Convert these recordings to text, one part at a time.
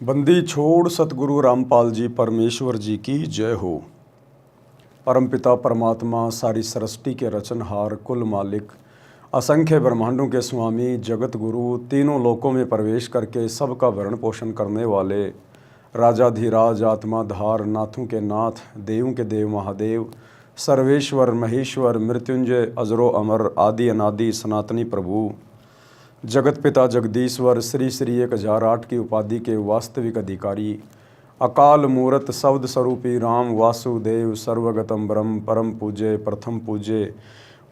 बंदी छोड़ सतगुरु रामपाल जी परमेश्वर जी की जय हो। परमपिता परमात्मा सारी सृष्टि के रचनहार कुल मालिक असंख्य ब्रह्मांडों के स्वामी जगत गुरु तीनों लोकों में प्रवेश करके सबका भरण पोषण करने वाले राजाधिराज आत्माधार नाथों के नाथ देवों के देव महादेव सर्वेश्वर महेश्वर मृत्युंजय अजरो अमर आदि अनादि सनातनी प्रभु जगत पिता जगदीश्वर श्री श्री 1008 की उपाधि के वास्तविक अधिकारी अकाल मूरत शब्द स्वरूपी राम वासुदेव सर्वगतम ब्रह्म परम पूज्य प्रथम पूज्य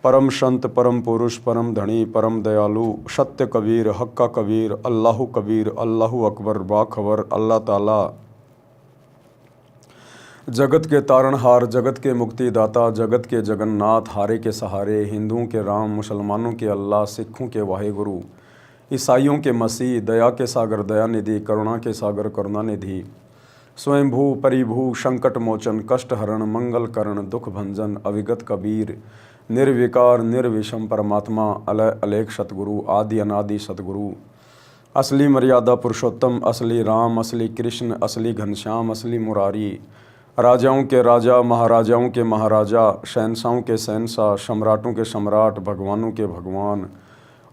परम संत परम पुरुष परम धनी परम दयालु सत्य कबीर हक्का कबीर अल्लाहु अकबर बाखबर अल्लाह ताला जगत के तारणहार जगत के मुक्तिदाता जगत के जगन्नाथ हारे के सहारे हिंदुओं के राम मुसलमानों के अल्लाह सिखों के वाहेगुरु ईसाइयों के मसीह दया के सागर दयानिधि करुणा के सागर करुणानिधि स्वयंभू परिभू संकट मोचन कष्ट हरण मंगल करण दुख भंजन अविगत कबीर निर्विकार निर्विषम परमात्मा अलय अलेख सतगुरु आदि अनादि सतगुरु असली मर्यादा पुरुषोत्तम असली राम असली कृष्ण असली घनश्याम असली मुरारी राजाओं के राजा महाराजाओं के महाराजा शहंशाहों के शहंशाह सम्राटों के सम्राट भगवानों के भगवान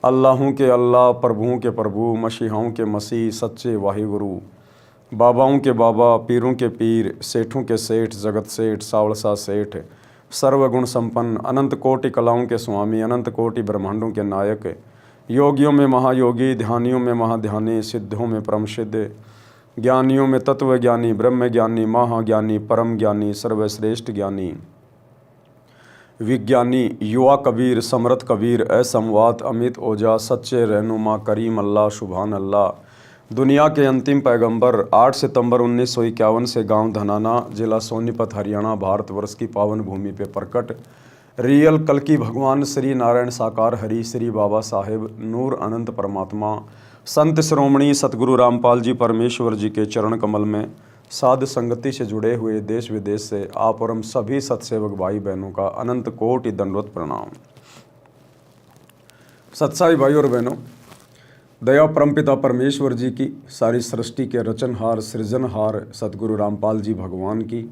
अल्लाहों के अल्लाह प्रभुओं के प्रभु मसीहाओं के मसीह सच्चे वाहिगुरु बाबाओं के बाबा पीरों के पीर सेठों के सेठ जगत सेठ सावलसा सेठ सर्वगुण संपन्न अनंत कोटि कलाओं के स्वामी अनंत कोटि ब्रह्मांडों के नायक योगियों में महायोगी ध्यानियों में महाध्यानी सिद्धों में परम सिद्ध ज्ञानियों में तत्व ज्ञानी ब्रह्म ज्ञानी महाज्ञानी परम ज्ञानी सर्वश्रेष्ठ ज्ञानी विज्ञानी युवा कबीर समरथ कबीर असंवात अमित ओझा सच्चे रहनुमा करीम अल्लाह सुभान अल्लाह दुनिया के अंतिम पैगंबर 8 सितंबर 1951 से गांव धनाना जिला सोनीपत हरियाणा भारतवर्ष की पावन भूमि पे प्रकट रियल कल्कि भगवान श्री नारायण साकार हरि श्री बाबा साहेब नूर अनंत परमात्मा संत श्रोमणी सतगुरु रामपाल जी परमेश्वर जी के चरण कमल में साध संगति से जुड़े हुए देश विदेश से आप और हम सभी सत्सेवक भाई बहनों का अनंत कोटि दंडवत प्रणाम। सत्साई भाई और बहनों, दया परमपिता परमेश्वर जी की सारी सृष्टि के रचनहार सृजनहार सतगुरु रामपाल जी भगवान की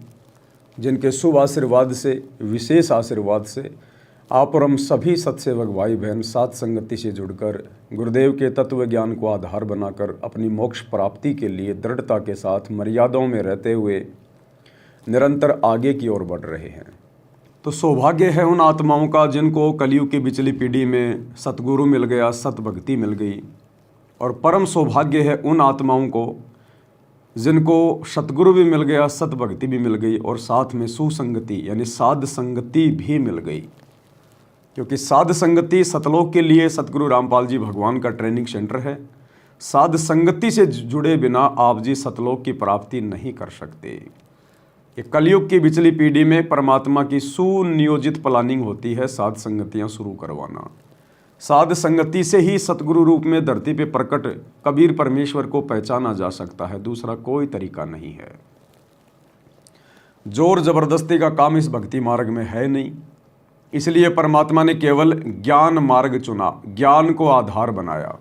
जिनके शुभ आशीर्वाद से विशेष आशीर्वाद से आप और हम सभी सत्सेवक भाई बहन साथ संगति से जुड़कर गुरुदेव के तत्व ज्ञान को आधार बनाकर अपनी मोक्ष प्राप्ति के लिए दृढ़ता के साथ मर्यादाओं में रहते हुए निरंतर आगे की ओर बढ़ रहे हैं। तो सौभाग्य है उन आत्माओं का जिनको कलयुग की बिचली पीढ़ी में सतगुरु मिल गया, सतभक्ति मिल गई, और परम सौभाग्य है उन आत्माओं को जिनको सतगुरु भी मिल गया, सतभक्ति भी मिल गई और साथ में सुसंगति यानी साध संगति भी मिल गई। क्योंकि साध संगति सतलोक के लिए सतगुरु रामपाल जी भगवान का ट्रेनिंग सेंटर है। साध संगति से जुड़े बिना आप जी सतलोक की प्राप्ति नहीं कर सकते। ये कलयुग की बिचली पीढ़ी में परमात्मा की सुनियोजित प्लानिंग होती है साध संगतियाँ शुरू करवाना। साध संगति से ही सतगुरु रूप में धरती पे प्रकट कबीर परमेश्वर को पहचाना जा सकता है, दूसरा कोई तरीका नहीं है। जोर जबरदस्ती का काम इस भक्ति मार्ग में है नहीं, इसलिए परमात्मा ने केवल ज्ञान मार्ग चुना, ज्ञान को आधार बनाया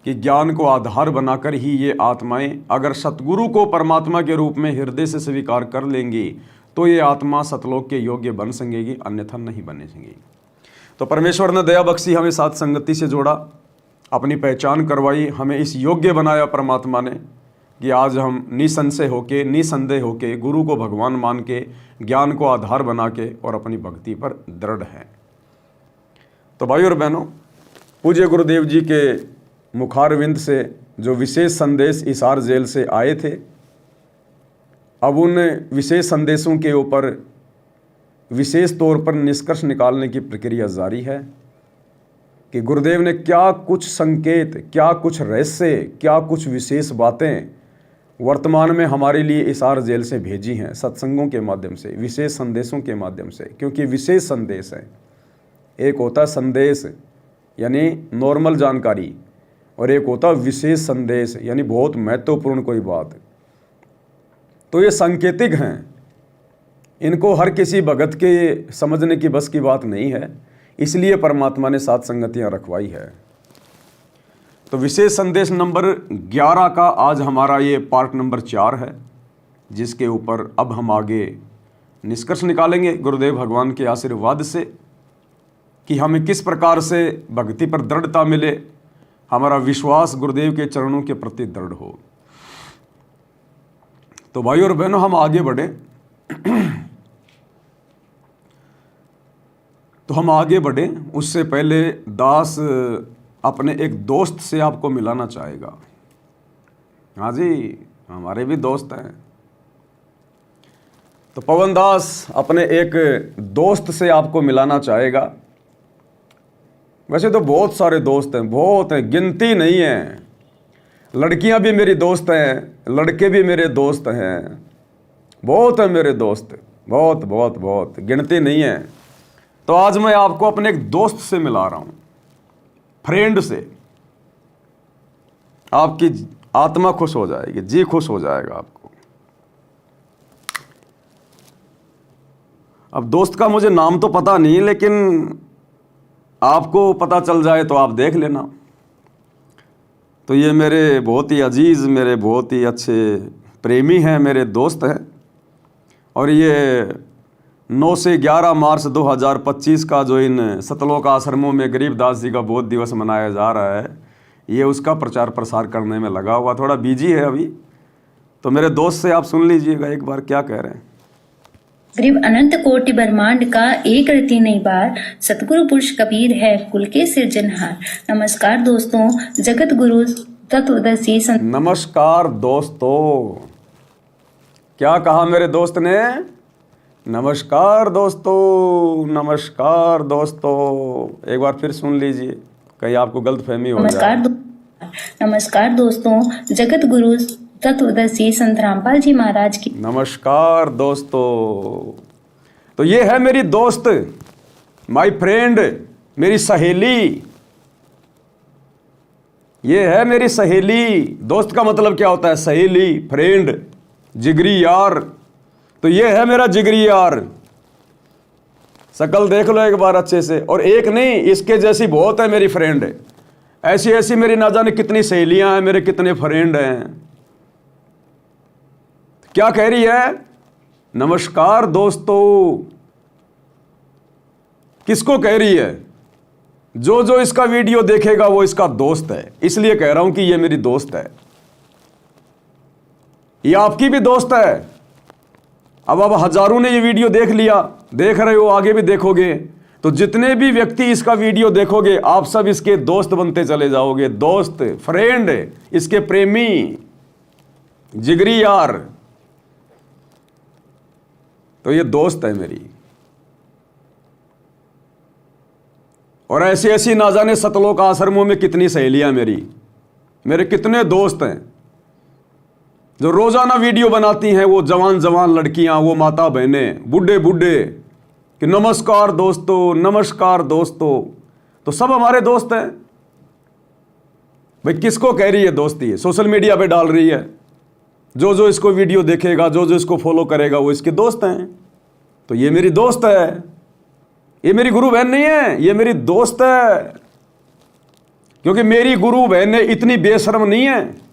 कि ज्ञान को आधार बनाकर ही ये आत्माएं अगर सतगुरु को परमात्मा के रूप में हृदय से स्वीकार कर लेंगी तो ये आत्मा सतलोक के योग्य बन सकेगी, अन्यथा नहीं बने सकेगी। तो परमेश्वर ने दया बख्शी, हमें साथ संगति से जोड़ा, अपनी पहचान करवाई, हमें इस योग्य बनाया परमात्मा ने कि आज हम निसंशय होके निसंदेह होके गुरु को भगवान मान के ज्ञान को आधार बना के और अपनी भक्ति पर दृढ़ हैं। तो भाई और बहनों, पूज्य गुरुदेव जी के मुखारविंद से जो विशेष संदेश हिसार जेल से आए थे, अब उन विशेष संदेशों के ऊपर विशेष तौर पर निष्कर्ष निकालने की प्रक्रिया जारी है कि गुरुदेव ने क्या कुछ संकेत, क्या कुछ रहस्य, क्या कुछ विशेष बातें वर्तमान में हमारे लिए हिसार जेल से भेजी हैं सत्संगों के माध्यम से, विशेष संदेशों के माध्यम से। क्योंकि विशेष संदेश है, एक होता संदेश यानी नॉर्मल जानकारी और एक होता विशेष संदेश यानी बहुत महत्वपूर्ण कोई बात। तो ये सांकेतिक हैं, इनको हर किसी भगत के समझने की बस की बात नहीं है, इसलिए परमात्मा ने साथ संगतियाँ रखवाई है। तो विशेष संदेश नंबर 11 का आज हमारा ये पार्ट नंबर 4 है, जिसके ऊपर अब हम आगे निष्कर्ष निकालेंगे गुरुदेव भगवान के आशीर्वाद से कि हमें किस प्रकार से भक्ति पर दृढ़ता मिले, हमारा विश्वास गुरुदेव के चरणों के प्रति दृढ़ हो। तो भाई और बहनों, हम आगे बढ़े तो हम आगे बढ़े उससे पहले दास अपने एक दोस्त से आपको मिलाना चाहेगा। हाँ जी, हमारे भी दोस्त हैं। तो पवन दास अपने एक दोस्त से आपको मिलाना चाहेगा। वैसे तो बहुत सारे दोस्त हैं, बहुत हैं, गिनती नहीं है। लड़कियां भी मेरी दोस्त हैं, लड़के भी मेरे दोस्त हैं, बहुत हैं मेरे दोस्त, बहुत बहुत बहुत, गिनती नहीं है। तो आज मैं आपको अपने एक दोस्त से मिला रहा हूं, फ्रेंड से। आपकी आत्मा खुश हो जाएगी, जी खुश हो जाएगा आपको। अब दोस्त का मुझे नाम तो पता नहीं, लेकिन आपको पता चल जाए तो आप देख लेना। तो ये मेरे बहुत ही अजीज, मेरे बहुत ही अच्छे प्रेमी हैं, मेरे दोस्त हैं। और ये 9 से 11 मार्च 2025 का जो इन सतलोक आश्रमों में गरीबदास जी का बोध दिवस मनाया जा रहा है, ये उसका प्रचार प्रसार करने में लगा हुआ, थोड़ा बिजी है अभी। तो मेरे दोस्त से आप सुन लीजिएगा एक बार क्या कह रहे हैं। गरीब अनंत कोटि ब्रह्मांड का एक रति नहीं बार, सतगुरु पुरुष कबीर है कुल के सिरजनहार। नमस्कार दोस्तों, जगत गुरु तत्वदर्शी नमस्कार दोस्तों। क्या कहा मेरे दोस्त ने? नमस्कार दोस्तों, नमस्कार दोस्तों। एक बार फिर सुन लीजिए, कहीं आपको गलतफहमी हो जाए। नमस्कार दोस्तों, जगत गुरु तत्वदर्शी संत रामपाल जी महाराज की नमस्कार दोस्तों। तो ये है मेरी दोस्त, माय फ्रेंड, मेरी सहेली। ये है मेरी सहेली। दोस्त का मतलब क्या होता है? सहेली, फ्रेंड, जिगरी यार। तो ये है मेरा जिगरी यार। शकल देख लो एक बार अच्छे से। और एक नहीं, इसके जैसी बहुत है मेरी फ्रेंड। ऐसी ऐसी मेरी ना जाने कितनी सहेलियां हैं, मेरे कितने फ्रेंड हैं। क्या कह रही है? नमस्कार दोस्तों। किसको कह रही है? जो जो इसका वीडियो देखेगा वो इसका दोस्त है, इसलिए कह रहा हूं कि ये मेरी दोस्त है। ये आपकी भी दोस्त है। अब हजारों ने ये वीडियो देख लिया, देख रहे हो, आगे भी देखोगे। तो जितने भी व्यक्ति इसका वीडियो देखोगे, आप सब इसके दोस्त बनते चले जाओगे। दोस्त, फ्रेंड, इसके प्रेमी, जिगरी यार। तो ये दोस्त है मेरी। और ऐसी ऐसी ना जाने सतलोक आश्रमों में कितनी सहेलियां मेरे कितने दोस्त हैं जो रोजाना वीडियो बनाती हैं। वो जवान जवान लड़कियां, वो माता बहनें, बूढ़े बूढ़े, कि नमस्कार दोस्तों, नमस्कार दोस्तों। तो सब हमारे दोस्त हैं भाई। किसको कह रही है दोस्ती? है सोशल मीडिया पे डाल रही है। जो जो इसको वीडियो देखेगा, जो जो इसको फॉलो करेगा, वो इसके दोस्त हैं। तो ये मेरी दोस्त है। ये मेरी गुरु बहन नहीं है, ये मेरी दोस्त है। क्योंकि मेरी गुरु बहनें इतनी बेशर्म नहीं है।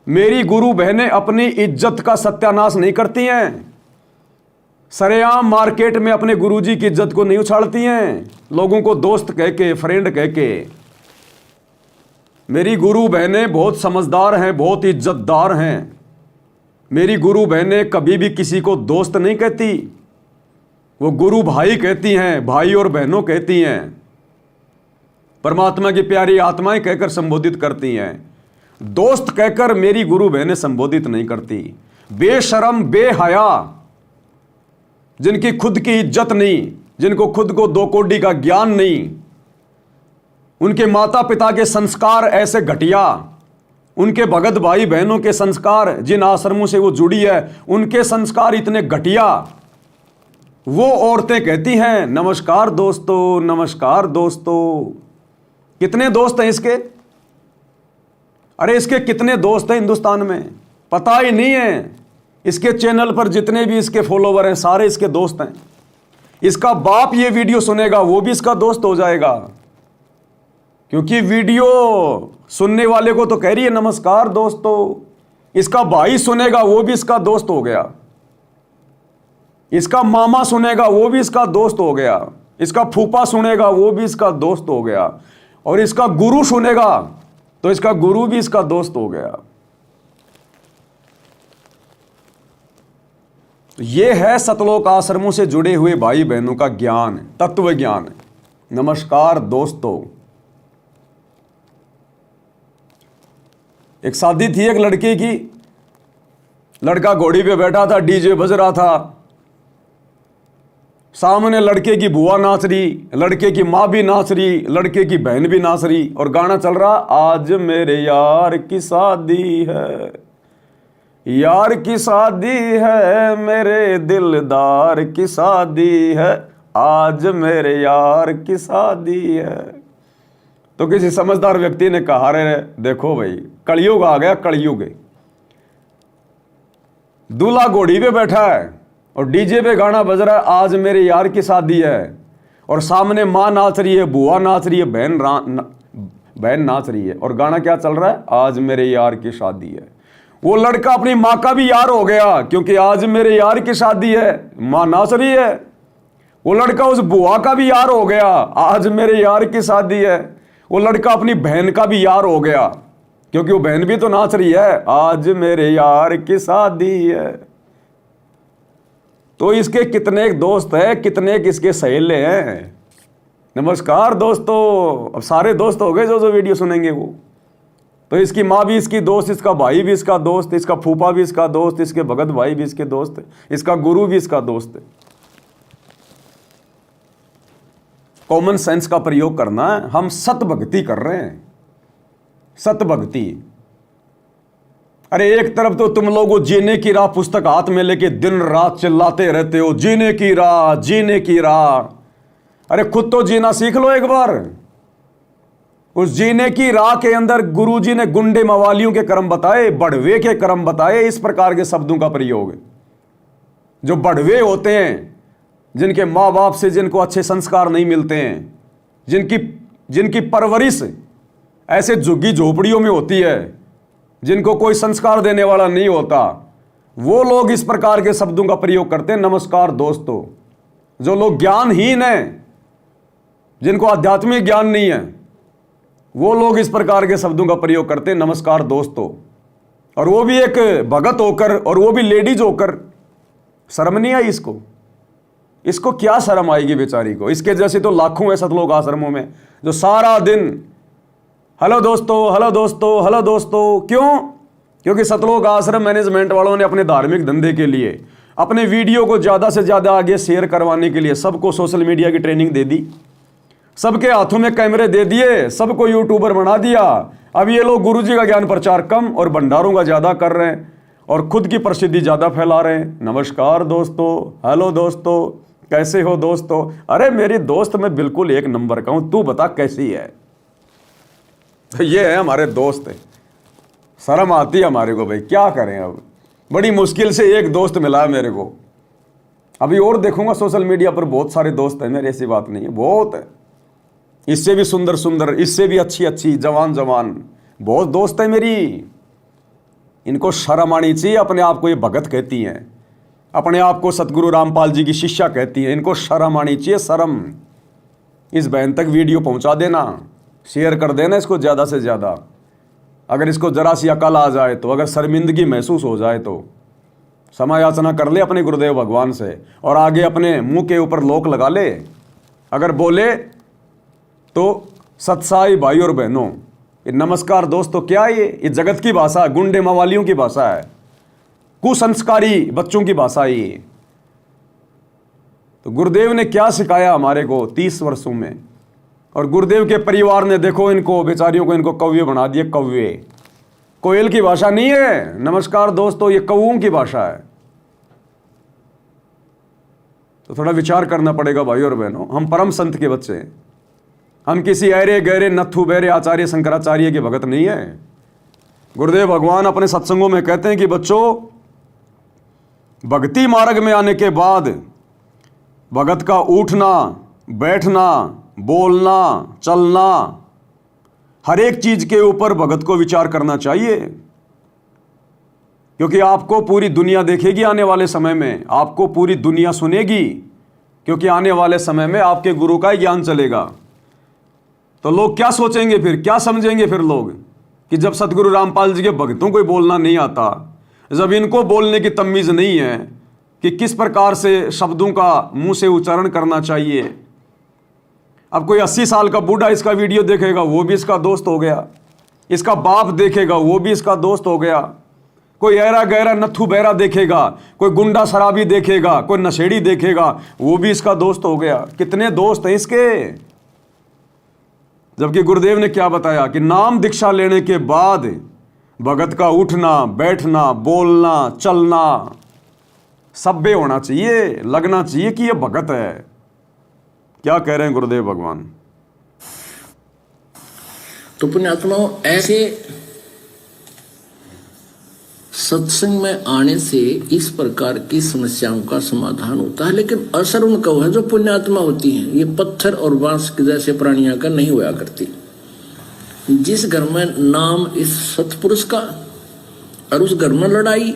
मेरी गुरु बहनें अपनी इज्जत का सत्यानाश नहीं करती हैं। सरेआम मार्केट में अपने गुरुजी की इज्जत को नहीं उछालती हैं, लोगों को दोस्त कह के, फ्रेंड कह के। मेरी गुरु बहनें बहुत समझदार हैं, बहुत इज्जतदार हैं। मेरी गुरु बहनें कभी भी किसी को दोस्त नहीं कहती, वो गुरु भाई कहती हैं, भाई और बहनों कहती हैं। परमात्मा की प्यारी आत्माएं कहकर संबोधित करती हैं। दोस्त कहकर मेरी गुरु बहनें संबोधित नहीं करती। बेशरम, बेहया, जिनकी खुद की इज्जत नहीं, जिनको खुद को दो कौड़ी का ज्ञान नहीं, उनके माता पिता के संस्कार ऐसे घटिया, उनके भगत भाई बहनों के संस्कार, जिन आश्रमों से वो जुड़ी है, उनके संस्कार इतने घटिया, वो औरतें कहती हैं नमस्कार दोस्तों, नमस्कार दोस्तों। कितने दोस्त हैं इसके? अरे इसके कितने दोस्त हैं हिंदुस्तान में, पता ही नहीं है। इसके चैनल पर जितने भी इसके फॉलोवर हैं, सारे इसके दोस्त हैं। इसका बाप ये वीडियो सुनेगा, वो भी इसका दोस्त हो जाएगा। क्योंकि वीडियो सुनने वाले को तो कह रही है नमस्कार दोस्तों, इसका भाई सुनेगा वो भी इसका दोस्त हो गया, इसका मामा सुनेगा वो भी इसका दोस्त हो गया, इसका फूफा सुनेगा वो भी इसका दोस्त हो गया, और इसका गुरु सुनेगा तो इसका गुरु भी इसका दोस्त हो गया। यह है सतलोक आश्रमों से जुड़े हुए भाई बहनों का ज्ञान, तत्व ज्ञान। नमस्कार दोस्तों। एक शादी थी एक लड़के की, लड़का घोड़ी पे बैठा था, डीजे बज रहा था, सामने लड़के की बुआ नाच रही, लड़के की माँ भी नाच रही, लड़के की बहन भी नाच रही, और गाना चल रहा, आज मेरे यार की शादी है, यार की शादी है, मेरे दिलदार की शादी है, आज मेरे यार की शादी है। तो किसी समझदार व्यक्ति ने कहा, रे देखो भाई कलयुग आ गया, कलयुग। दूल्हा घोड़ी पे बैठा है और डीजे पे गाना बज रहा है, आज मेरे यार की शादी है, और सामने माँ नाच रही है, बुआ नाच रही है, बहन नाच रही है, और गाना क्या चल रहा है, आज मेरे यार की शादी है। वो लड़का अपनी माँ का भी यार हो गया, क्योंकि आज मेरे यार की शादी है, माँ नाच रही है। वो लड़का उस बुआ का भी यार हो गया, आज मेरे यार की शादी है। वो लड़का अपनी बहन का भी यार हो गया, क्योंकि वो बहन भी तो नाच रही है, आज मेरे यार की शादी है। तो इसके कितने दोस्त हैं, कितने इसके सहेले हैं। नमस्कार दोस्तों। अब सारे दोस्त हो गए जो वीडियो सुनेंगे वो। तो इसकी माँ भी इसकी दोस्त, इसका भाई भी इसका दोस्त, इसका फूफा भी इसका दोस्त, इसके भगत भाई भी इसके दोस्त, इसका गुरु भी इसका दोस्त है। कॉमन सेंस का प्रयोग करना है। हम सत भक्ति कर रहे हैं, सत भक्ति। अरे एक तरफ तो तुम लोग जीने की राह पुस्तक हाथ में लेके दिन रात चिल्लाते रहते हो, जीने की राह, जीने की राह। अरे खुद तो जीना सीख लो एक बार। उस जीने की राह के अंदर गुरुजी ने गुंडे मवालियों के कर्म बताए, बढ़वे के कर्म बताए। इस प्रकार के शब्दों का प्रयोग जो बढ़वे होते हैं, जिनके माँ बाप से जिनको अच्छे संस्कार नहीं मिलते हैं, जिनकी परवरिश ऐसे झुग्गी झोपड़ियों में होती है, जिनको कोई संस्कार देने वाला नहीं होता, वो लोग इस प्रकार के शब्दों का प्रयोग करते हैं। नमस्कार दोस्तों। जो लोग ज्ञानहीन हैं, जिनको आध्यात्मिक ज्ञान नहीं है, वो लोग इस प्रकार के शब्दों का प्रयोग करते हैं, नमस्कार दोस्तों। और वो भी एक भगत होकर, और वो भी लेडीज होकर। शर्म नहीं आई इसको क्या शर्म आएगी बेचारी को। इसके जैसे तो लाखों है सतलोक आश्रमों में, जो सारा दिन हेलो दोस्तों, हेलो दोस्तों, हेलो दोस्तों। क्यों? क्योंकि सतलोक आश्रम मैनेजमेंट वालों ने अपने धार्मिक धंधे के लिए, अपने वीडियो को ज़्यादा से ज़्यादा आगे शेयर करवाने के लिए सबको सोशल मीडिया की ट्रेनिंग दे दी, सबके हाथों में कैमरे दे दिए, सबको यूट्यूबर बना दिया। अब ये लोग गुरुजी का ज्ञान प्रचार कम और भंडारों का ज़्यादा कर रहे हैं, और खुद की प्रसिद्धि ज़्यादा फैला रहे हैं। नमस्कार दोस्तों, हेलो दोस्तों, कैसे हो दोस्तों। अरे मेरी दोस्त मैं बिल्कुल एक नंबर का हूँ, तू बता कैसी है। तो ये है हमारे दोस्त है। शर्म आती है हमारे को भाई, क्या करें। अब बड़ी मुश्किल से एक दोस्त मिला है मेरे को। अभी और देखूंगा सोशल मीडिया पर बहुत सारे दोस्त हैं मेरे, ऐसी बात नहीं है, बहुत है। इससे भी सुंदर सुंदर, इससे भी अच्छी अच्छी, जवान जवान बहुत दोस्त है मेरी। इनको शर्म आनी चाहिए। अपने आप को ये भगत कहती हैं, अपने आप को सतगुरु रामपाल जी की शिष्या कहती हैं। इनको शर्म आनी चाहिए, शर्म। इस बहन तक वीडियो पहुंचा देना, शेयर कर देना इसको ज़्यादा से ज़्यादा। अगर इसको जरा सी अकल आ जाए तो, अगर शर्मिंदगी महसूस हो जाए तो क्षमा याचना कर ले अपने गुरुदेव भगवान से, और आगे अपने मुंह के ऊपर लोक लगा ले। अगर बोले तो सत्साई भाई और बहनों, ये नमस्कार दोस्तों क्या है, ये जगत की भाषा, गुंडे मवालियों की भाषा है, कुसंस्कारी बच्चों की भाषा है ये। तो गुरुदेव ने क्या सिखाया हमारे को 30 वर्षों में, और गुरुदेव के परिवार ने देखो इनको बेचारियों को, इनको कौवे बना दिए। कौवे कोयल की भाषा नहीं है नमस्कार दोस्तों, ये कौओं की भाषा है। तो थोड़ा विचार करना पड़ेगा भाई और बहनों। हम परम संत के बच्चे हैं, हम किसी ऐरे गहरे नथु बैरे आचार्य शंकराचार्य के भगत नहीं है। गुरुदेव भगवान अपने सत्संगों में कहते हैं कि बच्चों, भक्ति मार्ग में आने के बाद भगत का उठना, बैठना, बोलना, चलना, हर एक चीज के ऊपर भगत को विचार करना चाहिए, क्योंकि आपको पूरी दुनिया देखेगी आने वाले समय में, आपको पूरी दुनिया सुनेगी, क्योंकि आने वाले समय में आपके गुरु का ही ज्ञान चलेगा। तो लोग क्या सोचेंगे फिर, क्या समझेंगे फिर लोग कि जब सतगुरु रामपाल जी के भक्तों को बोलना नहीं आता, जब इनको बोलने की तमीज़ नहीं है कि किस प्रकार से शब्दों का मुंह से उच्चारण करना चाहिए। अब कोई 80 साल का बूढ़ा इसका वीडियो देखेगा, वो भी इसका दोस्त हो गया, इसका बाप देखेगा, वो भी इसका दोस्त हो गया, कोई ऐरा गहरा नथु बहरा देखेगा, कोई गुंडा शराबी देखेगा, कोई नशेड़ी देखेगा, वो भी इसका दोस्त हो गया। कितने दोस्त हैं इसके। जबकि गुरुदेव ने क्या बताया कि नाम दीक्षा लेने के बाद भगत का उठना, बैठना, बोलना, चलना सभ्य होना चाहिए, लगना चाहिए कि ये भगत है। क्या कह रहे हैं गुरुदेव भगवान। तो पुण्यात्माओं, ऐसे सत्संग में आने से इस प्रकार की समस्याओं का समाधान होता है, लेकिन असर उनका है जो पुण्यात्मा होती हैं। ये पत्थर और बांस के जैसे प्राणियों का नहीं हुआ करती। जिस घर में नाम इस सतपुरुष का और उस घर में लड़ाई,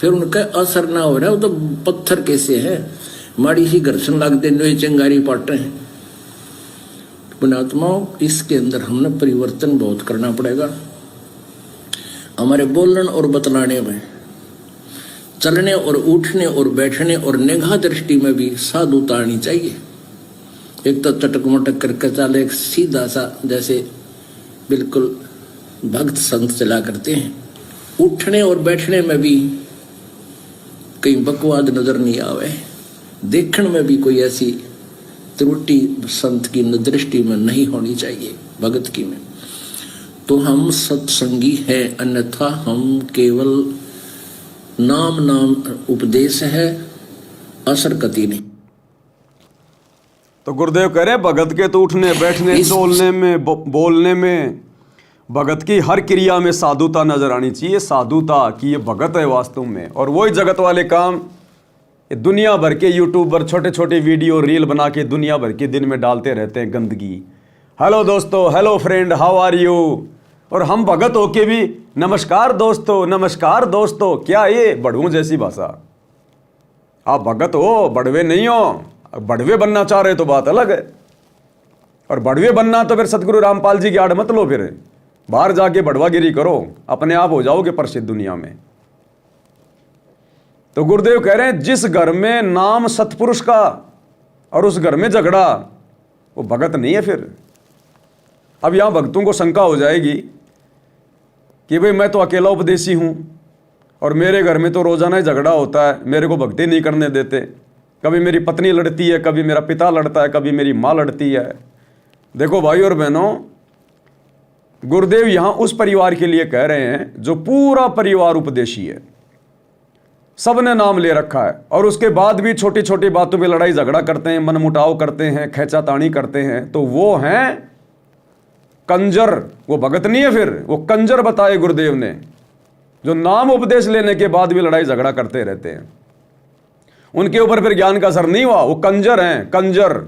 फिर उनका असर ना हो रहा है, वो तो पत्थर कैसे है, माड़ी सी घर्षण लगते नोई चंगारी पाटे हैं। पुण्यात्माओं, इसके अंदर हमने परिवर्तन बहुत करना पड़ेगा। हमारे बोलने और बतलाने में, चलने और उठने और बैठने और निगाह दृष्टि में भी साधुता आनी चाहिए। एक तो चटक मटक करके चले, एक सीधा सा जैसे बिल्कुल भक्त संत चला करते हैं। उठने और बैठने में भी कहीं बकवाद नजर नहीं आवे, देखने में भी कोई ऐसी त्रुटि संत की दृष्टि में नहीं होनी चाहिए, भगत की में। तो हम सत्संगी हैं, अन्यथा हम केवल नाम उपदेश है, असर कति नहीं। तो गुरुदेव कह रहे भगत के तो उठने, बैठने, चलने में, बोलने में, भगत की हर क्रिया में साधुता नजर आनी चाहिए। साधुता कि ये भगत है वास्तव में। और वही जगत वाले काम दुनिया भर के यूट्यूबर छोटे छोटे वीडियो रील बना के दुनिया भर के दिन में डालते रहते हैं गंदगी। हेलो दोस्तों, hello friend, how are you. और हम भगत होके भी नमस्कार दोस्तों, नमस्कार दोस्तों। क्या ये बड़वों जैसी भाषा। आप भगत हो, बड़वे नहीं हो। बड़वे बनना चाह रहे तो बात अलग है, और बड़वे बनना तो फिर सतगुरु रामपाल जी की आड़ मत लो, फिर बाहर जाके बड़वागिरी करो, अपने आप हो जाओगे प्रसिद्ध दुनिया में। तो गुरुदेव कह रहे हैं जिस घर में नाम सतपुरुष का और उस घर में झगड़ा, वो भगत नहीं है। फिर अब यहां भक्तों को शंका हो जाएगी कि भाई मैं तो अकेला उपदेशी हूं और मेरे घर में तो रोजाना ही झगड़ा होता है, मेरे को भक्ति नहीं करने देते। कभी मेरी पत्नी लड़ती है, कभी मेरा पिता लड़ता है, कभी मेरी माँ लड़ती है। देखो भाई और बहनों, गुरुदेव यहां उस परिवार के लिए कह रहे हैं जो पूरा परिवार उपदेशी है, सबने नाम ले रखा है, और उसके बाद भी छोटी छोटी बातों में लड़ाई झगड़ा करते हैं, मनमुटाव करते हैं, खींचातानी करते हैं, तो वो हैं कंजर। वो भगत नहीं है, फिर वो कंजर बताए गुरुदेव ने, जो नाम उपदेश लेने के बाद भी लड़ाई झगड़ा करते रहते हैं। उनके ऊपर फिर ज्ञान का असर नहीं हुआ, वो कंजर हैं, कंजर।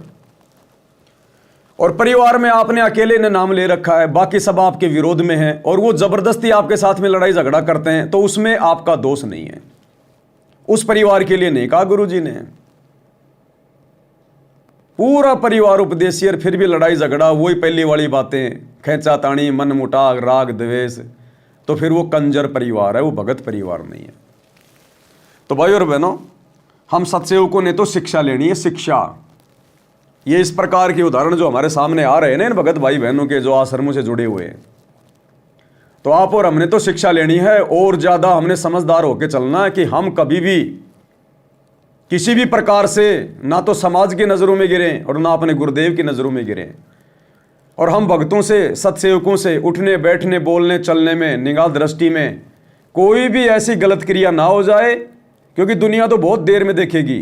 और परिवार में आपने अकेले ने नाम ले रखा है, बाकी सब आपके विरोध में हैं, और वो जबरदस्ती आपके साथ में लड़ाई झगड़ा करते हैं, तो उसमें आपका दोष नहीं है। उस परिवार के लिए नहीं कहा गुरुजी ने। पूरा परिवार उपदेशी और फिर भी लड़ाई झगड़ा, वही पहली वाली बातें, खींचा ताणी, मन मुटाव, राग द्वेष, तो फिर वो कंजर परिवार है, वो भगत परिवार नहीं है। तो भाई और बहनों, हम सत्सेवकों ने तो शिक्षा लेनी है, शिक्षा। ये इस प्रकार के उदाहरण जो हमारे सामने आ रहे हैं ना इन भगत भाई बहनों के, जो आश्रमों से जुड़े हुए हैं, तो आप और हमने तो शिक्षा लेनी है, और ज्यादा हमने समझदार होकर चलना है कि हम कभी भी किसी भी प्रकार से ना तो समाज की नज़रों में गिरें और ना अपने गुरुदेव की नज़रों में गिरें। और हम भक्तों से, सत्सेवकों से उठने, बैठने, बोलने, चलने में, निगाह दृष्टि में कोई भी ऐसी गलत क्रिया ना हो जाए, क्योंकि दुनिया तो बहुत देर में देखेगी,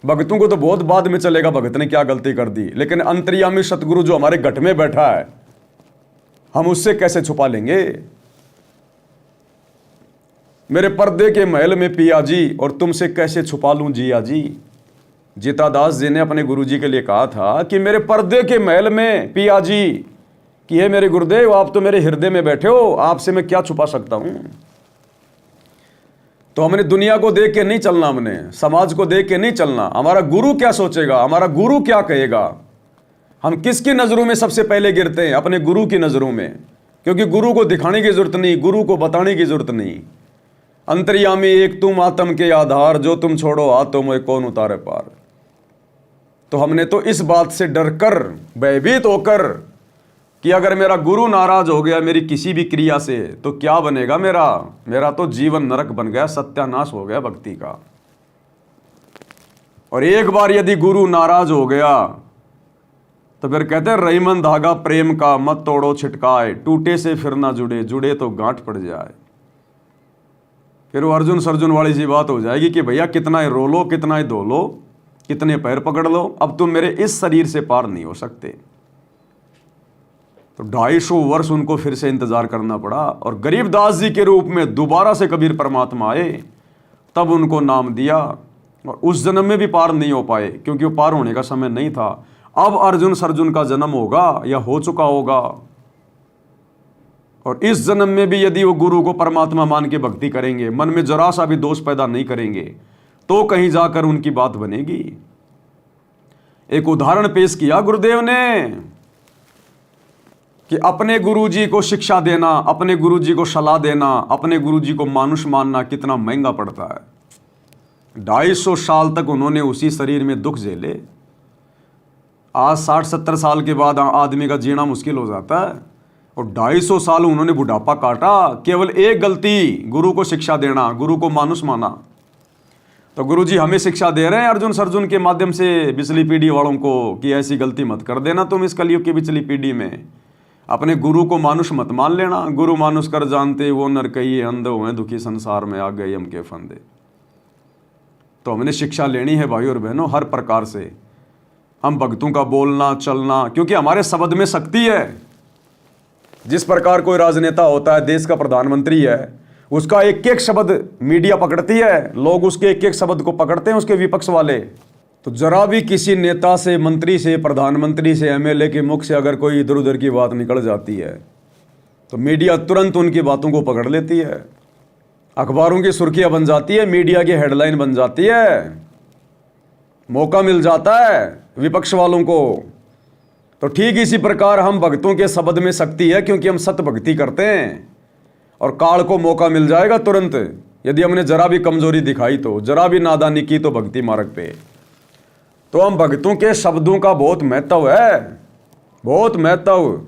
भक्तों को तो बहुत बाद में चलेगा भगत ने क्या गलती कर दी। लेकिन अंतर्यामी सतगुरु जो हमारे घट में बैठा है, हम उससे कैसे छुपा लेंगे। मेरे पर्दे के महल में पिया जी, और तुमसे कैसे छुपा लूं जिया जी। जीतादास जी ने अपने गुरुजी के लिए कहा था कि मेरे पर्दे के महल में पिया जी, कि हे मेरे गुरुदेव, आप तो मेरे हृदय में बैठे हो, आपसे मैं क्या छुपा सकता हूं। तो हमने दुनिया को देख के नहीं चलना, हमने समाज को देख के नहीं चलना। हमारा गुरु क्या सोचेगा, हमारा गुरु क्या कहेगा। हम किसकी नजरों में सबसे पहले गिरते हैं? अपने गुरु की नजरों में, क्योंकि गुरु को दिखाने की जरूरत नहीं, गुरु को बताने की जरूरत नहीं। अंतर्यामी एक तुम आत्म के आधार, जो तुम छोड़ो हाथ तो मुझे कौन उतारे पार। तो हमने तो इस बात से डरकर, भयभीत होकर कि अगर मेरा गुरु नाराज हो गया मेरी किसी भी क्रिया से तो क्या बनेगा मेरा तो जीवन नरक बन गया, सत्यानाश हो गया भक्ति का। और एक बार यदि गुरु नाराज हो गया तो फिर कहते हैं रहीमन धागा प्रेम का मत तोड़ो छिटकाए, टूटे से फिर ना जुड़े, जुड़े तो गांठ पड़ जाए। फिर वो अर्जुन सर्जुन वाली सी बात हो जाएगी कि भैया कितना ही रो लो, कितना ही धो लो, कितने पैर पकड़ लो, अब तुम मेरे इस शरीर से पार नहीं हो सकते। तो 250 वर्ष उनको फिर से इंतजार करना पड़ा। और गरीबदास जी के रूप में दोबारा से कबीर परमात्मा आए, तब उनको नाम दिया। और उस जन्म में भी पार नहीं हो पाए, क्योंकि वो पार होने का समय नहीं था। अब अर्जुन सर्जुन का जन्म होगा या हो चुका होगा। और इस जन्म में भी यदि वो गुरु को परमात्मा मान के भक्ति करेंगे, मन में जरा सा भी दोष पैदा नहीं करेंगे, तो कहीं जाकर उनकी बात बनेगी। एक उदाहरण पेश किया गुरुदेव ने कि अपने गुरुजी को शिक्षा देना, अपने गुरुजी को सलाह देना, अपने गुरुजी को मानुष मानना कितना महंगा पड़ता है। 250 साल तक उन्होंने उसी शरीर में दुख झेले। आज 60-70 साल के बाद आदमी का जीना मुश्किल हो जाता है, और 250 साल उन्होंने बुढ़ापा काटा। केवल एक गलती, गुरु को शिक्षा देना, गुरु को मानुष माना। तो गुरुजी हमें शिक्षा दे रहे हैं अर्जुन सर्जुन के माध्यम से बिचली पीढ़ी वालों को कि ऐसी गलती मत कर देना तुम इस कलयुग की बिचली पीढ़ी में। अपने गुरु को मानुष मत मान लेना। गुरु मानुष कर जानते वो नर कहिए, अंधे हुए दुखी संसार में आ गए हम के फंदे। तो हमने शिक्षा लेनी है भाई और बहनों, हर प्रकार से। हम भक्तों का बोलना चलना, क्योंकि हमारे शब्द में शक्ति है। जिस प्रकार कोई राजनेता होता है, देश का प्रधानमंत्री है, उसका एक एक शब्द मीडिया पकड़ती है, लोग उसके एक एक शब्द को पकड़ते हैं, उसके विपक्ष वाले। तो जरा भी किसी नेता से, मंत्री से, प्रधानमंत्री से, एमएलए के मुख से अगर कोई इधर उधर की बात निकल जाती है तो मीडिया तुरंत उनकी बातों को पकड़ लेती है, अखबारों की सुर्खियां बन जाती है, मीडिया की हेडलाइन बन जाती है, मौका मिल जाता है विपक्ष वालों को। तो ठीक इसी प्रकार हम भक्तों के शब्द में शक्ति है, क्योंकि हम सत भक्ति करते हैं। और काल को मौका मिल जाएगा तुरंत, यदि हमने जरा भी कमजोरी दिखाई तो, जरा भी नादानी की तो भक्ति मार्ग पे। तो हम भक्तों के शब्दों का बहुत महत्व है, बहुत महत्व।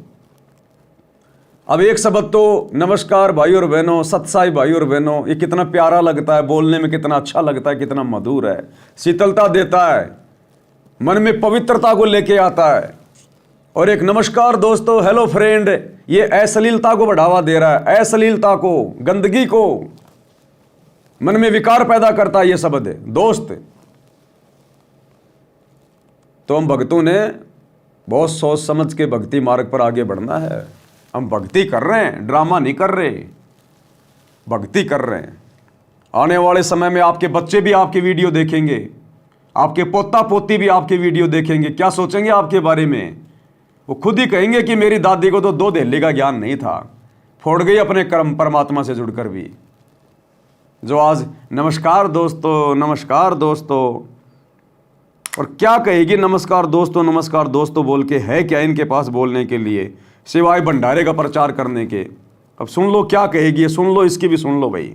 अब एक शब्द तो नमस्कार भाई और बहनों, सत्साई भाई और बहनों, ये कितना प्यारा लगता है, बोलने में कितना अच्छा लगता है, कितना मधुर है, शीतलता देता है, मन में पवित्रता को लेके आता है। और एक नमस्कार दोस्तों, हेलो फ्रेंड, ये अश्लीलता को बढ़ावा दे रहा है, अश्लीलता को, गंदगी को, मन में विकार पैदा करता है ये शब्द दोस्त। तो हम भक्तों ने बहुत सोच समझ के भक्ति मार्ग पर आगे बढ़ना है। हम भक्ति कर रहे हैं, ड्रामा नहीं कर रहे, भक्ति कर रहे हैं। आने वाले समय में आपके बच्चे भी आपकी वीडियो देखेंगे, आपके पोता पोती भी आपकी वीडियो देखेंगे। क्या सोचेंगे आपके बारे में? वो खुद ही कहेंगे कि मेरी दादी को तो 2 दहली का ज्ञान नहीं था, फोड़ गई अपने कर्म परमात्मा से जुड़कर भी। जो आज नमस्कार दोस्तों, नमस्कार दोस्तों, और क्या कहेगी नमस्कार दोस्तों बोल के? है क्या इनके पास बोलने के लिए सिवाय भंडारे का प्रचार करने के? अब सुन लो क्या कहेगी, सुन लो, इसकी भी सुन लो भाई।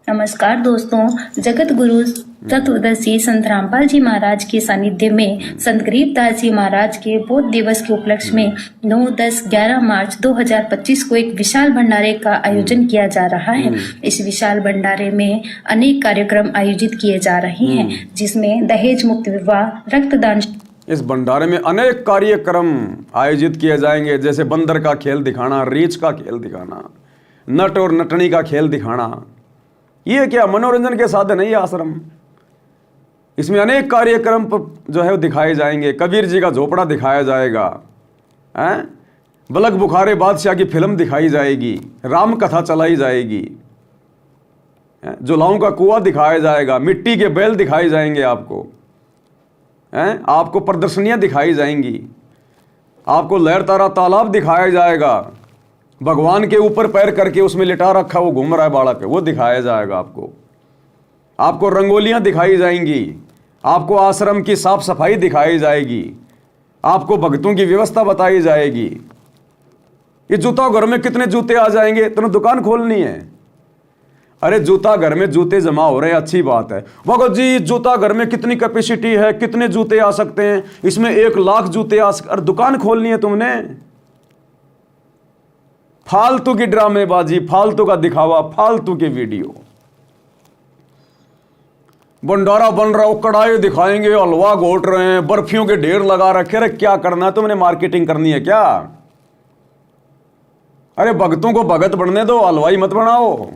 नमस्कार दोस्तों, जगत गुरु तत्वदर्शी संत रामपाल जी महाराज के सानिध्य में संत गरीबदास जी महाराज के बोध दिवस के उपलक्ष्य में 9, 10, 11 मार्च 2025 को एक विशाल भंडारे का आयोजन किया जा रहा है। इस विशाल भंडारे में अनेक कार्यक्रम आयोजित किए जा रहे हैं, जिसमें दहेज मुक्त विवाह, रक्तदान। इस भंडारे में अनेक कार्यक्रम आयोजित किए जाएंगे, जैसे बंदर का खेल दिखाना, रीछ का खेल दिखाना, नट और नटनी का खेल दिखाना। ये क्या मनोरंजन के साधन है ये आश्रम। इसमें अनेक कार्यक्रम जो है वो दिखाए जाएंगे। कबीर जी का झोपड़ा दिखाया जाएगा, बलक बुखारे बादशाह की फिल्म दिखाई जाएगी, राम कथा चलाई जाएगी, जुलाओं का कुआं दिखाया जाएगा, मिट्टी के बैल दिखाए जाएंगे आपको, आपको प्रदर्शनियां दिखाई जाएंगी। आपको लहर तारा तालाब दिखाया जाएगा, भगवान के ऊपर पैर करके उसमें लिटा रखा वो घूम रहा है बालक, वो दिखाया जाएगा आपको रंगोलियां दिखाई जाएंगी, आपको आश्रम की साफ सफाई दिखाई जाएगी, आपको भक्तों की व्यवस्था बताई जाएगी। ये जूता घर में कितने जूते आ जाएंगे, तुमने दुकान खोलनी है। अरे जूता घर में जूते जमा हो रहे हैं, अच्छी बात है। भगत जी जूता घर में कितनी कैपेसिटी है, कितने जूते आ सकते हैं, इसमें 1,00,000 जूते आ सकते। अरे दुकान खोलनी है तुमने। फालतू की ड्रामेबाजी, फालतू का दिखावा, फालतू के वीडियो, भंडारा बन रहा हो, कढ़ाई दिखाएंगे, हलवा घोट रहे हैं, बर्फियों के ढेर लगा रखे। अरे क्या करना है तुमने, मार्केटिंग करनी है क्या? अरे भक्तों को भगत बनने दो, हलवाई मत बनाओ।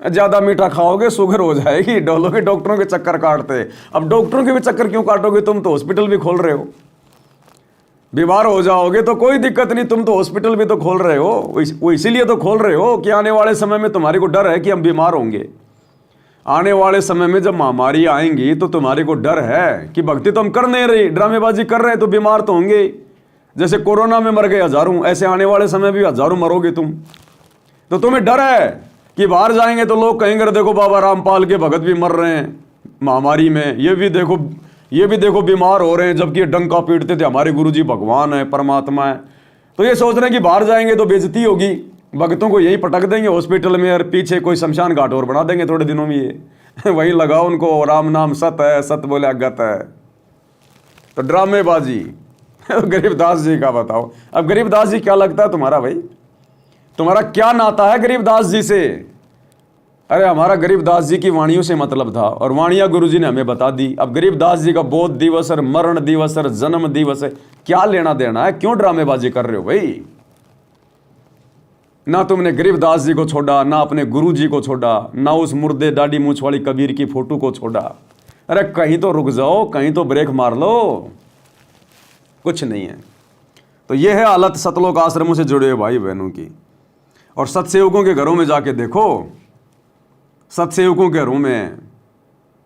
ज्यादा मीठा खाओगे शुगर हो जाएगी, डोलोगे डॉक्टरों के चक्कर काटते। अब डॉक्टरों के भी चक्कर क्यों काटोगे, तुम तो हॉस्पिटल भी खोल रहे हो। बीमार हो जाओगे तो कोई दिक्कत नहीं, तुम तो हॉस्पिटल भी तो खोल रहे हो। वो इसीलिए तो खोल रहे हो कि आने वाले समय में तुम्हारे को डर है कि हम बीमार होंगे। आने वाले समय में जब महामारी आएंगी तो तुम्हारे को डर है कि भक्ति तो हम कर नहीं रही, ड्रामेबाजी कर रहे हैं, तो बीमार तो होंगे। जैसे कोरोना में मर गए हजारों, ऐसे आने वाले समय भी हजारों मरोगे तुम। तो तुम्हें डर है कि बाहर जाएंगे तो लोग कहेंगे देखो बाबा रामपाल के भगत भी मर रहे हैं महामारी में, ये भी देखो बीमार हो रहे हैं, जबकि डंका पीटते थे हमारे गुरुजी भगवान है, परमात्मा है। तो ये सोच रहे हैं कि बाहर जाएंगे तो बेइज्जती होगी, भक्तों को यही पटक देंगे हॉस्पिटल में और पीछे कोई शमशान घाट और बना देंगे थोड़े दिनों में। ये वही लगाओ उनको, राम नाम सत है, सत बोले अगत है। तो ड्रामेबाजी। गरीबदास जी का बताओ, अब गरीबदास जी क्या लगता है तुम्हारा भाई, तुम्हारा क्या नाता है गरीबदास जी से? अरे हमारा गरीबदास जी की वाणियों से मतलब था, और वाणियां गुरुजी ने हमें बता दी। अब गरीबदास जी का बोध दिवस और मरण दिवस और जन्म दिवस है, क्या लेना देना है? क्यों ड्रामेबाजी कर रहे हो भाई? ना तुमने गरीबदास जी को छोड़ा, ना अपने गुरु जी को छोड़ा, ना उस मुर्दे दाढ़ी मूछ वाली कबीर की फोटो को छोड़ा। अरे कहीं तो रुक जाओ, कहीं तो ब्रेक मार लो। कुछ नहीं है। तो ये है हालत सतलोक आश्रमों से जुड़े हुए भाई बहनों की। और सत्सेवकों के घरों में जाके देखो, सत्सेवकों के घरों में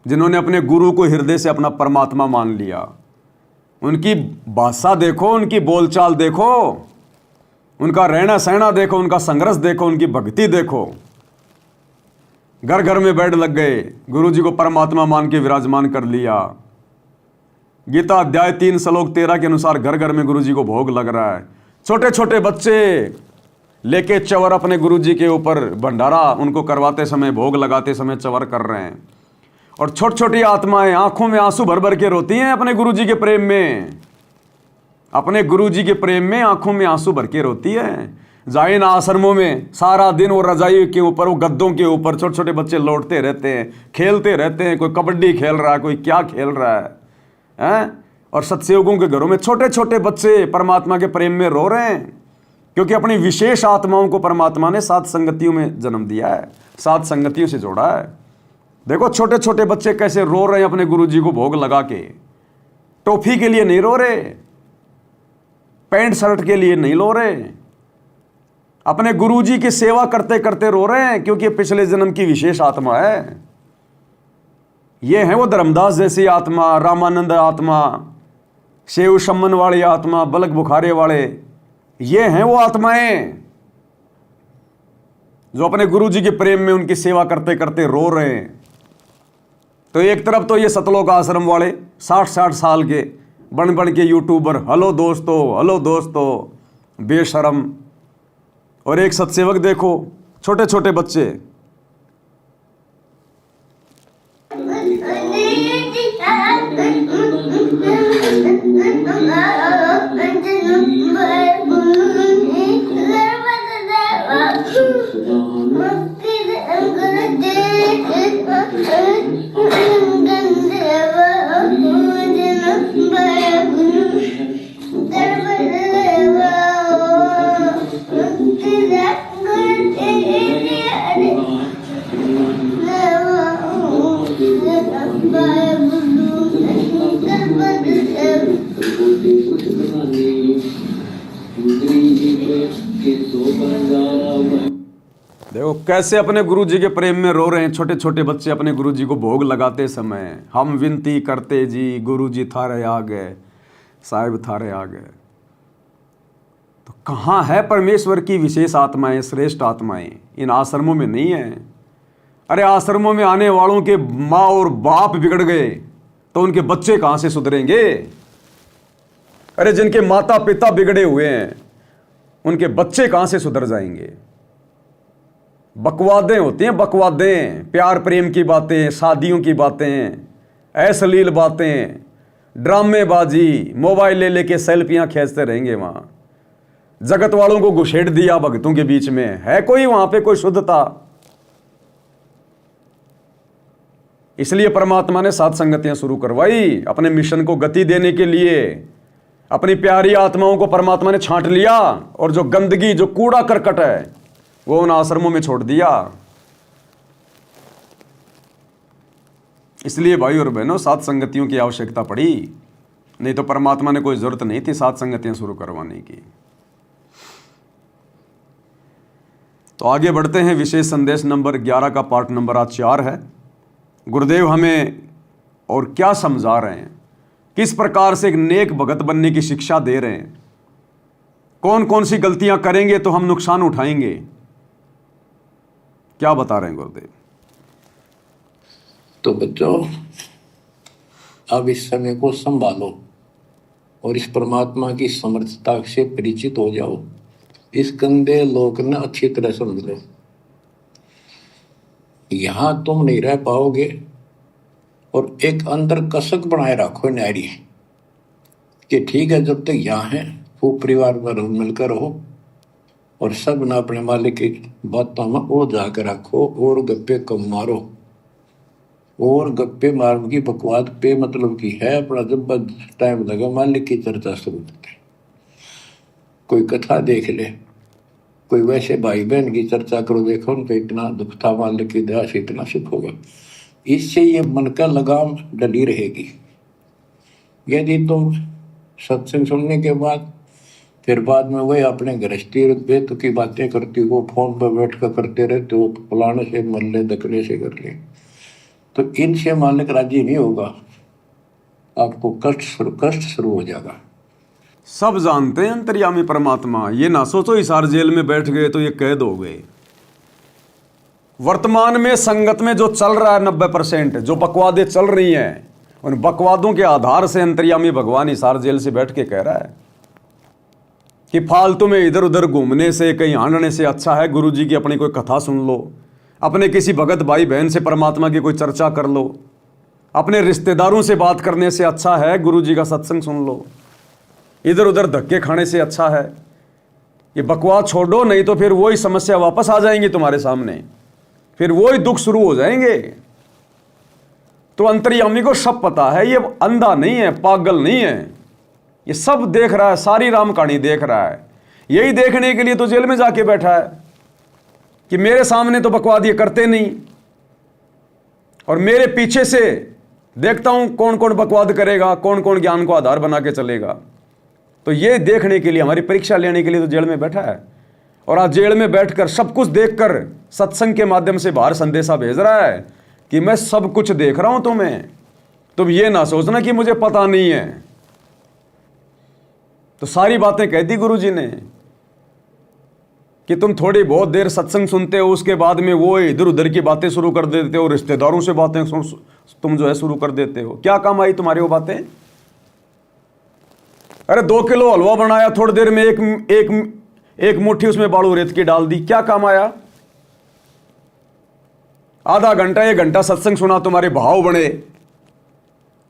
जिन्होंने अपने गुरु को हृदय से अपना परमात्मा मान लिया, उनकी भाषा देखो, उनकी बोलचाल देखो, उनका रहना सहना देखो, उनका संघर्ष देखो, उनकी भक्ति देखो। घर घर में बेड लग गए, गुरु जी को परमात्मा मान के विराजमान कर लिया। गीता अध्याय 3 श्लोक 13 के अनुसार घर घर में गुरु जी को भोग लग रहा है। छोटे छोटे बच्चे लेके चवर अपने गुरु जी के ऊपर भंडारा उनको करवाते समय, भोग लगाते समय चवर कर रहे हैं। और छोटी छोटी आत्माएं आंखों में आंसू भर भर के रोती हैं अपने गुरु जी के प्रेम में, अपने गुरु जी के प्रेम में आंखों में आंसू भर के रोती है। जाइन आश्रमों में सारा दिन वो रजाई के ऊपर, वो गद्दों के ऊपर छोटे छोटे बच्चे लौटते रहते हैं, खेलते रहते हैं। कोई कबड्डी खेल रहा है, कोई क्या खेल रहा है, हैं? और सत्सेवकों के घरों में छोटे छोटे बच्चे परमात्मा के प्रेम में रो रहे हैं, क्योंकि अपनी विशेष आत्माओं को परमात्मा ने 7 संगतियों में जन्म दिया है, 7 संगतियों से जोड़ा है। देखो छोटे छोटे बच्चे कैसे रो रहे हैं अपने गुरु जी को भोग लगा के। टॉफी के लिए नहीं रो रहे, पैंट शर्ट के लिए नहीं रो रहे, अपने गुरु जी की सेवा करते करते रो रहे हैं, क्योंकि पिछले जन्म की विशेष आत्मा है। ये है वो धर्मदास जैसी आत्मा, रामानंद आत्मा, शेव शमन वाली आत्मा, बलक बुखारे वाले, ये हैं वो आत्माएं जो अपने गुरु जी के प्रेम में उनकी सेवा करते करते रो रहे हैं। तो एक तरफ तो ये सतलोक आश्रम वाले 60-60 साल के बन बन के यूट्यूबर, हेलो दोस्तों बेशरम, और एक सत्सेवक देखो छोटे छोटे बच्चे। देखो कैसे अपने गुरु जी के प्रेम में रो रहे हैं छोटे छोटे बच्चे अपने गुरु जी को भोग लगाते समय। हम विनती करते जी गुरु जी थारे आ गए, साहिब थारे आ गए। तो कहाँ है परमेश्वर की विशेष आत्माएं, श्रेष्ठ आत्माएं? इन आश्रमों में नहीं है। अरे आश्रमों में आने वालों के माँ और बाप बिगड़ गए तो उनके बच्चे कहाँ से सुधरेंगे? अरे जिनके माता पिता बिगड़े हुए हैं उनके बच्चे कहाँ से सुधर जाएंगे? बकवादें होती हैं, बकवादें, प्यार प्रेम की बातें, शादियों की बातें, अश्लील बातें, ड्रामेबाजी, मोबाइल ले लेके सेल्फियां खींचते रहेंगे। वहां जगत वालों को घुसेड़ दिया भक्तों के बीच में। है कोई वहां पे कोई शुद्धता? इसलिए परमात्मा ने सात संगतियां शुरू करवाई, अपने मिशन को गति देने के लिए। अपनी प्यारी आत्माओं को परमात्मा ने छांट लिया और जो गंदगी, जो कूड़ा करकट है वो उन आश्रमों में छोड़ दिया। इसलिए भाई और बहनों, सात संगतियों की आवश्यकता पड़ी, नहीं तो परमात्मा ने कोई जरूरत नहीं थी सात संगतियां शुरू करवाने की। तो आगे बढ़ते हैं। विशेष संदेश नंबर 11 का पार्ट नंबर आज 4 है। गुरुदेव हमें और क्या समझा रहे हैं, किस प्रकार से एक नेक भगत बनने की शिक्षा दे रहे हैं, कौन कौन सी गलतियां करेंगे तो हम नुकसान उठाएंगे, क्या बता रहे हैं गुरुदेव? तो बच्चों, अब इस समय को संभालो और इस परमात्मा की समर्थता से परिचित हो जाओ। इस गंदे लोक ने अच्छी तरह समझ लो। यहां तुम नहीं रह पाओगे और एक अंदर कसक बनाए रखो नारी कि ठीक है, जब तक यहाँ है वो परिवार में मिलकर रहो और सब ना अपने मालिक की बातों में वो जाकर रखो और गप्पे कम मारो। और गप्पे मारने की बकवाद पे मतलब की है अपना जब टाइम लगा मालिक की चर्चा शुरू करते, कोई कथा देख ले, कोई वैसे भाई बहन की चर्चा करो, देखो उनको इतना दुख था, मालिक की दया से इतना सुख होगा। इससे ये मन का लगाम डली रहेगी। यदि तुम सत्संग सुनने के बाद फिर बाद में वही अपने गृहस्थी बेत की बातें करती हो, फोन पर बैठ कर करते रहते हो, फलाने से मर ले, दकने से कर ले, तो इनसे मालिक राजी नहीं होगा, आपको कष्ट शुरू हो जाएगा। सब जानते हैं अंतर्यामी परमात्मा। ये ना सोचो हिसार जेल में बैठ गए तो ये कैद हो गए। वर्तमान में संगत में जो चल रहा है 90% जो बकवादें चल रही हैं, उन बकवादों के आधार से अंतर्यामी भगवान हिसार जेल से बैठ के कह रहा है कि फालतू में इधर उधर घूमने से, कहीं हांडने से अच्छा है गुरु जी की अपनी कोई कथा सुन लो, अपने किसी भगत भाई बहन से परमात्मा की कोई चर्चा कर लो, अपने रिश्तेदारों से बात करने से अच्छा है गुरु जी का सत्संग सुन लो, इधर उधर धक्के खाने से अच्छा है। ये बकवाद छोड़ो, नहीं तो फिर वही समस्या वापस आ जाएंगी तुम्हारे सामने, फिर वही दुख शुरू हो जाएंगे। तो अंतर्यामी को सब पता है, ये अंधा नहीं है, पागल नहीं है, ये सब देख रहा है, सारी राम कहानी देख रहा है। यही देखने के लिए तो जेल में जाके बैठा है कि मेरे सामने तो बकवाद ये करते नहीं और मेरे पीछे से देखता हूं कौन कौन बकवाद करेगा, कौन कौन ज्ञान को आधार बना के चलेगा। तो ये देखने के लिए, हमारी परीक्षा लेने के लिए तो जेल में बैठा है। और आज जेल में बैठकर सब कुछ देखकर सत्संग के माध्यम से बाहर संदेशा भेज रहा है कि मैं सब कुछ देख रहा हूं तुम्हें, तुम ये ना सोचना कि मुझे पता नहीं है। तो सारी बातें कह दी गुरु जी ने कि तुम थोड़ी बहुत देर सत्संग सुनते हो, उसके बाद में वो इधर उधर की बातें शुरू कर देते हो, रिश्तेदारों से बातें तुम जो है शुरू कर देते हो। क्या काम आई तुम्हारी वो बातें? अरे 2 किलो हलवा बनाया, थोड़ी देर में एक मुट्ठी उसमें बालू रेत की डाल दी, क्या काम आया? आधा घंटा 1 घंटा सत्संग सुना, तुम्हारे भाव बने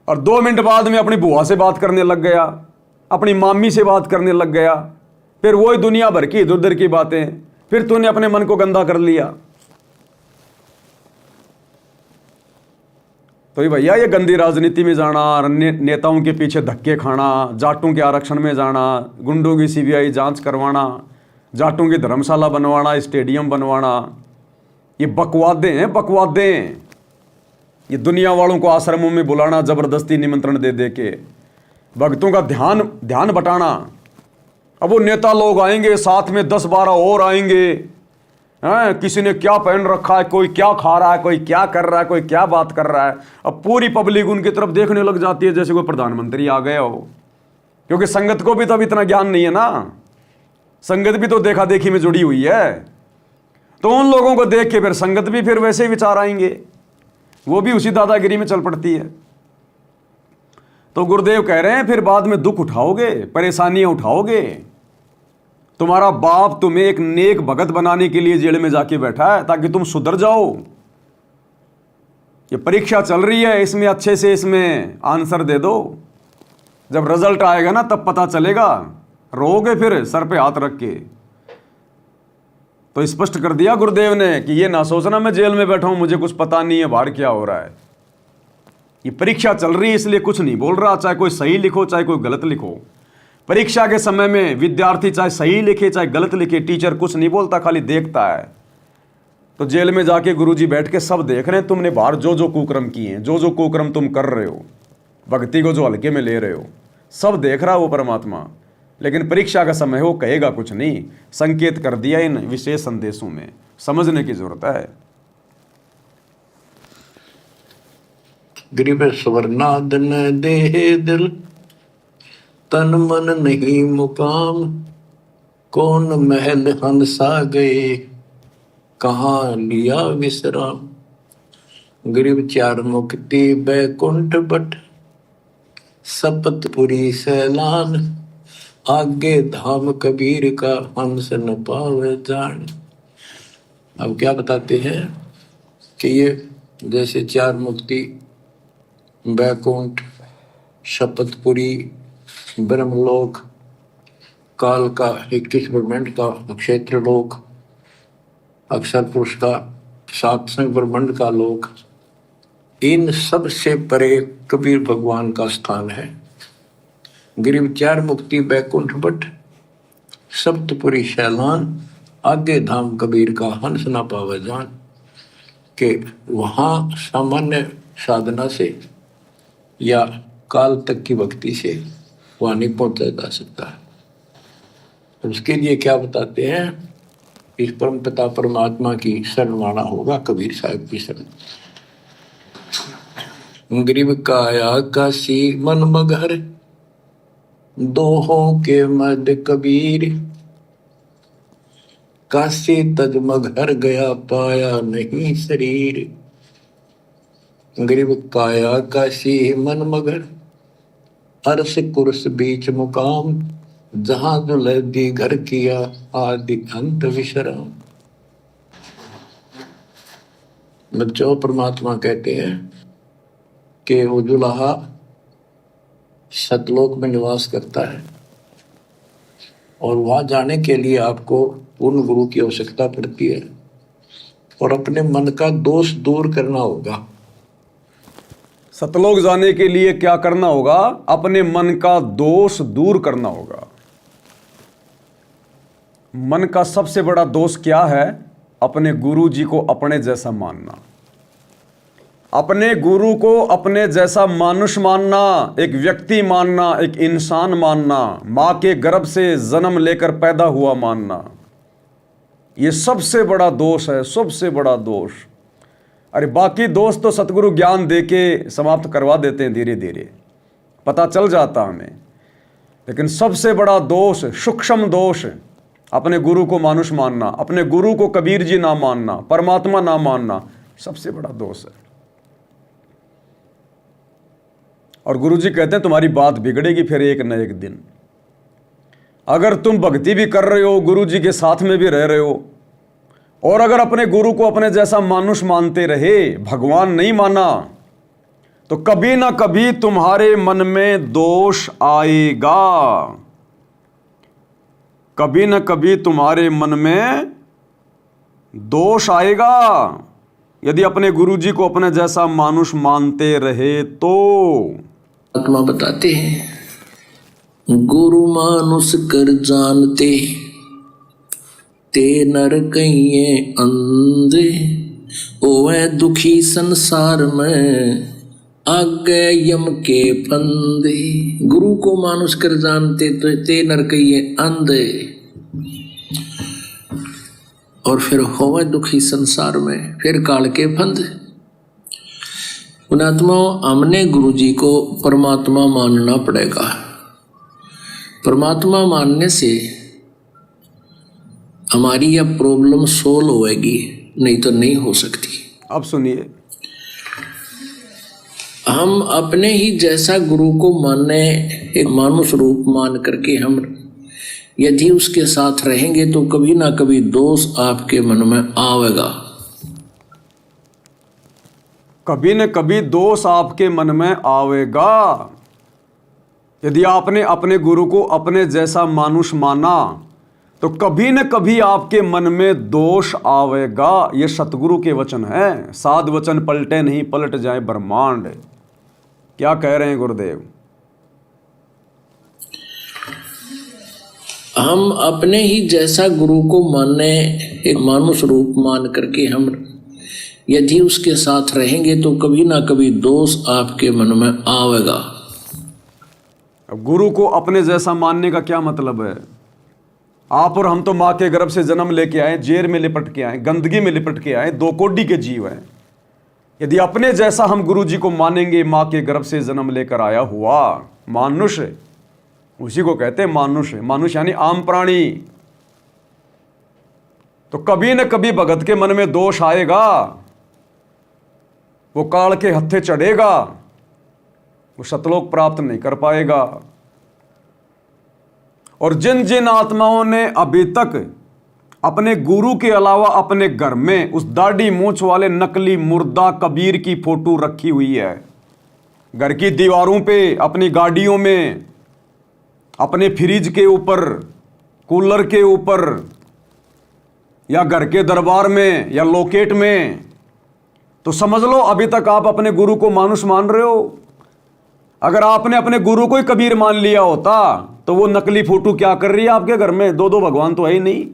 और 2 मिनट बाद में अपनी बुआ से बात करने लग गया, अपनी मामी से बात करने लग गया, फिर वही दुनिया भर की इधर उधर की बातें, फिर तूने अपने मन को गंदा कर लिया। तो ये भैया, ये गंदी राजनीति में जाना, नेताओं के पीछे धक्के खाना, जाटों के आरक्षण में जाना, गुंडों की सीबीआई जांच करवाना, जाटों की धर्मशाला बनवाना, स्टेडियम बनवाना, ये बकवादें हैं, बकवादें। ये दुनिया वालों को आश्रमों में बुलाना, जबरदस्ती निमंत्रण दे दे के भक्तों का ध्यान बटाना। अब वो नेता लोग आएंगे, साथ में 10-12 और आएंगे, हैं, किसी ने क्या पहन रखा है, कोई क्या खा रहा है, कोई क्या कर रहा है, कोई क्या बात कर रहा है। अब पूरी पब्लिक उनकी तरफ देखने लग जाती है जैसे कोई प्रधानमंत्री आ गया हो। क्योंकि संगत को भी तो अब इतना ज्ञान नहीं है ना, संगत भी तो देखा देखी में जुड़ी हुई है। तो उन लोगों को देख के फिर संगत भी फिर वैसे ही विचार आएंगे, वो भी उसी दादागिरी में चल पड़ती है। तो गुरुदेव कह रहे हैं फिर बाद में दुख उठाओगे, परेशानियां उठाओगे। तुम्हारा बाप तुम्हें एक नेक भगत बनाने के लिए जेल में जाके बैठा है ताकि तुम सुधर जाओ। ये परीक्षा चल रही है, इसमें अच्छे से इसमें आंसर दे दो। जब रिजल्ट आएगा ना तब पता चलेगा, रोओगे फिर सर पे हाथ रख के। तो स्पष्ट कर दिया गुरुदेव ने कि ये ना सोचना मैं जेल में बैठा हूं, मुझे कुछ पता नहीं है बाहर क्या हो रहा है। ये परीक्षा चल रही है इसलिए कुछ नहीं बोल रहा, चाहे कोई सही लिखो चाहे कोई गलत लिखो। परीक्षा के समय में विद्यार्थी चाहे सही लिखे चाहे गलत लिखे, टीचर कुछ नहीं बोलता, खाली देखता है। तो जेल में जाके गुरुजी बैठ के सब देख रहे हैं तुमने बाहर जो जो कुकर्म किए हैं, जो जो कुकर्म तुम कर रहे हो, भक्ति को जो हल्के में ले रहे हो, सब देख रहा है वो परमात्मा। लेकिन परीक्षा का समय वो कहेगा कुछ नहीं, संकेत कर दिया इन विशेष संदेशों में, समझने की जरूरत है। गरीब स्वर्णाद न दे दिल, तन मन नहीं मुकाम, कौन महल हंसा गए, कहाँ लिया विश्राम। गरीब चार मुक्ति बैकुंठ बट, सपतपुरी सैलान, आगे धाम कबीर का हंस न पावे जान। अब क्या बताते हैं कि ये जैसे चार मुक्ति, बैकुंठ, शपथपुरी, ब्रह्मलोक, काल का 21 ब्रह्मांड का क्षेत्र लोक, अक्षर पुरुष का 7वें ब्रह्मांड का लोक, इन सब से परे कबीर भगवान का स्थान है। गिरिव चार मुक्ति बैकुंठ बट, सप्तपुरी शैलान, आगे धाम कबीर का हंस ना पावे जान। के वहाँ सामान्य साधना से या काल तक की भक्ति से वहाँ नहीं पहुँचा जा सकता है। तो उसके लिए क्या बताते हैं, इस परम पिता परमात्मा की शरण माना होगा, कबीर साहब की शरण। गरीब काया काशी मन मगर, दोहों के मद कबीर, काशी तज मगर गया पाया नहीं शरीर। गरीब काया काशी मन मगर, अर्श कुर्स बीच मुकाम, जहां दुलहदी घर किया आदि अंत विश्राम। बच्चों, परमात्मा कहते हैं कि वो दुल्हा सतलोक में निवास करता है और वहां जाने के लिए आपको पूर्ण गुरु की आवश्यकता पड़ती है और अपने मन का दोष दूर करना होगा। सतलोक जाने के लिए क्या करना होगा? अपने मन का दोष दूर करना होगा। मन का सबसे बड़ा दोष क्या है? अपने गुरु जी को अपने जैसा मानना, अपने गुरु को अपने जैसा मानुष मानना, एक व्यक्ति मानना, एक इंसान मानना, मां के गर्भ से जन्म लेकर पैदा हुआ मानना, ये सबसे बड़ा दोष है, सबसे बड़ा दोष। अरे बाकी दोष तो सतगुरु ज्ञान देके समाप्त करवा देते हैं, धीरे धीरे पता चल जाता हमें। लेकिन सबसे बड़ा दोष, सूक्ष्म दोष, अपने गुरु को मानुष मानना, अपने गुरु को कबीर जी ना मानना, परमात्मा ना मानना, सबसे बड़ा दोष है। और गुरु जी कहते हैं तुम्हारी बात बिगड़ेगी फिर एक न एक दिन। अगर तुम भक्ति भी कर रहे हो, गुरु जी के साथ में भी रह रहे हो, और अगर अपने गुरु को अपने जैसा मानुष मानते रहे, भगवान नहीं माना, तो कभी ना कभी तुम्हारे मन में दोष आएगा। कभी ना कभी तुम्हारे मन में दोष आएगा यदि अपने गुरु जी को अपने जैसा मानुष मानते रहे तो। आत्मा बताते हैं, गुरु मानुष कर जानते, ते नर कहिए अंधे, ओए दुखी संसार में, आगे यम के फंदे। गुरु को मानुष कर जानते तो ते नर कहिए अंधे, और फिर होवे दुखी संसार में, फिर काल के फंद। पुणात्मा, हमने गुरु जी को परमात्मा मानना पड़ेगा। परमात्मा मानने से हमारी यह प्रॉब्लम सोल्व होएगी, नहीं तो नहीं हो सकती। अब सुनिए, हम अपने ही जैसा गुरु को माने, एक मानुष रूप मान करके हम यदि उसके साथ रहेंगे तो कभी ना कभी दोष आपके मन में आवेगा। कभी न कभी दोष आपके मन में आवेगा। यदि आपने अपने गुरु को अपने जैसा मानुष माना तो कभी न कभी आपके मन में दोष आवेगा। ये सतगुरु के वचन हैं। साध वचन पलटे नहीं, पलट जाए ब्रह्मांड। क्या कह रहे हैं गुरुदेव? हम अपने ही जैसा गुरु को माने, एक मानुष रूप मान करके हम यदि उसके साथ रहेंगे तो कभी ना कभी दोष आपके मन में आवेगा। अब गुरु को अपने जैसा मानने का क्या मतलब है? आप और हम तो माँ के गर्भ से जन्म लेके आए, जेर में लिपट के आए, गंदगी में लिपट के आए, दो कोडी के जीव हैं। यदि अपने जैसा हम गुरु जी को मानेंगे, माँ के गर्भ से जन्म लेकर आया हुआ मानुष, उसी को कहते हैं मानुष। मानुष यानी आम प्राणी। तो कभी न कभी भगत के मन में दोष आएगा, वो काल के हत्थे चढ़ेगा, वो सतलोक प्राप्त नहीं कर पाएगा। और जिन जिन आत्माओं ने अभी तक अपने गुरु के अलावा अपने घर में उस दाढ़ी मूंछ वाले नकली मुर्दा कबीर की फोटो रखी हुई है, घर की दीवारों पे, अपनी गाड़ियों में, अपने फ्रिज के ऊपर, कूलर के ऊपर, या घर के दरबार में, या लॉकेट में, तो समझ लो अभी तक आप अपने गुरु को मानुष मान रहे हो। अगर आपने अपने गुरु को ही कबीर मान लिया होता तो वो नकली फोटो क्या कर रही है आपके घर में? दो दो भगवान तो है ही नहीं।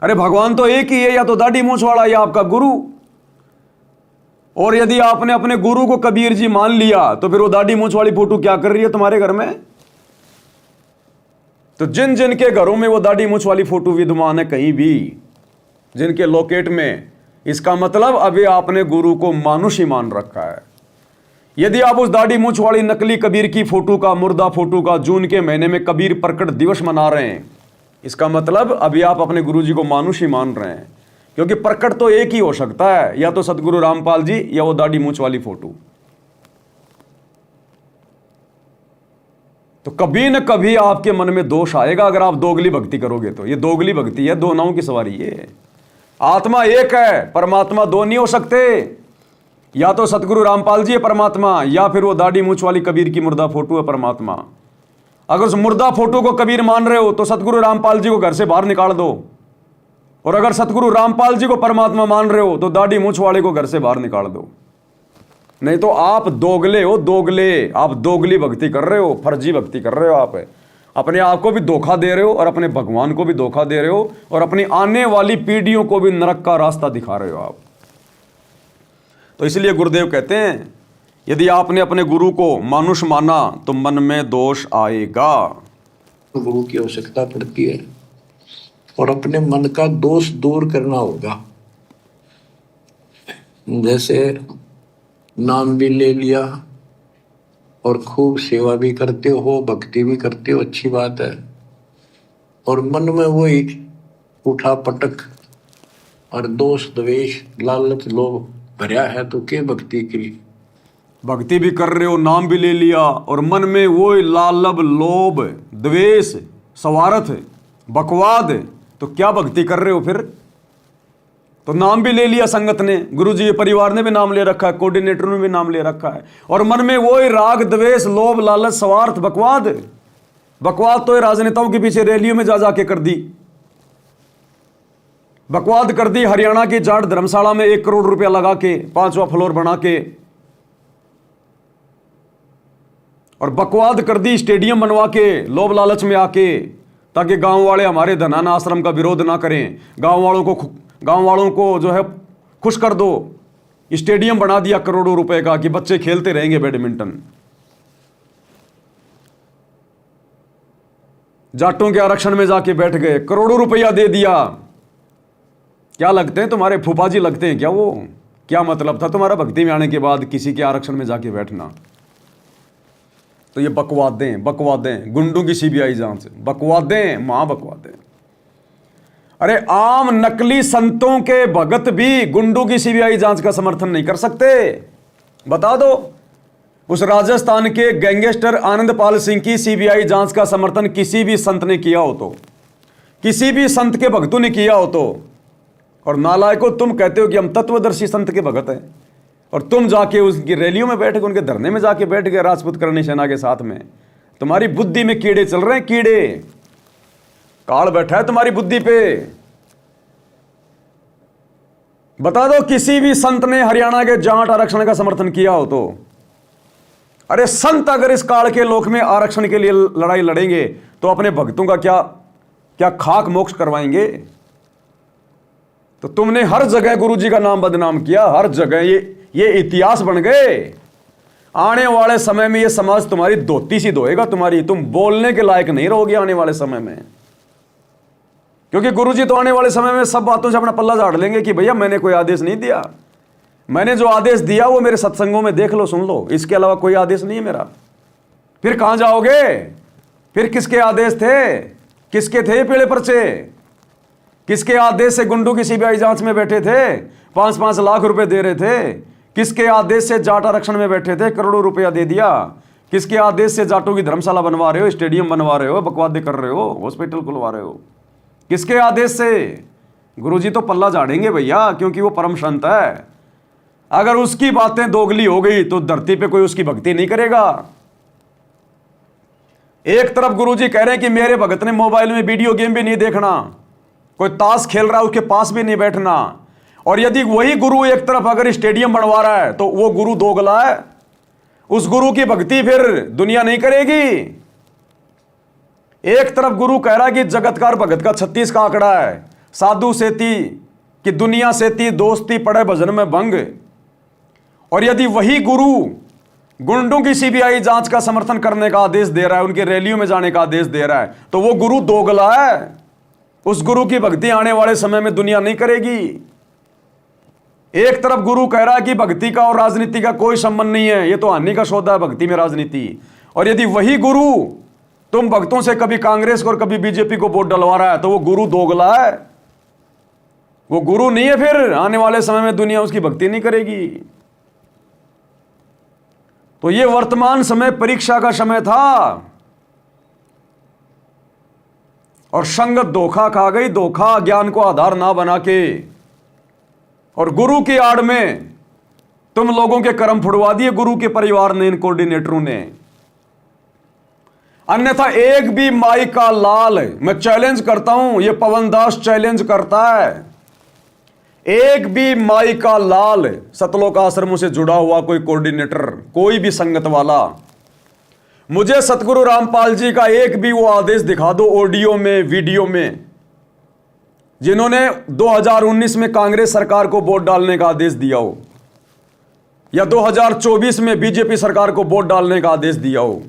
अरे भगवान तो एक ही है, या तो दाढ़ी मूंछ वाला या आपका गुरु। और यदि आपने अपने गुरु को कबीर जी मान लिया तो फिर वो दाढ़ी मूंछ वाली फोटो क्या कर रही है तुम्हारे घर में? तो जिन जिन के घरों में वो दाढ़ी मूंछ वाली फोटो विद्यमान है, कहीं भी जिनके लॉकेट में, इसका मतलब अभी आपने गुरु को मानुष ही मान रखा है। यदि आप उस दाढ़ी मूंछ वाली नकली कबीर की फोटो का, मुर्दा फोटो का जून के महीने में कबीर प्रकट दिवस मना रहे हैं, इसका मतलब अभी आप अपने गुरु जी को मानुष ही मान रहे हैं। क्योंकि प्रकट तो एक ही हो सकता है, या तो सतगुरु रामपाल जी या वो दाढ़ी मूंछ वाली फोटो। तो कभी न कभी आपके मन में दोष आएगा अगर आप दोगली भक्ति करोगे तो। ये दोगली भक्ति है, दो नावों की सवारी है। आत्मा एक है, परमात्मा दो नहीं हो सकते। या तो सतगुरु रामपाल जी है परमात्मा, या फिर वो दाढ़ी मूंछ वाली कबीर की मुर्दा फोटो है परमात्मा। अगर उस मुर्दा फोटो को कबीर मान रहे हो तो सतगुरु रामपाल जी को घर से बाहर निकाल दो, और अगर सतगुरु रामपाल जी को परमात्मा मान रहे हो तो दाढ़ी मूंछ वाले को घर से बाहर निकाल दो। नहीं तो आप दोगले हो, दोगले। आप दोगली भक्ति कर रहे हो, फर्जी भक्ति कर रहे हो। आप अपने आप को भी धोखा दे रहे हो और अपने भगवान को भी धोखा दे रहे हो, और अपनी आने वाली पीढ़ियों को भी नरक का रास्ता दिखा रहे हो आप। तो इसलिए गुरुदेव कहते हैं यदि आपने अपने गुरु को मानुष माना तो मन में दोष आएगा। गुरु की आवश्यकता पड़ती है, और अपने मन का दोष दूर करना होगा। जैसे नाम भी ले लिया और खूब सेवा भी करते हो, भक्ति भी करते हो, अच्छी बात है, और मन में वही उठा पटक और दोष, द्वेष, लालच, लोभ भरा है, तो क्या भक्ति की? भक्ति भी कर रहे हो, नाम भी ले लिया, और मन में वो लालब, लोभ, द्वेष, स्वार्थ, बकवाद, तो क्या भक्ति कर रहे हो फिर? तो नाम भी ले लिया संगत ने, गुरु जी परिवार ने भी नाम ले रखा है, कोऑर्डिनेटर ने भी नाम ले रखा है, और मन में वो राग, द्वेष, लोभ, लालच, स्वार्थ, बकवाद। बकवाद तो राजनेताओं के पीछे रैलियों में जा जाके कर दी। बकवाद कर दी हरियाणा की जाट धर्मशाला में 1 करोड़ रुपया लगा के 5वां फ्लोर बना के, और बकवाद कर दी स्टेडियम बनवा के लोभ लालच में आके, ताकि गांव वाले हमारे धनान आश्रम का विरोध ना करें। गांव वालों को जो है खुश कर दो। स्टेडियम बना दिया करोड़ों रुपए का कि बच्चे खेलते रहेंगे बैडमिंटन। जाटों के आरक्षण में जाके बैठ गए, करोड़ों रुपया दे दिया। क्या लगते हैं तुम्हारे? फूफा जी लगते हैं क्या वो? क्या मतलब था तुम्हारा भक्ति में आने के बाद किसी के आरक्षण में जाके बैठना? तो ये बकवादें, गुंडों की सीबीआई जांच, बकवादें, महाबकवादें। अरे आम नकली संतों के भगत भी गुंडों की सीबीआई जांच का समर्थन नहीं कर सकते। बता दो, उस राजस्थान के गैंगस्टर आनंदपाल सिंह की सीबीआई जांच का समर्थन किसी भी संत ने किया हो तो, किसी भी संत के भक्तों ने किया हो तो, और नालायको तुम कहते हो कि हम तत्वदर्शी संत के भगत हैं, और तुम जाके उसकी रैलियों में बैठ गए, उनके धरने में जाके बैठ गए राजपूत करणी सेना के साथ में। तुम्हारी बुद्धि में कीड़े चल रहे हैं, कीड़े, काल बैठा है तुम्हारी बुद्धि पे। बता दो किसी भी संत ने हरियाणा के जाट आरक्षण का समर्थन किया हो तो। अरे संत अगर इस काल के लोक में आरक्षण के लिए लड़ाई लड़ेंगे तो अपने भक्तों का क्या खाक मोक्ष करवाएंगे? तो तुमने हर जगह गुरुजी का नाम बदनाम किया, हर जगह ये इतिहास बन गए। आने वाले समय में ये समाज तुम्हारी धोती सी धोएगा, तुम बोलने के लायक नहीं रहोगे आने वाले समय में, क्योंकि गुरुजी तो आने वाले समय में सब बातों से अपना पल्ला झाड़ लेंगे कि भैया मैंने कोई आदेश नहीं दिया, मैंने जो आदेश दिया वो मेरे सत्संगों में देख लो, सुन लो, इसके अलावा कोई आदेश नहीं है मेरा। फिर कहां जाओगे? फिर किसके आदेश थे? किसके थे पीले पर्चे? किसके आदेश से गुंडों की सीबीआई जांच में बैठे थे, 5-5 लाख रुपए दे रहे थे? किसके आदेश से जाट आरक्षण में बैठे थे, करोड़ों रुपया दे दिया? किसके आदेश से जाटों की धर्मशाला बनवा रहे हो, स्टेडियम बनवा रहे हो, बकवादे कर रहे हो, हॉस्पिटल खुलवा रहे हो? किसके आदेश से? गुरुजी तो पल्ला झाड़ेंगे भैया, क्योंकि वो परम संत है। अगर उसकी बातें दोगली हो गई तो धरती पे कोई उसकी भक्ति नहीं करेगा। एक तरफ गुरुजी कह रहे हैं कि मेरे भगत ने मोबाइल में वीडियो गेम भी नहीं देखना, कोई ताश खेल रहा है उसके पास भी नहीं बैठना, और यदि वही गुरु एक तरफ अगर स्टेडियम बनवा रहा है तो वो गुरु दोगला है। उस गुरु की भक्ति फिर दुनिया नहीं करेगी। एक तरफ गुरु कह रहा है कि जगतकार भगत का 36 का आंकड़ा है, साधु सेती कि दुनिया सेती, दोस्ती पड़े भजन में भंग, और यदि वही गुरु गुंडों की सीबीआई जांच का समर्थन करने का आदेश दे रहा है, उनके रैलियों में जाने का आदेश दे रहा है, तो वो गुरु दोगला है। उस गुरु की भक्ति आने वाले समय में दुनिया नहीं करेगी। एक तरफ गुरु कह रहा है कि भक्ति का और राजनीति का कोई संबंध नहीं है, ये तो हानि का सौदा है भक्ति में राजनीति, और यदि वही गुरु तुम भक्तों से कभी कांग्रेस को और कभी बीजेपी को वोट डलवा रहा है तो वो गुरु दोगला है, वो गुरु नहीं है। फिर आने वाले समय में दुनिया उसकी भक्ति नहीं करेगी। तो ये वर्तमान समय परीक्षा का समय था, और संगत धोखा खा गई, धोखा ज्ञान को आधार ना बना के, और गुरु की आड़ में तुम लोगों के कर्म फुड़वा दिए गुरु के परिवार ने, इन कोऑर्डिनेटरों ने। अन्यथा एक भी माई का लाल, मैं चैलेंज करता हूं, ये पवन दास चैलेंज करता है, एक भी माई का लाल सतलोक आश्रमों से जुड़ा हुआ कोई कोऑर्डिनेटर, कोई भी संगत वाला, मुझे सतगुरु रामपाल जी का एक भी वो आदेश दिखा दो ऑडियो में, वीडियो में, जिन्होंने 2019 में कांग्रेस सरकार को वोट डालने का आदेश दिया हो, या 2024 में बीजेपी सरकार को वोट डालने का आदेश दिया हो,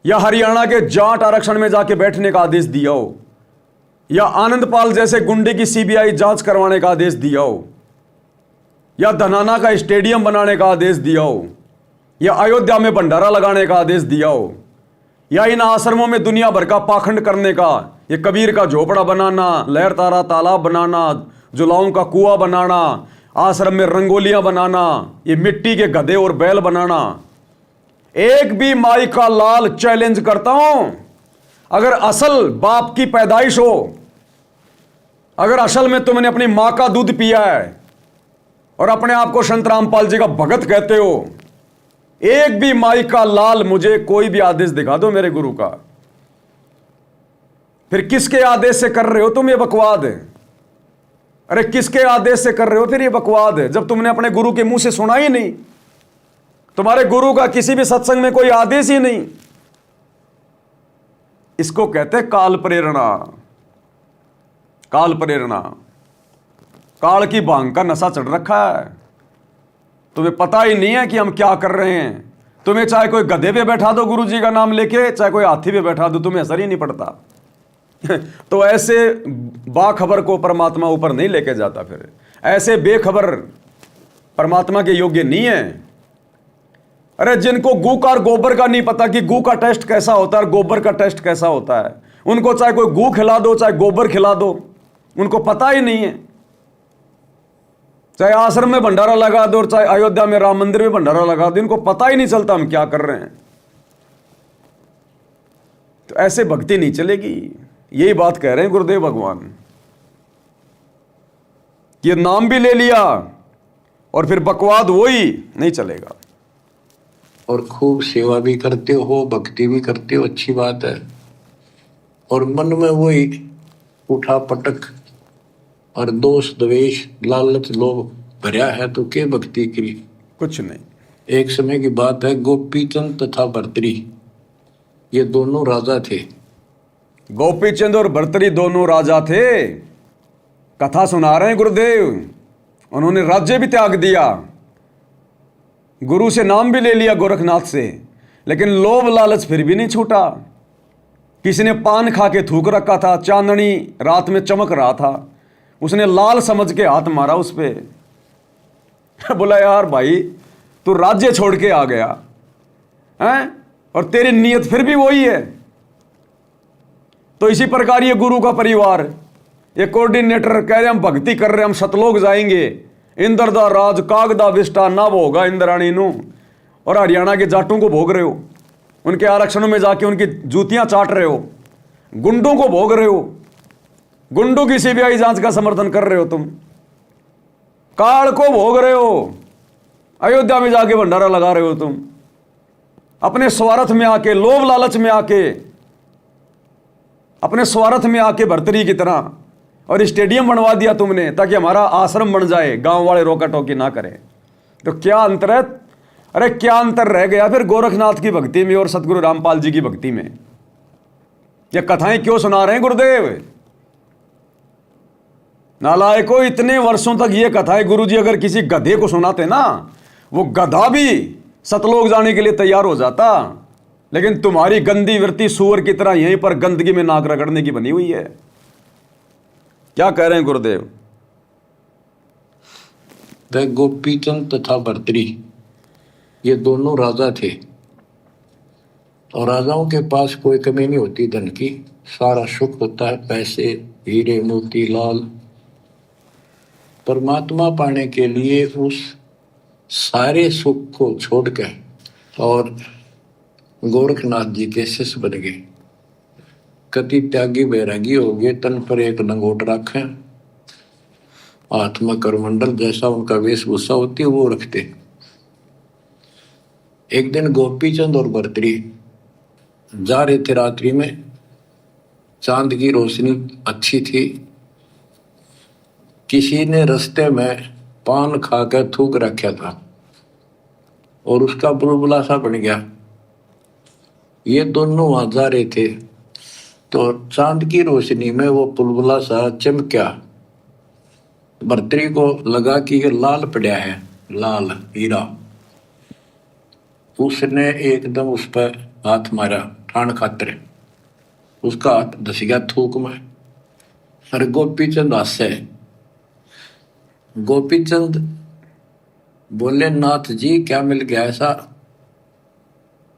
या हरियाणा के जाट आरक्षण में जाके बैठने का आदेश दिया हो, या आनंदपाल जैसे गुंडे की सीबीआई जांच करवाने का आदेश दिया हो, या धनाना का स्टेडियम बनाने का आदेश दिया हो, या अयोध्या में भंडारा लगाने का आदेश दिया हो, या इन आश्रमों में दुनिया भर का पाखंड करने का, ये कबीर का झोपड़ा बनाना, लहर तारा तालाब बनाना, जुलाओं का कुआं बनाना, आश्रम में रंगोलियां बनाना, ये मिट्टी के गधे और बैल बनाना, एक भी माई का लाल चैलेंज करता हूं, अगर असल बाप की पैदाइश हो, अगर असल में तुमने अपनी मां का दूध पिया है और अपने आप को संत रामपाल जी का भगत कहते हो, एक भी माई का लाल मुझे कोई भी आदेश दिखा दो मेरे गुरु का। फिर किसके आदेश से कर रहे हो तुम ये बकवाद? अरे किसके आदेश से कर रहे हो फिर ये बकवाद, जब तुमने अपने गुरु के मुंह से सुना ही नहीं, तुम्हारे गुरु का किसी भी सत्संग में कोई आदेश ही नहीं। इसको कहते काल प्रेरणा। काल प्रेरणा, काल की भांग का नशा चढ़ रखा है, तुम्हें पता ही नहीं है कि हम क्या कर रहे हैं। तुम्हें चाहे कोई गधे पे बैठा दो गुरु जी का नाम लेके, चाहे कोई हाथी पे बैठा दो, तुम्हें असर ही नहीं पड़ता। तो ऐसे बाखबर को परमात्मा ऊपर नहीं लेके जाता। फिर ऐसे बेखबर परमात्मा के योग्य नहीं है। अरे जिनको गू का और गोबर का नहीं पता कि गू का टेस्ट कैसा होता है और गोबर का टेस्ट कैसा होता है, उनको चाहे कोई गू खिला दो चाहे गोबर खिला दो, उनको पता ही नहीं है। चाहे आश्रम में भंडारा लगा दो और चाहे अयोध्या में राम मंदिर में भंडारा लगा दो, इनको पता ही नहीं चलता हम क्या कर रहे हैं। तो ऐसे भक्ति नहीं चलेगी। यही बात कह रहे हैं गुरुदेव भगवान कि नाम भी ले लिया और फिर बकवाद वही नहीं चलेगा। और खूब सेवा भी करते हो, भक्ति भी करते हो, अच्छी बात है, और मन में वही उठा पटक और दोष द्वेष लालच लोभ भरा है तो के भक्ति करी? कुछ नहीं। एक समय की बात है, गोपीचंद तथा भर्तरी ये दोनों राजा थे। गोपीचंद और भर्तरी दोनों राजा थे। कथा सुना रहे हैं गुरुदेव। उन्होंने राज्य भी त्याग दिया, गुरु से नाम भी ले लिया गोरखनाथ से, लेकिन लोभ लालच फिर भी नहीं छूटा। किसी ने पान खा के थूक रखा था, चांदनी रात में चमक रहा था, उसने लाल समझ के हाथ मारा उस पे। बोला यार भाई तू राज्य छोड़ के आ गया हैं और तेरी नीयत फिर भी वही है। तो इसी प्रकार ये गुरु का परिवार, ये कोऑर्डिनेटर कह रहे हम भक्ति कर रहे, हम सतलोक जाएंगे, इंद्र दा राज कागदा विष्टा ना होगा इंद्राणी नू, और हरियाणा के जाटों को भोग रहे हो, उनके आरक्षणों में जाके उनकी जूतियां चाट रहे हो, गुंडों को भोग रहे हो, गुंडों की सीबीआई जांच का समर्थन कर रहे हो, तुम काल को भोग रहे हो, अयोध्या में जाके भंडारा लगा रहे हो, तुम अपने स्वार्थ में आके, लोभ लालच में आके, अपने स्वार्थ में आके भर्तरी की तरह, और स्टेडियम बनवा दिया तुमने ताकि हमारा आश्रम बन जाए, गांव वाले रोका टोकी ना करें। तो क्या अंतर है? अरे क्या अंतर रह गया फिर गोरखनाथ की भक्ति में और सतगुरु रामपाल जी की भक्ति में? ये कथाएं क्यों सुना रहे हैं गुरुदेव? नालायकों, इतने वर्षों तक ये कथाएं गुरुजी अगर किसी गधे को सुनाते ना, वो गधा भी सतलोक जाने के लिए तैयार हो जाता, लेकिन तुम्हारी गंदी वृत्ति सूअर की तरह यहीं पर गंदगी में नाक रगड़ने की बनी हुई है। क्या कह रहे हैं गुरुदेव? वह गोपीचंद तथा भर्तरी ये दोनों राजा थे, और राजाओं के पास कोई कमी नहीं होती धन की, सारा सुख होता है, पैसे हीरे मोती लाल। परमात्मा पाने के लिए उस सारे सुख को छोड़कर और गोरखनाथ जी के शिष्य बन गए। कति त्यागी बैरागी हो गए, तन पर एक लंगोट रखें, हाथ में करमंडल जैसा उनका वेशभूषा होती है वो रखते। एक दिन गोपीचंद और भर्तरी जा रहे थे रात्रि में, चांद की रोशनी अच्छी थी, किसी ने रास्ते में पान खाकर थूक रखा था और उसका बुलबुला सा बन गया। ये दोनों वहां जा रहे थे तो चांद की रोशनी में वो बुलबुला सा चमका। भर्तरी को लगा कि ये लाल पड़ा है, लाल हीरा। उसने एकदम उस पर हाथ मारा ठाण खातर, उसका हाथ धस गया थूक में। अरे गोपीचंद हासे। गोपीचंद बोले नाथ जी क्या मिल गया ऐसा,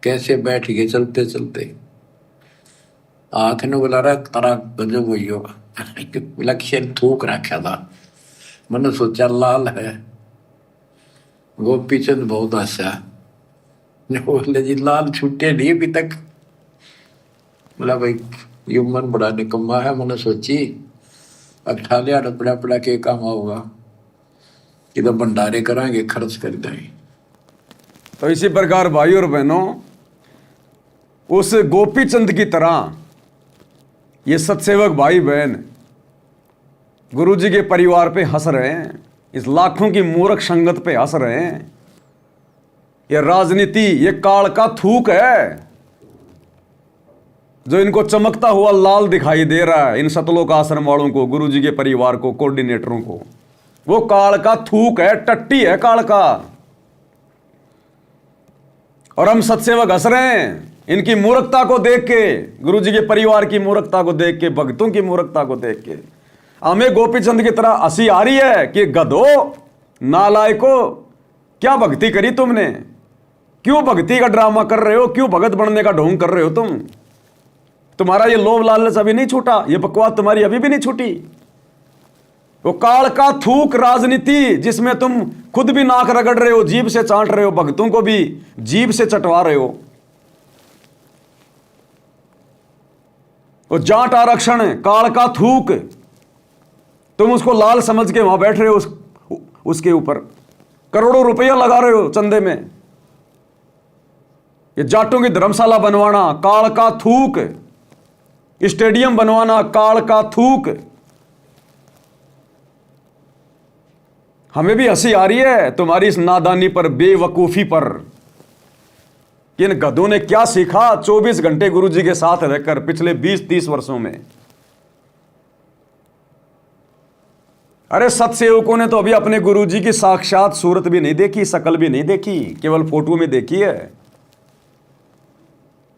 कैसे बैठ गए चलते चलते? हाथ ने बोला रहा तारा गजब हुई होगा, लक्ष्य थूक रखा था, मैंने सोचा लाल है। गोपीचंद बहुत हंसा, बोले जी लाल छूटे नहीं अभी तक। बोला भाई ये मन बड़ा निकम्मा है, मैंने सोची अब ठा लिया पड़ा पड़ा के काम होगा, कि तो भंडारे कराएंगे खर्च कर देंगे। तो इसी प्रकार भाई और बहनों, उस गोपीचंद की तरह ये सत्सेवक भाई बहन गुरुजी के परिवार पे हंस रहे हैं, इस लाखों की मूर्ख संगत पे हंस रहे हैं। ये राजनीति, ये काल का थूक है जो इनको चमकता हुआ लाल दिखाई दे रहा है, इन सतलोक आश्रम वालों को, गुरुजी के परिवार को, कोऑर्डिनेटरों को। वो काल का थूक है, टट्टी है काल का। और हम सत्सेवक हंस रहे हैं इनकी मूर्खता को देख के, गुरुजी के परिवार की मूर्खता को देख के, भक्तों की मूर्खता को देख के। हमें गोपीचंद की तरह हंसी आ रही है कि गधो, नालायको, क्या भक्ति करी तुमने? क्यों भक्ति का ड्रामा कर रहे हो, क्यों भगत बनने का ढोंग कर रहे हो तुम? तुम्हारा ये लोभ लालच अभी नहीं छूटा, ये बकवास तुम्हारी अभी भी नहीं छूटी। वो काल का थूक राजनीति जिसमें तुम खुद भी नाक रगड़ रहे हो, जीभ से चाट रहे हो, भक्तों को भी जीभ से चटवा रहे हो। वो जाट आरक्षण, काल का थूक, तुम उसको लाल समझ के वहां बैठ रहे हो, उसके ऊपर करोड़ों रुपया लगा रहे हो चंदे में। ये जाटों की धर्मशाला बनवाना, काल का थूक, स्टेडियम बनवाना, काल का थूक। हमें भी हंसी आ रही है तुम्हारी इस नादानी पर, बेवकूफी पर। इन गधों ने क्या सीखा 24 घंटे गुरुजी के साथ रहकर पिछले 20-30 वर्षों में? अरे सत्सेवकों ने तो अभी अपने गुरुजी की साक्षात सूरत भी नहीं देखी, शकल भी नहीं देखी, केवल फोटो में देखी है।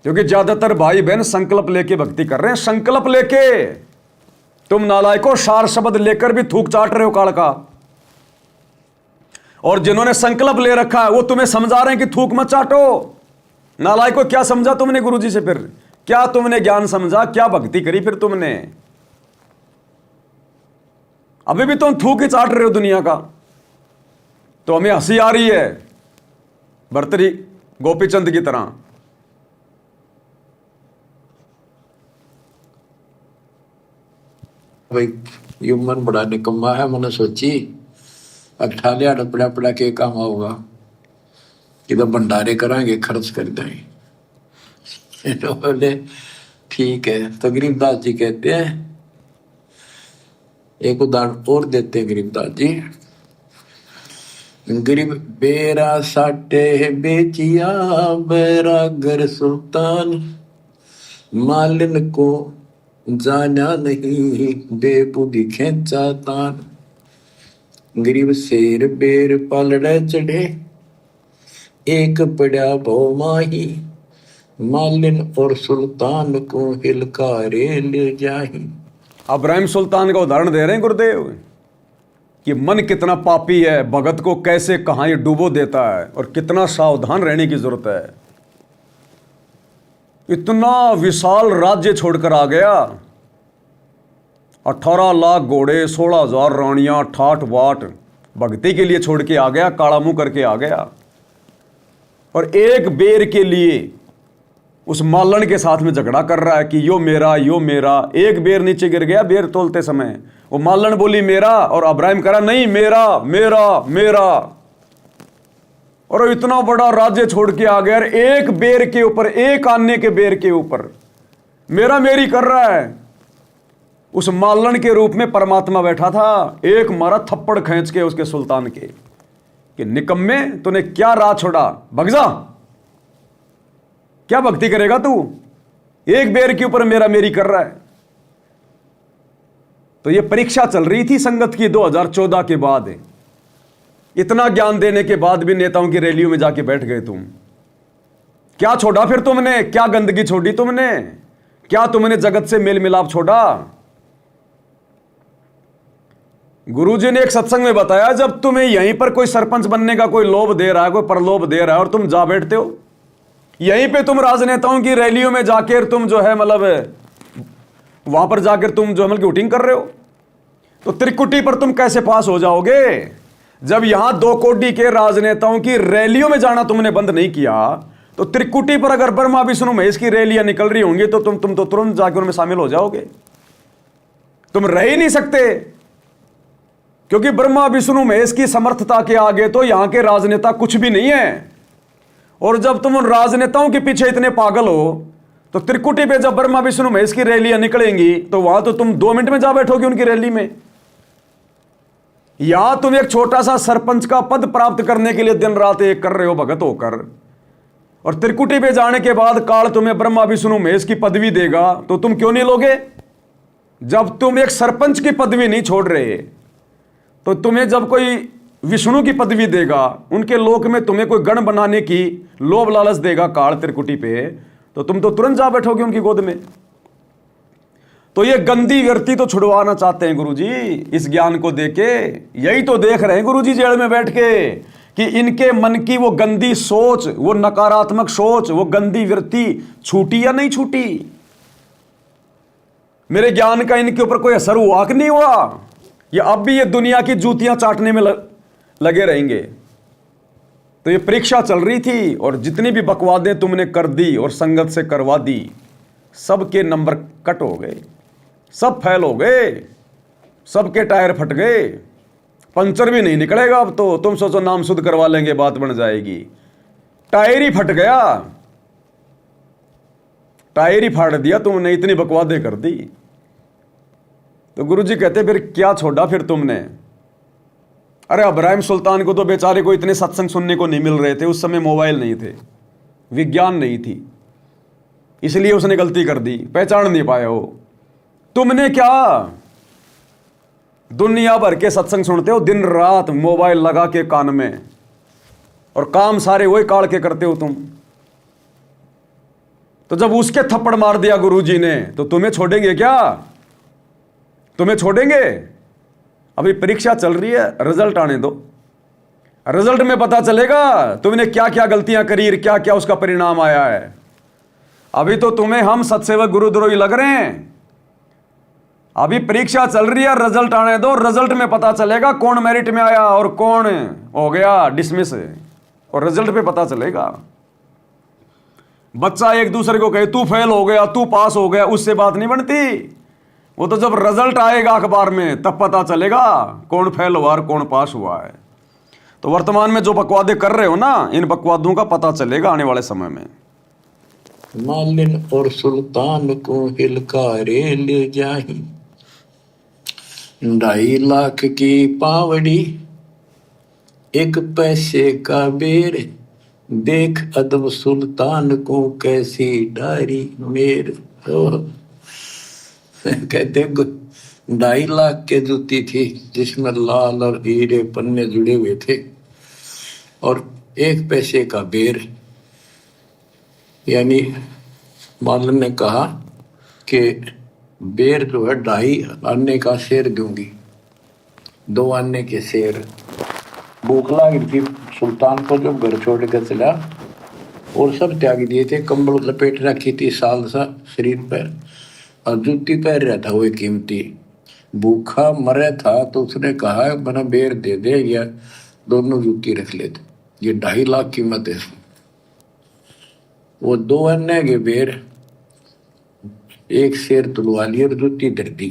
क्योंकि ज्यादातर भाई बहन संकल्प लेके भक्ति कर रहे हैं, संकल्प लेके। तुम नालायकों सार शब्द लेकर भी थूक चाट रहे हो काल का। और जिन्होंने संकल्प ले रखा है वो तुम्हें समझा रहे हैं कि थूक मत चाटो। नालायकों, क्या समझा तुमने गुरुजी से? फिर क्या तुमने ज्ञान समझा, क्या भक्ति करी फिर तुमने? अभी भी तुम थूक ही चाट रहे हो दुनिया का। तो हमें हंसी आ रही है भर्तरी गोपीचंद की तरह। भाई ये मन बड़ा निकम्मा है, मैंने सोची अब ठालिया पड़ा पड़ा के काम होगा कि तो भंडारे कराएंगे, खर्च कर देंगे। तो बोले ठीक है। तो गरीबदास जी कहते हैं, एक उदाहरण और देते हैं गरीबदास जी। गरीब बेरा साटे बेचिया बैरागर सुल्तान, मालिन को जाना नहीं बेबुद्धि खेचा तान। गरीब शेर बेर पलड़े चढ़े, एक पड़ा भो माही, मालिन और सुल्तान को हिलकारे ले जाही। इब्राहिम सुल्तान का उदाहरण दे रहे हैं गुरुदेव कि मन कितना पापी है, भगत को कैसे कहां ये डुबो देता है और कितना सावधान रहने की जरूरत है। इतना विशाल राज्य छोड़कर आ गया, 18 लाख घोड़े, 16,000 रानियां, ठाठ बाट भक्ति के लिए छोड़ के आ गया, काला मुंह करके आ गया। और एक बेर के लिए उस मालन के साथ में झगड़ा कर रहा है कि यो मेरा, यो मेरा। एक बेर नीचे गिर गया बेर तोलते समय, वो मालन बोली मेरा और इब्राहिम करा नहीं मेरा मेरा मेरा। और इतना बड़ा राज्य छोड़ के आ गया, एक बेर के ऊपर, एक आने के बेर के ऊपर मेरा मेरी कर रहा है। उस मालन के रूप में परमात्मा बैठा था, एक मारा थप्पड़ खींच के उसके सुल्तान के कि निकम्मे तूने क्या राह छोड़ा, भग जा, क्या भक्ति करेगा तू, एक बेर के ऊपर मेरा मेरी कर रहा है। तो ये परीक्षा चल रही थी संगत की 2014 के बाद। इतना ज्ञान देने के बाद भी नेताओं की रैलियों में जाके बैठ गए तुम। क्या छोड़ा फिर तुमने, क्या गंदगी छोड़ी तुमने, क्या तुमने जगत से मेल मिलाप छोड़ा? गुरुजी ने एक सत्संग में बताया, जब तुम्हें यहीं पर कोई सरपंच बनने का कोई लोभ दे रहा है, कोई प्रलोभ दे रहा है और तुम जा बैठते हो, यहीं पे तुम राजनेताओं की रैलियों में जाकर तुम जो है मतलब वहां पर जाकर तुम जो है मतलब वोटिंग कर रहे हो, तो त्रिकुटी पर तुम कैसे पास हो जाओगे? जब यहां 2 कोटि के राजनेताओं की रैलियों में जाना तुमने बंद नहीं किया, तो त्रिकुटी पर अगर ब्रह्मा विष्णु महेश की रैलियां निकल रही होंगी तो तुम तो तुरंत जाकर उनमें शामिल हो जाओगे। तुम रह ही नहीं सकते, क्योंकि ब्रह्मा विष्णु महेश की समर्थता के आगे तो यहां के राजनेता कुछ भी नहीं है। और जब तुम उन राजनेताओं के पीछे इतने पागल हो, तो त्रिकुटी पे जब ब्रह्मा विष्णु महेश की रैलियां निकलेंगी तो वहां तो तुम 2 मिनट में जा बैठोगे उनकी रैली में। या तुम एक छोटा सा सरपंच का पद प्राप्त करने के लिए दिन रात एक कर रहे हो भगत होकर, और त्रिकुटी पे जाने के बाद काल तुम्हें ब्रह्मा विष्णु महेश की पदवी देगा तो तुम क्यों नहीं लोगे? जब तुम एक सरपंच की पदवी नहीं छोड़ रहे, तो तुम्हें जब कोई विष्णु की पदवी देगा, उनके लोक में तुम्हें कोई गण बनाने की लोभ लालच देगा काल त्रिकुटी पे, तो तुम तो तुरंत जा बैठोगे उनकी गोद में। तो ये गंदी व्यक्ति तो छुड़वाना चाहते हैं गुरुजी इस ज्ञान को देके। यही तो देख रहे हैं गुरुजी जेल में बैठ के कि इनके मन की वो गंदी सोच, वो नकारात्मक सोच, वो गंदी वृत्ति छूटी या नहीं छूटी? मेरे ज्ञान का इनके ऊपर कोई असर हुआ कि नहीं हुआ? या अब भी ये दुनिया की जूतियां चाटने में लगे रहेंगे? तो ये परीक्षा चल रही थी और जितनी भी बकवादें तुमने कर दी और संगत से करवा दी, सबके नंबर कट हो गए, सब फेल हो गए, सबके टायर फट गए, पंचर भी नहीं निकलेगा अब तो। तुम सोचो नाम शुद्ध करवा लेंगे बात बन जाएगी, टायर ही फट गया, टायर ही फाड़ दिया तुमने, इतनी बकवादें कर दी। तो गुरुजी कहते फिर क्या छोड़ा फिर तुमने? अरे इब्राहिम सुल्तान को तो बेचारे को इतने सत्संग सुनने को नहीं मिल रहे थे, उस समय मोबाइल नहीं थे, विज्ञान नहीं थी, इसलिए उसने गलती कर दी, पहचान नहीं पाया हो। तुमने क्या दुनिया भर के सत्संग सुनते हो, दिन रात मोबाइल लगा के कान में, और काम सारे वही काढ़ के करते हो तुम। तो जब उसके थप्पड़ मार दिया गुरुजी ने, तो तुम्हें छोड़ेंगे क्या? तुम्हें छोड़ेंगे? अभी परीक्षा चल रही है, रिजल्ट आने दो, रिजल्ट में पता चलेगा तुमने क्या क्या गलतियां करी, क्या क्या उसका परिणाम आया है। अभी तो तुम्हें हम सत्सेवक गुरुद्रोही लग रहे हैं। अभी परीक्षा चल रही है, रिजल्ट आने दो, रिजल्ट में पता चलेगा कौन मेरिट में आया और कौन हो गया डिसमिस, और रिजल्ट पे पता चलेगा। बच्चा एक दूसरे को कहे तू फेल हो गया, तू पास हो गया, उससे बात नहीं बनती। वो तो जब रिजल्ट आएगा अखबार में तब पता चलेगा कौन फेल हुआ और कौन पास हुआ है। तो वर्तमान में जो बकवादे कर रहे हो ना, इन बकवादों का पता चलेगा आने वाले समय में। मालिन और सुल्तान को हिलकारे ले जाही, 2.5 लाख की पावड़ी, 1 पैसे का बेर, देख अदब सुल्तान को कैसी डारी मेर। कहते 2.5 लाख के जूती थी जिसमें लाल और हीरे पन्ने जुड़े हुए थे, और 1 पैसे का बेर, यानी मालन ने कहा कि बेर जो है 2.5 आने का शेर दूंगी, 2 आने के शेर। भूख लग रही थी सुल्तान को, जब घर छोड़ कर चला, और सब त्याग दिए थे, कंबल लपेट रखी थी साल सा शरीर पर, और जूती पहन रहा था वो कीमती। भूखा मरे था तो उसने कहा बना बेर दे दे या दोनों जूती रख लेते, ये 2.5 लाख कीमत है। वो 2 अन्य के बेर, 1 शेर तुलवा लिया और जूती धर दी।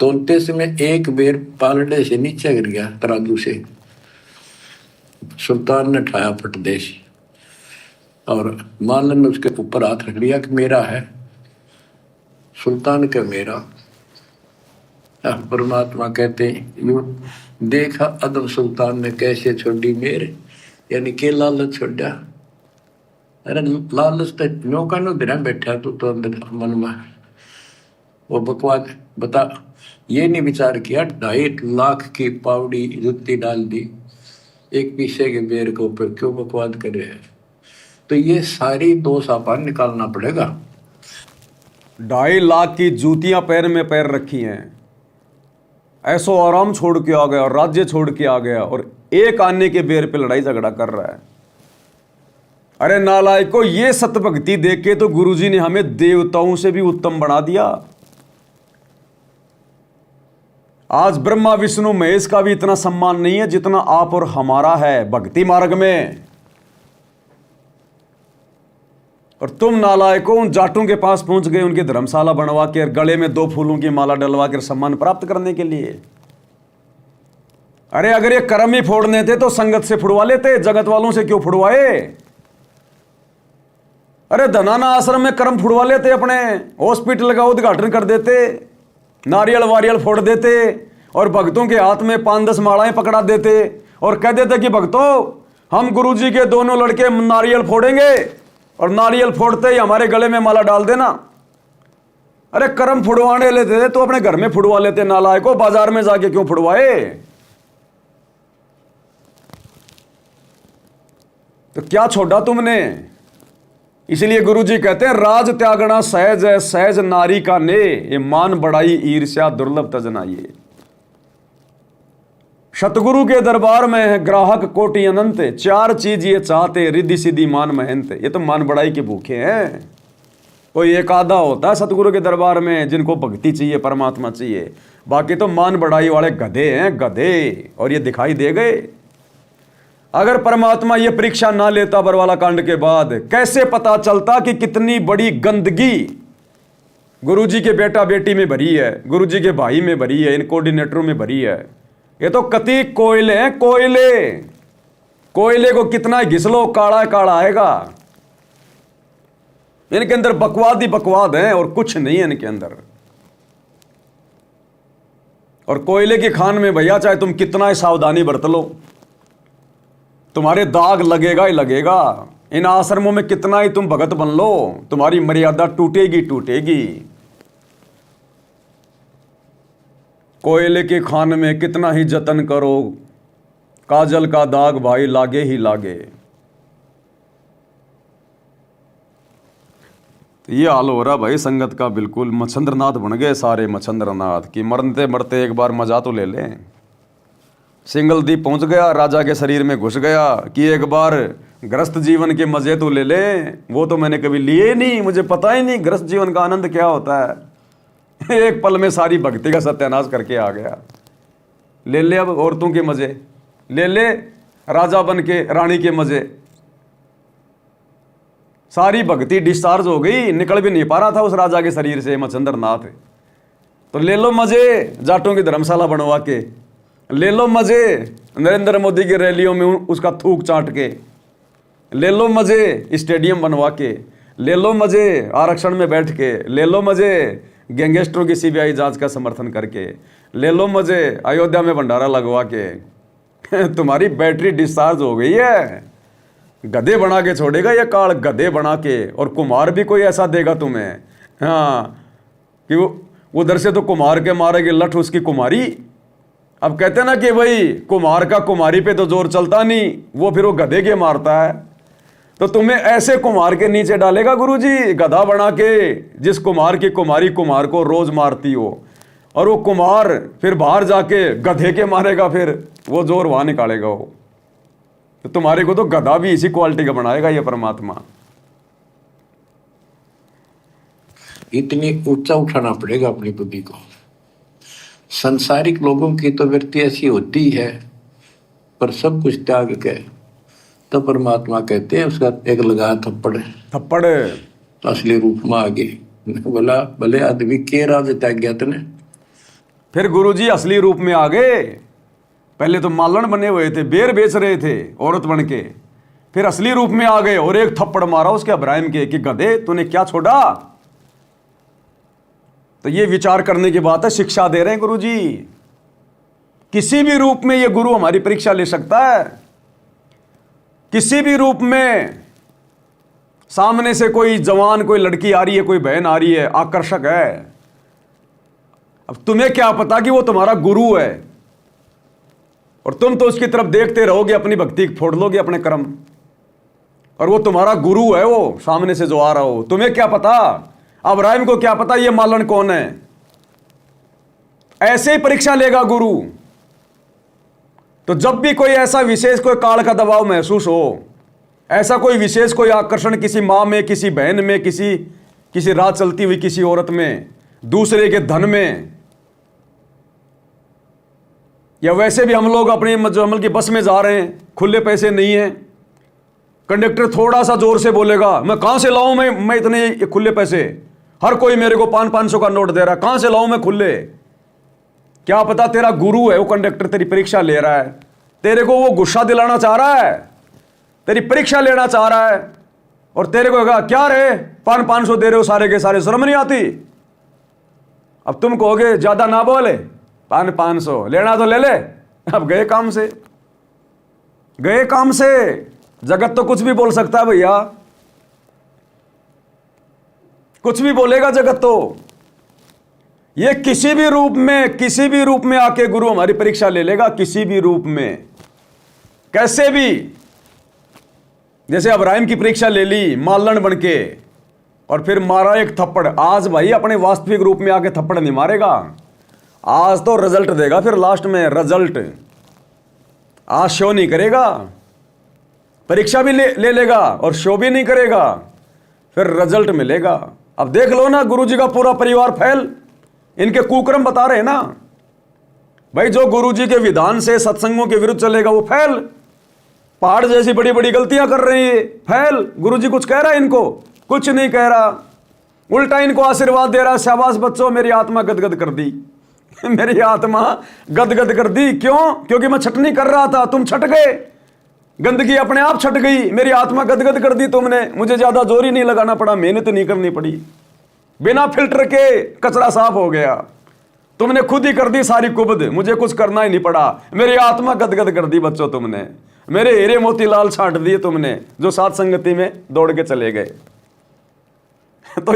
तोलते समय 1 बेर पालड़े से नीचे गिर गया तराजू से। सुल्तान ने उठाया फटदेश, और मालन ने उसके ऊपर हाथ रख लिया कि मेरा है। सुल्तान का मेरा। परमात्मा कहते हैं देखा अदब सुल्तान ने कैसे छोड़ी मेरे, यानी के लालच छोड़ा। अरे लालच तो नौका नो दिन बैठा तू तो अंदर मन में वो बकवाद बता, ये नहीं विचार किया 2.5 लाख की पावड़ी जुत्ती डाल दी 1 पीसे के बेर के ऊपर, क्यों बकवाद करे है? तो ये सारी दोष अपन निकालना पड़ेगा। 2.5 लाख की जूतियां पैर में पैर रखी हैं, ऐसो आराम छोड़ के आ गया और राज्य छोड़ के आ गया, और 1 आने के बेर पे लड़ाई झगड़ा कर रहा है। अरे नालायक को, ये सतभक्ति देख के तो गुरुजी ने हमें देवताओं से भी उत्तम बना दिया। आज ब्रह्मा विष्णु महेश का भी इतना सम्मान नहीं है जितना आप और हमारा है भक्ति मार्ग में। और तुम नालायकों उन जाटों के पास पहुंच गए, उनकी धर्मशाला बनवा के गले में 2 फूलों की माला डलवा कर सम्मान प्राप्त करने के लिए। अरे अगर ये कर्म ही फोड़ने थे तो संगत से फुड़वा लेते, जगत वालों से क्यों फुड़वाए? अरे धनाना आश्रम में कर्म फुड़वा लेते, अपने हॉस्पिटल का उद्घाटन कर देते, नारियल वारियल फोड़ देते, और भक्तों के हाथ में 5-10 मालाएं पकड़ा देते, और कह देते कि भक्तों हम गुरुजी के दोनों लड़के नारियल फोड़ेंगे, और नारियल फोड़ते ही हमारे गले में माला डाल देना। अरे कर्म फुड़वाने लेते थे तो अपने घर में फुड़वा लेते, नालायकों बाजार में जाके क्यों फुड़वाए? तो क्या छोड़ा तुमने? इसलिए गुरुजी कहते हैं राज त्यागना सहज है, सहज नारी का ने, ये मान बढ़ाई ईर्ष्या दुर्लभ तजना। ये सतगुरु के दरबार में है ग्राहक कोटि अनंत, 4 चीज ये चाहते रिद्धि सिद्धि मान महंत। ये तो मान बढ़ाई के भूखे हैं। कोई एक आधा होता है सतगुरु के दरबार में जिनको भक्ति चाहिए, परमात्मा चाहिए, बाकी तो मान बढ़ाई वाले गधे हैं, गधे। और ये दिखाई दे गए। अगर परमात्मा ये परीक्षा ना लेता बरवाला कांड के बाद, कैसे पता चलता कि कितनी बड़ी गंदगी गुरुजी के बेटा बेटी में भरी है, गुरुजी के भाई में भरी है, इन कोऑर्डिनेटरों में भरी है। ये तो कति कोयले हैं, कोयले। कोयले को कितना घिसलो काला काला आएगा। इनके अंदर बकवाद ही बकवाद है और कुछ नहीं है इनके अंदर। और कोयले की खान में भैया चाहे तुम कितना ही सावधानी बरत लो, तुम्हारे दाग लगेगा ही लगेगा। इन आश्रमों में कितना ही तुम भगत बन लो, तुम्हारी मर्यादा टूटेगी टूटेगी। कोयले की खान में कितना ही जतन करो, काजल का दाग भाई लागे ही लागे। ये हाल हो रहा भाई संगत का। बिल्कुल मच्छंद्रनाथ बन गए सारे मच्छंद्रनाथ कि मरते मरते एक बार मजा तो ले लें। सिंगल दीप पहुंच गया, राजा के शरीर में घुस गया कि एक बार गृहस्थ जीवन के मजे तो ले ले। वो तो मैंने कभी लिए नहीं, मुझे पता ही नहीं गृहस्थ जीवन का आनंद क्या होता है। एक पल में सारी भक्ति का सत्यानाश करके आ गया। ले ले अब औरतों के मजे, ले ले राजा बन के रानी के मजे। सारी भक्ति डिस्चार्ज हो गई, निकल भी नहीं पा रहा था उस राजा के शरीर से मच्छंद्रनाथ। तो ले लो मजे जाटों की धर्मशाला बनवा के, ले लो मजे नरेंद्र मोदी की रैलियों में उसका थूक चाट के, ले लो मजे स्टेडियम बनवा के, ले लो मजे आरक्षण में बैठ के, ले लो मजे गैंगस्टरों की सीबीआई जांच का समर्थन करके, ले लो मजे अयोध्या में भंडारा लगवा के। तुम्हारी बैटरी डिस्चार्ज हो गई है। गधे बना के छोड़ेगा ये काल, गधे बना के। और कुमार भी कोई ऐसा देगा तुम्हें, हाँ, कि वो उधर से तो कुमार के मारेगी लठ उसकी कुमारी। अब कहते हैं ना कि भाई कुमार का कुमारी पे तो जोर चलता नहीं, वो फिर वो गधे के मारता है। तो तुम्हें ऐसे कुमार के नीचे डालेगा गुरुजी, गधा बना के, जिस कुमार की कुमारी कुमार को रोज मारती हो। और वो कुमार फिर बाहर जाके गधे के मारेगा, फिर वो जोर वहां निकालेगा वो। तो तुम्हारे को तो गधा भी इसी क्वालिटी का बनाएगा ये परमात्मा। इतनी ऊंचा उठाना पड़ेगा अपनी बुद्धि को। संसारिक लोगों की तो वृत्ति ऐसी होती है, पर सब कुछ त्याग के तो परमात्मा कहते हैं उसका एक लगा थप्पड़ थप्पड़ तो असली रूप में आ गए। बोला भले आदमी के राज त्याग गया तने। फिर गुरुजी असली रूप में आ गए। पहले तो मालन बने हुए थे, बेर बेच रहे थे औरत बन के, फिर असली रूप में आ गए और एक थप्पड़ मारा उसके इब्राहिम के कि गधे तूने क्या छोड़ा। तो ये विचार करने की बात है, शिक्षा दे रहे हैं गुरुजी। किसी भी रूप में ये गुरु हमारी परीक्षा ले सकता है, किसी भी रूप में। सामने से कोई जवान कोई लड़की आ रही है, कोई बहन आ रही है, आकर्षक है, अब तुम्हें क्या पता कि वो तुम्हारा गुरु है, और तुम तो उसकी तरफ देखते रहोगे, अपनी भक्ति फोड़ लोगे अपने कर्म, और वो तुम्हारा गुरु है वो सामने से जो आ रहा हो। तुम्हें क्या पता, अब्राहिम को क्या पता ये मालन कौन है। ऐसे ही परीक्षा लेगा गुरु। तो जब भी कोई ऐसा विशेष कोई काल का दबाव महसूस हो, ऐसा कोई विशेष कोई आकर्षण किसी माँ में, किसी बहन में, किसी रात चलती हुई किसी औरत में, दूसरे के धन में, या वैसे भी हम लोग अपने अमल की बस में जा रहे हैं, खुले पैसे नहीं है, कंडक्टर थोड़ा सा जोर से बोलेगा, मैं कहां से लाऊं मैं इतने खुले पैसे, हर कोई मेरे को 500 का नोट दे रहा है, कहां से लाऊं मैं खुले। क्या पता तेरा गुरु है वो कंडक्टर, तेरी परीक्षा ले रहा है, तेरे को वो गुस्सा दिलाना चाह रहा है, तेरी परीक्षा लेना चाह रहा है, और तेरे को कहा क्या रे 500 दे रहे हो सारे के सारे, शर्म नहीं आती। अब तुम कहोगे ज्यादा ना बोले, 500 लेना तो ले ले। अब गए काम से, गए काम से। जगत तो कुछ भी बोल सकता है भैया, कुछ भी बोलेगा जगत तो। ये किसी भी रूप में आके गुरु हमारी परीक्षा ले लेगा, किसी भी रूप में, कैसे भी। जैसे अब्राहिम की परीक्षा ले ली मालन बन के, और फिर मारा एक थप्पड़। आज भाई अपने वास्तविक रूप में आके थप्पड़ नहीं मारेगा, आज तो रिजल्ट देगा फिर लास्ट में रिजल्ट। आज शो नहीं करेगा, परीक्षा भी ले लेगा और शो भी नहीं करेगा, फिर रिजल्ट मिलेगा। अब देख लो ना, गुरुजी का पूरा परिवार फेल, इनके कुकर्म बता रहे हैं ना भाई। जो गुरुजी के विधान से सत्संगों के विरुद्ध चलेगा वो फेल। पहाड़ जैसी बड़ी बड़ी गलतियां कर रही है, फेल। गुरुजी कुछ कह रहा है इनको? कुछ नहीं कह रहा, उल्टा इनको आशीर्वाद दे रहा, शाबाश बच्चों, मेरी आत्मा गदगद कर दी मेरी आत्मा गदगद कर दी। क्यों? क्योंकि मैं छटनी कर रहा था, तुम छट गए, गंदगी अपने आप छट गई, मेरी आत्मा गदगद कर दी तुमने। मुझे ज्यादा जोर ही नहीं लगाना पड़ा, मेहनत नहीं करनी पड़ी, बिना फिल्टर के कचरा साफ हो गया। तुमने खुद ही कर दी सारी कुबद, मुझे कुछ करना ही नहीं पड़ा। मेरी आत्मा गदगद कर दी बच्चों तुमने, मेरे हीरे मोतीलाल छांट दिए तुमने, जो साथ संगति में दौड़ के चले गए। तो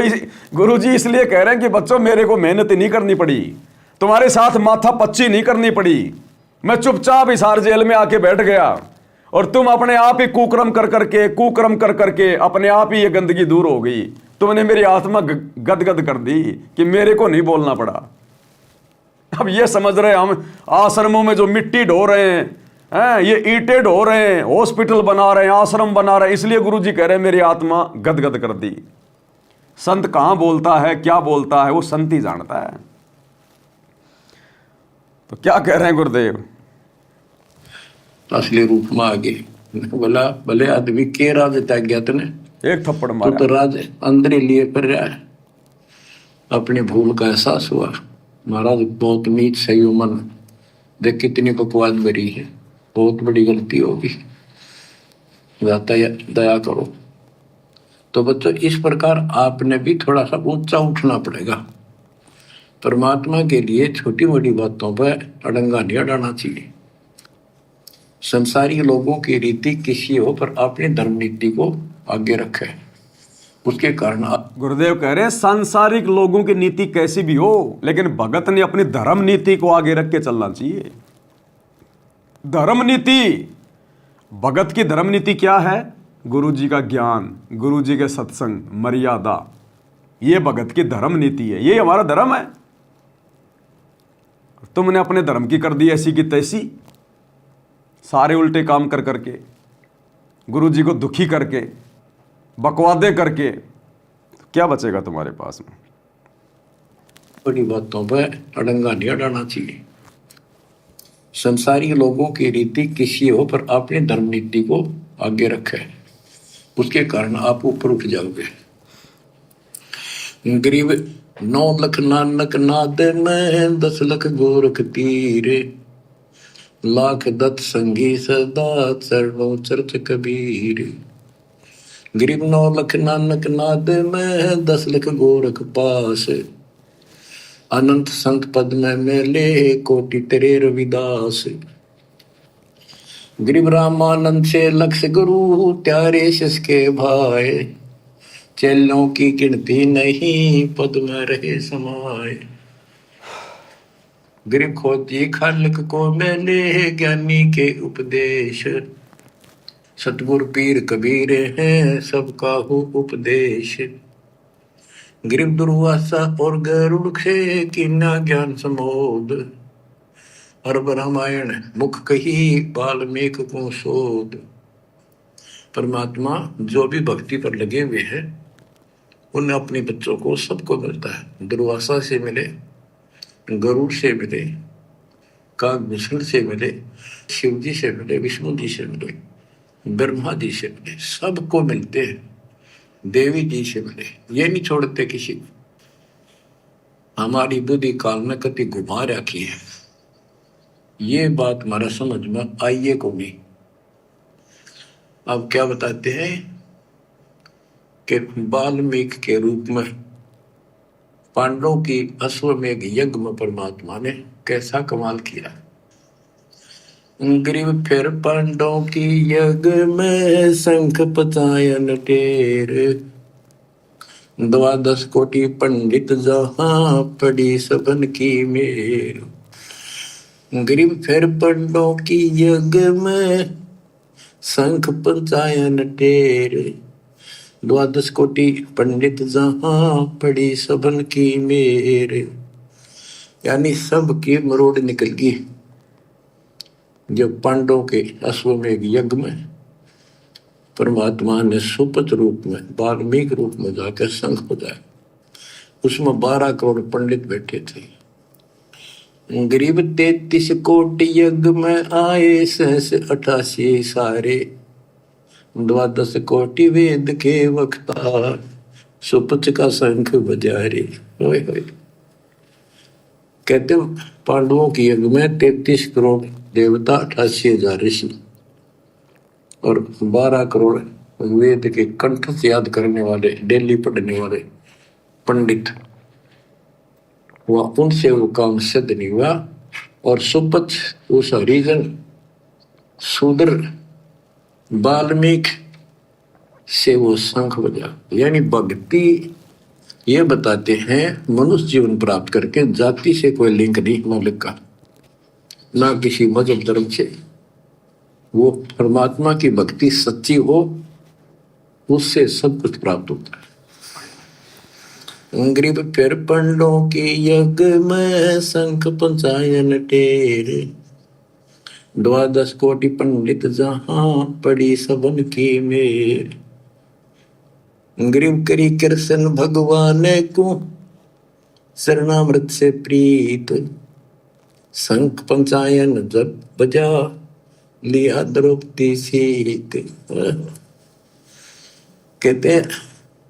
गुरुजी इसलिए कह रहे हैं कि बच्चों, मेरे को मेहनत नहीं करनी पड़ी, तुम्हारे साथ माथा पच्ची नहीं करनी पड़ी, मैं चुपचाप हिसार जेल में आके बैठ गया और तुम अपने आप ही कुकर्म कर करके अपने आप ही ये गंदगी दूर हो गई। तुमने मेरी आत्मा गदगद कर दी कि मेरे को नहीं बोलना पड़ा। अब ये समझ रहे हम आश्रमों में जो मिट्टी ढो रहे हैं, ये ईंटें ढो रहे हैं, हॉस्पिटल बना रहे हैं, आश्रम बना रहे हैं, इसलिए गुरुजी कह रहे हैं मेरी आत्मा गदगद कर दी। संत कहां बोलता है, क्या बोलता है, वो संत ही जानता है। तो क्या कह रहे हैं गुरुदेव? असली रूप में आ गए। बोला भले आदमी के राज त्याग गया तने, एक थप्पड़ मारा। तो राज अंदर ही लिए कर रहा है। अपनी भूल का एहसास हुआ, महाराज बहुत नीच सही मन, देख कितनी बकवास भरी है, बहुत बड़ी गलती होगी, दया करो। तो बच्चों, इस प्रकार आपने भी थोड़ा सा ऊंचा उठना पड़ेगा। परमात्मा के लिए छोटी मोटी बातों पर अड़ंगा नहीं अड़ाना चाहिए। संसारी लोगों की रीति किसी हो, पर अपनी धर्म नीति को आगे रखे, उसके कारण गुरुदेव कह रहे हैं सांसारिक लोगों की नीति कैसी भी हो, लेकिन भगत ने अपनी धर्म नीति को आगे रख के चलना चाहिए। धर्म नीति, भगत की धर्म नीति क्या है? गुरु जी का ज्ञान, गुरु जी के सत्संग, मर्यादा, ये भगत की धर्म नीति है, ये हमारा धर्म है। तुमने अपने धर्म की कर दी ऐसी की तैसी, सारे उल्टे काम कर करके, गुरु जी को दुखी करके, बकवादे करके, क्या बचेगा तुम्हारे पास में? बड़ी बातों पर अड़ंगा नहीं अड़ाना चाहिए। संसारी लोगों की रीति किसी हो, पर अपनी धर्म नीति को आगे रखे, उसके कारण आप ऊपर उठ जाओगे। गरीब 9 लख नानक नाद में 10 लख गोरख तीरे, लाख दत्त संगी सदा चरणों चरत कबीर। गरीब 9 लख नानक नाद में 10 लख गोरख पास, अनंत संत पद में मेले कोटि तेरे रविदास। गरीब रामानंद से लक्ष गुरु त्यारे शिष के भाई, चेलों की गिनती नहीं पद में रहे समाये। गरीब खोजी खालिक को मेले ज्ञानी के उपदेश, सतगुरु पीर कबीर हैं सबका हो उपदेश। गरीब दुर्वासा और गरुड़ से कीना ज्ञान समोद, अरब रामायण मुख कही वाल्मीकि को शोध। परमात्मा जो भी भक्ति पर लगे हुए हैं उन्हें अपने बच्चों को सबको मिलता है। दुर्वासा से मिले, गरुड़ से मिले, कागभूषण से मिले, शिव जी से मिले, विष्णु जी से मिले, ब्रह्मा जी से मिले, सबको मिलते हैं। देवी जी से मिले, ये नहीं छोड़ते किसी को। हमारी बुद्धि काल में कति घुमा रखी है, ये बात हमारा समझ में आइए को नहीं। अब क्या बताते हैं कि वाल्मीकि के रूप में पांडवों की अश्वमेघ यज्ञ में परमात्मा ने कैसा कमाल किया। गरीब फिर पांडवों की यज्ञ में शंख पचायन टेर, 12 कोटि पंडित जहां पड़ी सबन की मेर। गरीब फिर पांडवों की यज्ञ में शंख पचायन टेर, 12 कोटि पंडित जहां पड़ी सबन की मेर। यानी सब की मरोड़ निकल गई। जो पांडवों के अश्वमेध यज्ञ में परमात्मा ने सुपत रूप में वाल्मीकि रूप में जाकर संघ बजाया। उसमें 12 करोड़ पंडित बैठे थे। गरीब 33 कोटि यज्ञ में आए, सहस 88 सारे, 12 कोटि वेद के वक्ता, सुपच का शंख बजा रे। होय होय। कहते पांडवों के यज्ञ में 33 करोड़ देवता, 88,000 ऋषि और 12 करोड़ वेद के कंठ से याद करने वाले, डेली पढ़ने वाले पंडित। वह उनसे वो काम सिद्ध नहीं हुआ। और सुपथ उस हरिजन शूद्र वाल्मीकि से वो शंख बजा। यानी भक्ति ये बताते हैं मनुष्य जीवन प्राप्त करके जाति से कोई लिंक नहीं मौलिक का, ना किसी मजहब धर्म से। वो परमात्मा की भक्ति सच्ची हो, उससे सब कुछ प्राप्त होता है। गरीब फिर पंडों के यज्ञ में शंख पंचायन टेर, 12 कोटि पंडित जहां पड़ी सबन की मेर। गरीब करी कृष्ण भगवान को शरणामृत से प्रीत, शंख पंचायन जब बजा लिया द्रौपदी सीत। कहते हैं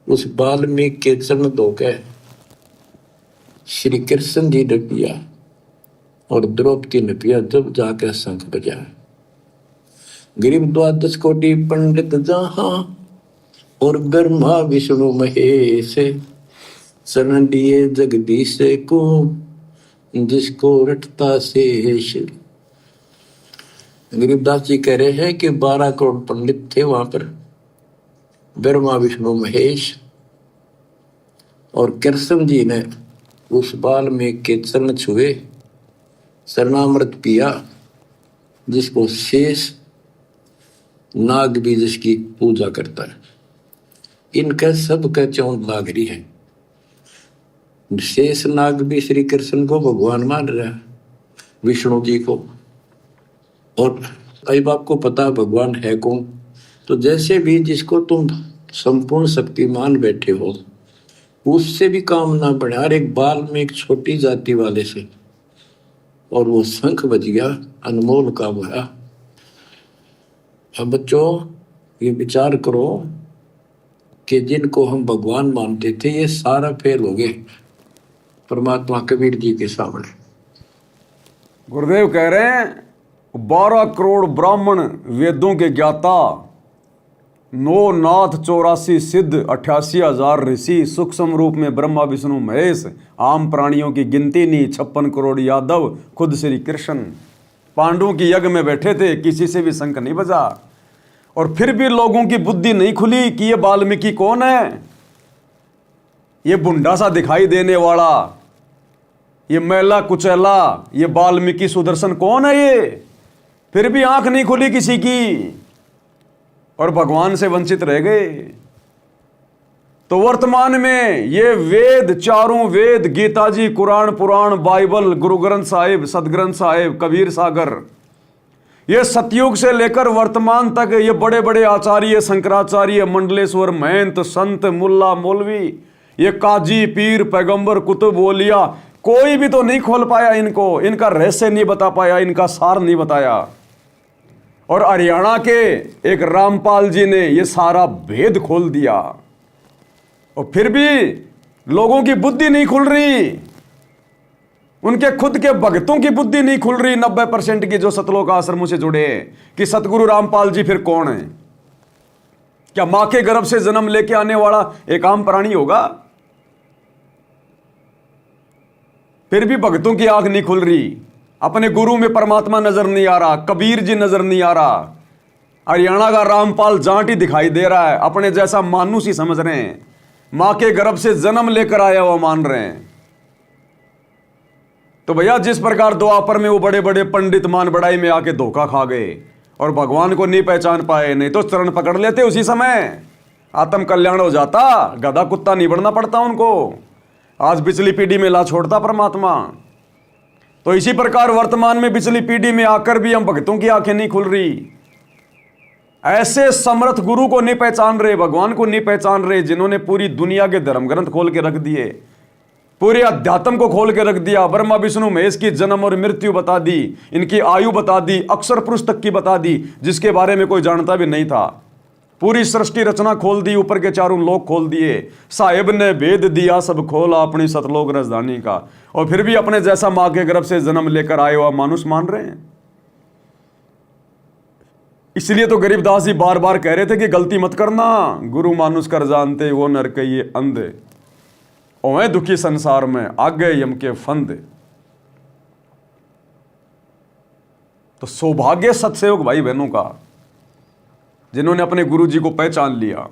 उस वाल्मीकि के चरण धोके श्री कृष्ण जी ने पिया और द्रौपदी ने पिया, जब जाकर शंख बजा। गरीब 12 कोटि पंडित जहां और ब्रह्मा विष्णु महेश, शरण लिए जगदीश को जिसको रटता शेष। गरीबदास जी कह रहे हैं कि 12 करोड़ पंडित थे वहां पर, ब्रह्मा विष्णु महेश, और कृष्ण जी ने उस वाल्मीकि के चरण छुए, शरणामृत पिया, जिसको शेष नाग भी जिसकी पूजा करता है। इनका सबका चौंध लाग रही है। शेष नाग भी श्री कृष्ण को भगवान मान रहा है, विष्णु जी को। और कई बाप को पता भगवान है कौन। तो जैसे भी जिसको तुम संपूर्ण शक्तिमान बैठे हो, उससे भी काम ना बढ़े। हर एक बाल में एक छोटी जाति वाले से, और वो शंख बज गया, अनमोल काम हुआ। अब बच्चों ये विचार करो कि जिनको हम भगवान मानते थे, ये सारा फेल हो गए परमात्मा कबीर जी के सामने। गुरुदेव कह रहे हैं 12 करोड़ ब्राह्मण वेदों के ज्ञाता, 9 नाथ 84 सिद्ध, 88,000 ऋषि, सूक्ष्म रूप में ब्रह्मा विष्णु महेश, आम प्राणियों की गिनती नहीं, 56 करोड़ यादव, खुद श्री कृष्ण पांडवों की यज्ञ में बैठे थे, किसी से भी शंख नहीं बजा। और फिर भी लोगों की बुद्धि नहीं खुली कि ये वाल्मीकि कौन है, ये बुंडा सा दिखाई देने वाला, ये मैला कुचैला, ये वाल्मीकि सुदर्शन कौन है ये। फिर भी आंख नहीं खुली किसी की, और भगवान से वंचित रह गए। तो वर्तमान में ये वेद, चारों वेद, गीता जी, कुरान, पुराण, बाइबल, गुरु ग्रंथ साहिब, सदग्रंथ साहिब, कबीर सागर, ये सतयुग से लेकर वर्तमान तक ये बड़े बड़े आचार्य, शंकराचार्य, मंडलेश्वर, महंत, संत, मुल्ला, मौलवी, ये काजी, पीर, पैगंबर, कुतुब, ओलिया, कोई भी तो नहीं खोल पाया इनको, इनका रहस्य नहीं बता पाया, इनका सार नहीं बताया। और हरियाणा के एक रामपाल जी ने ये सारा भेद खोल दिया, और फिर भी लोगों की बुद्धि नहीं खुल रही, उनके खुद के भक्तों की बुद्धि नहीं खुल रही। 90% की जो सतलोक आश्रमों से जुड़े कि सतगुरु रामपाल जी फिर कौन है। क्या मां के गर्भ से जन्म लेके आने वाला एक आम प्राणी होगा। फिर भी भक्तों की आंख नहीं खुल रही, अपने गुरु में परमात्मा नजर नहीं आ रहा, कबीर जी नजर नहीं आ रहा। हरियाणा का रामपाल जाट ही दिखाई दे रहा है, अपने जैसा मानुष ही समझ रहे हैं, मां के गर्भ से जन्म लेकर आया हुआ मान रहे हैं। तो भैया जिस प्रकार द्वापर में वो बड़े बड़े पंडित मान बड़ाई में आके धोखा खा गए और भगवान को नहीं पहचान पाए, नहीं तो चरण पकड़ लेते उसी समय, आत्म कल्याण हो जाता, गधा कुत्ता नहीं बनना पड़ता उनको। आज पिछली पीढ़ी में ला छोड़ता परमात्मा। तो इसी प्रकार वर्तमान में पिछली पीढ़ी में आकर भी हम भक्तों की आंखें नहीं खुल रही। ऐसे समर्थ गुरु को नहीं पहचान रहे, भगवान को नहीं पहचान रहे, जिन्होंने पूरी दुनिया के धर्म ग्रंथ खोल के रख दिए, पूरे अध्यात्म को खोल के रख दिया, ब्रह्मा विष्णु महेश की जन्म और मृत्यु बता दी, इनकी आयु बता दी, अक्षर पुरुष तक की बता दी, जिसके बारे में कोई जानता भी नहीं था। पूरी सृष्टि रचना खोल दी, ऊपर के चारों लोक खोल दिए। साहेब ने वेद दिया सब खोला अपनी सतलोक राजधानी का, और फिर भी अपने जैसा मां के गर्भ से जन्म लेकर आए हुआ मानुष मान रहे हैं। इसलिए तो गरीबदास जी बार बार कह रहे थे कि गलती मत करना, गुरु मानुष कर जानते वो नर के ये अंधे, ओए दुखी संसार में आगे यम के फंदे। तो सौभाग्य सत्सयोग भाई बहनों का, जिन्होंने अपने गुरु जी को पहचान लिया,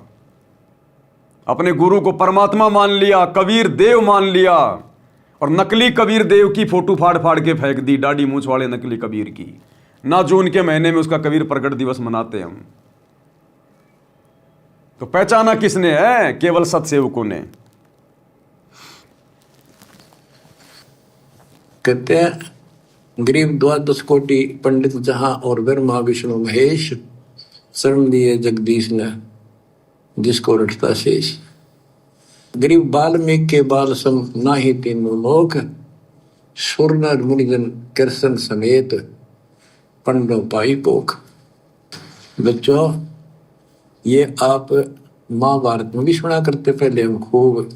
अपने गुरु को परमात्मा मान लिया, कबीर देव मान लिया, और नकली कबीर देव की फोटो फाड़ फाड़ के फेंक दी, दाढ़ी मूंछ वाले नकली कबीर की। ना जून के महीने में उसका कबीर प्रकट दिवस मनाते हम। तो पहचाना किसने है? केवल सत्सेवकों ने। कहते हैं गरीब 12 कोटि पंडित जहां और ब्रह्मा विष्णु महेश, शरण दिए जगदीश ने जिसको रटता शेष। गरीब वाल्मीकि के बाल सम नाही तीनों लोक, सुर नर मुनिजन कृष्ण समेत पंडो पाई पोख। बच्चों, ये आप महाभारत में भी सुना करते पहले हम खूब,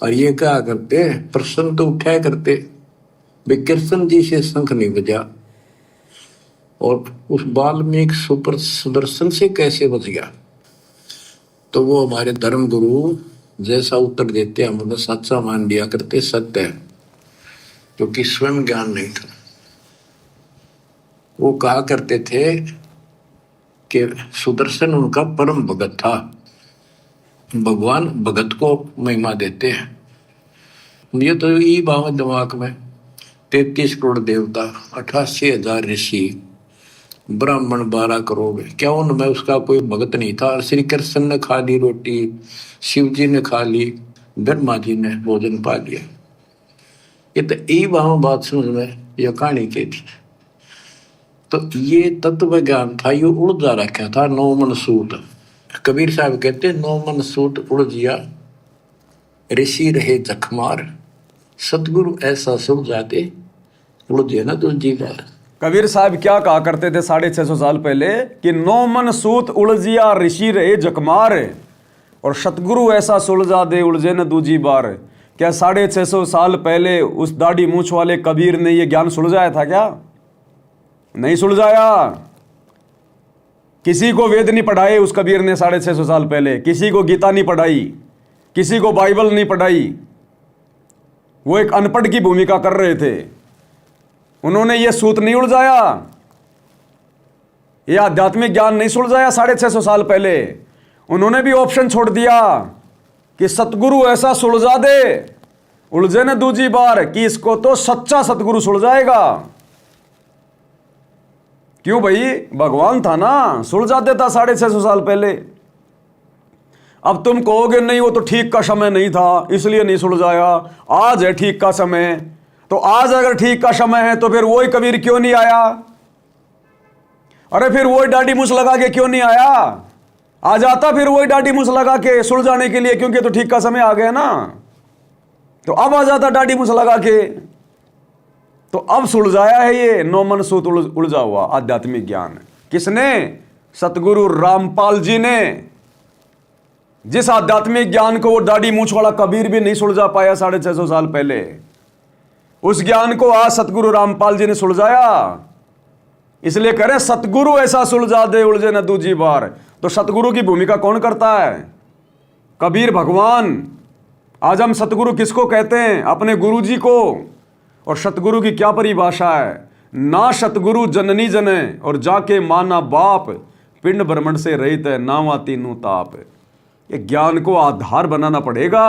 और ये क्या करते प्रश्न तो उठाया करते, वे कृष्ण जी से शंख नहीं बजा और उस वाल्मीकि सुपर सुदर्शन से कैसे बच गया। तो वो हमारे धर्म गुरु जैसा उत्तर देते हम उन्हें सच्चा मान लिया करते, सत्य है, क्योंकि स्वयं ज्ञान नहीं था। वो कहा करते थे कि सुदर्शन उनका परम भगत था। भगवान भगत को महिमा देते हैं। ये तो ये बात दिमाग में 33 करोड़ देवता, 88,000 ऋषि, ब्राह्मण 12 करोड़, क्या उनमें उसका कोई भगत नहीं था? श्री कृष्ण ने खा ली रोटी, शिव जी ने खा ली, ब्रह्मा जी ने भोजन पा लिया। ये तो यही बात समझ में यह कहानी के थी। तो ये तत्व ज्ञान था, ये उलझा रखा था 9 मन सूत। कबीर साहब कहते 9 मन सूत उलझिया, ऋषि रहे जखमार, सतगुरु ऐसा सुलझाते उलझे ना तुलजी बार। कबीर साहब क्या कहा करते थे 650 साल पहले कि 9 मन सूत उलझिया ऋषि रहे जखमार, और सतगुरु ऐसा सुलझा दे उलझे न दूजी बार। क्या 650 साल पहले उस दाढ़ी मूछ वाले कबीर ने ये ज्ञान सुलझाया था? क्या नहीं सुलझाया। किसी को वेद नहीं पढ़ाए उस कबीर ने 650 साल पहले, किसी को गीता नहीं पढ़ाई, किसी को बाइबल नहीं पढ़ाई। वो एक अनपढ़ की भूमिका कर रहे थे। उन्होंने ये सूत नहीं उलझाया, ये आध्यात्मिक ज्ञान नहीं सुलझाया 650 साल पहले। उन्होंने भी ऑप्शन छोड़ दिया कि सतगुरु ऐसा सुलझा दे उलझे न दूजी बार, कि इसको तो सच्चा सतगुरु सुलझाएगा। क्यों भाई? भगवान था ना, सुलझा देता 650 साल पहले। अब तुम कहोगे नहीं वो तो ठीक का समय नहीं था इसलिए नहीं सुलझाया, आज है ठीक का समय। तो आज अगर ठीक का समय है तो फिर वही कबीर क्यों नहीं आया? अरे फिर वही दाढ़ी मूछ लगा के क्यों नहीं आया? आ जाता फिर वही दाढ़ी मूछ लगा के सुलझाने के लिए, क्योंकि तो ठीक का समय आ गया ना। तो अब आ जाता दाढ़ी मूछ लगा के। तो अब सुलझाया है ये 9 मन सूत उलझा हुआ आध्यात्मिक ज्ञान। किसने? सतगुरु रामपाल जी ने। जिस आध्यात्मिक ज्ञान को वो दाढ़ी मूछ वाला कबीर भी नहीं सुलझा पाया 650 साल पहले, उस ज्ञान को आज सतगुरु रामपाल जी ने सुलझाया। इसलिए करें सतगुरु ऐसा सुलझा दे उलझे न दूजी बार। तो सतगुरु की भूमिका कौन करता है? कबीर भगवान। आज हम सतगुरु किसको कहते हैं? अपने गुरु जी को। और सतगुरु की क्या परिभाषा है? ना सतगुरु जननी जने और जाके माना बाप, पिंड ब्रह्मंड से रहित है नावा तीनों ताप। ये ज्ञान को आधार बनाना पड़ेगा।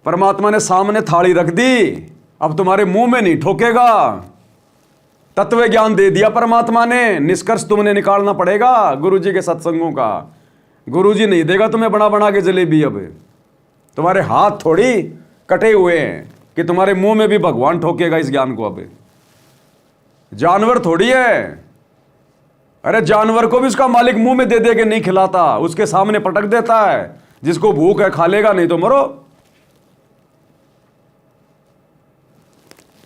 परमात्मा ने सामने थाली रख दी, अब तुम्हारे मुंह में नहीं ठोकेगा। तत्व ज्ञान दे दिया परमात्मा ने, निष्कर्ष तुमने निकालना पड़ेगा गुरुजी के सत्संगों का। गुरुजी नहीं देगा तुम्हें बना बना के जलेबी। अब तुम्हारे हाथ थोड़ी कटे हुए हैं, कि तुम्हारे मुंह में भी भगवान ठोकेगा इस ज्ञान को। अब जानवर थोड़ी है, अरे जानवर को भी उसका मालिक मुंह में दे दे के नहीं खिलाता, उसके सामने पटक देता है। जिसको भूख है खा लेगा, नहीं तो मरो।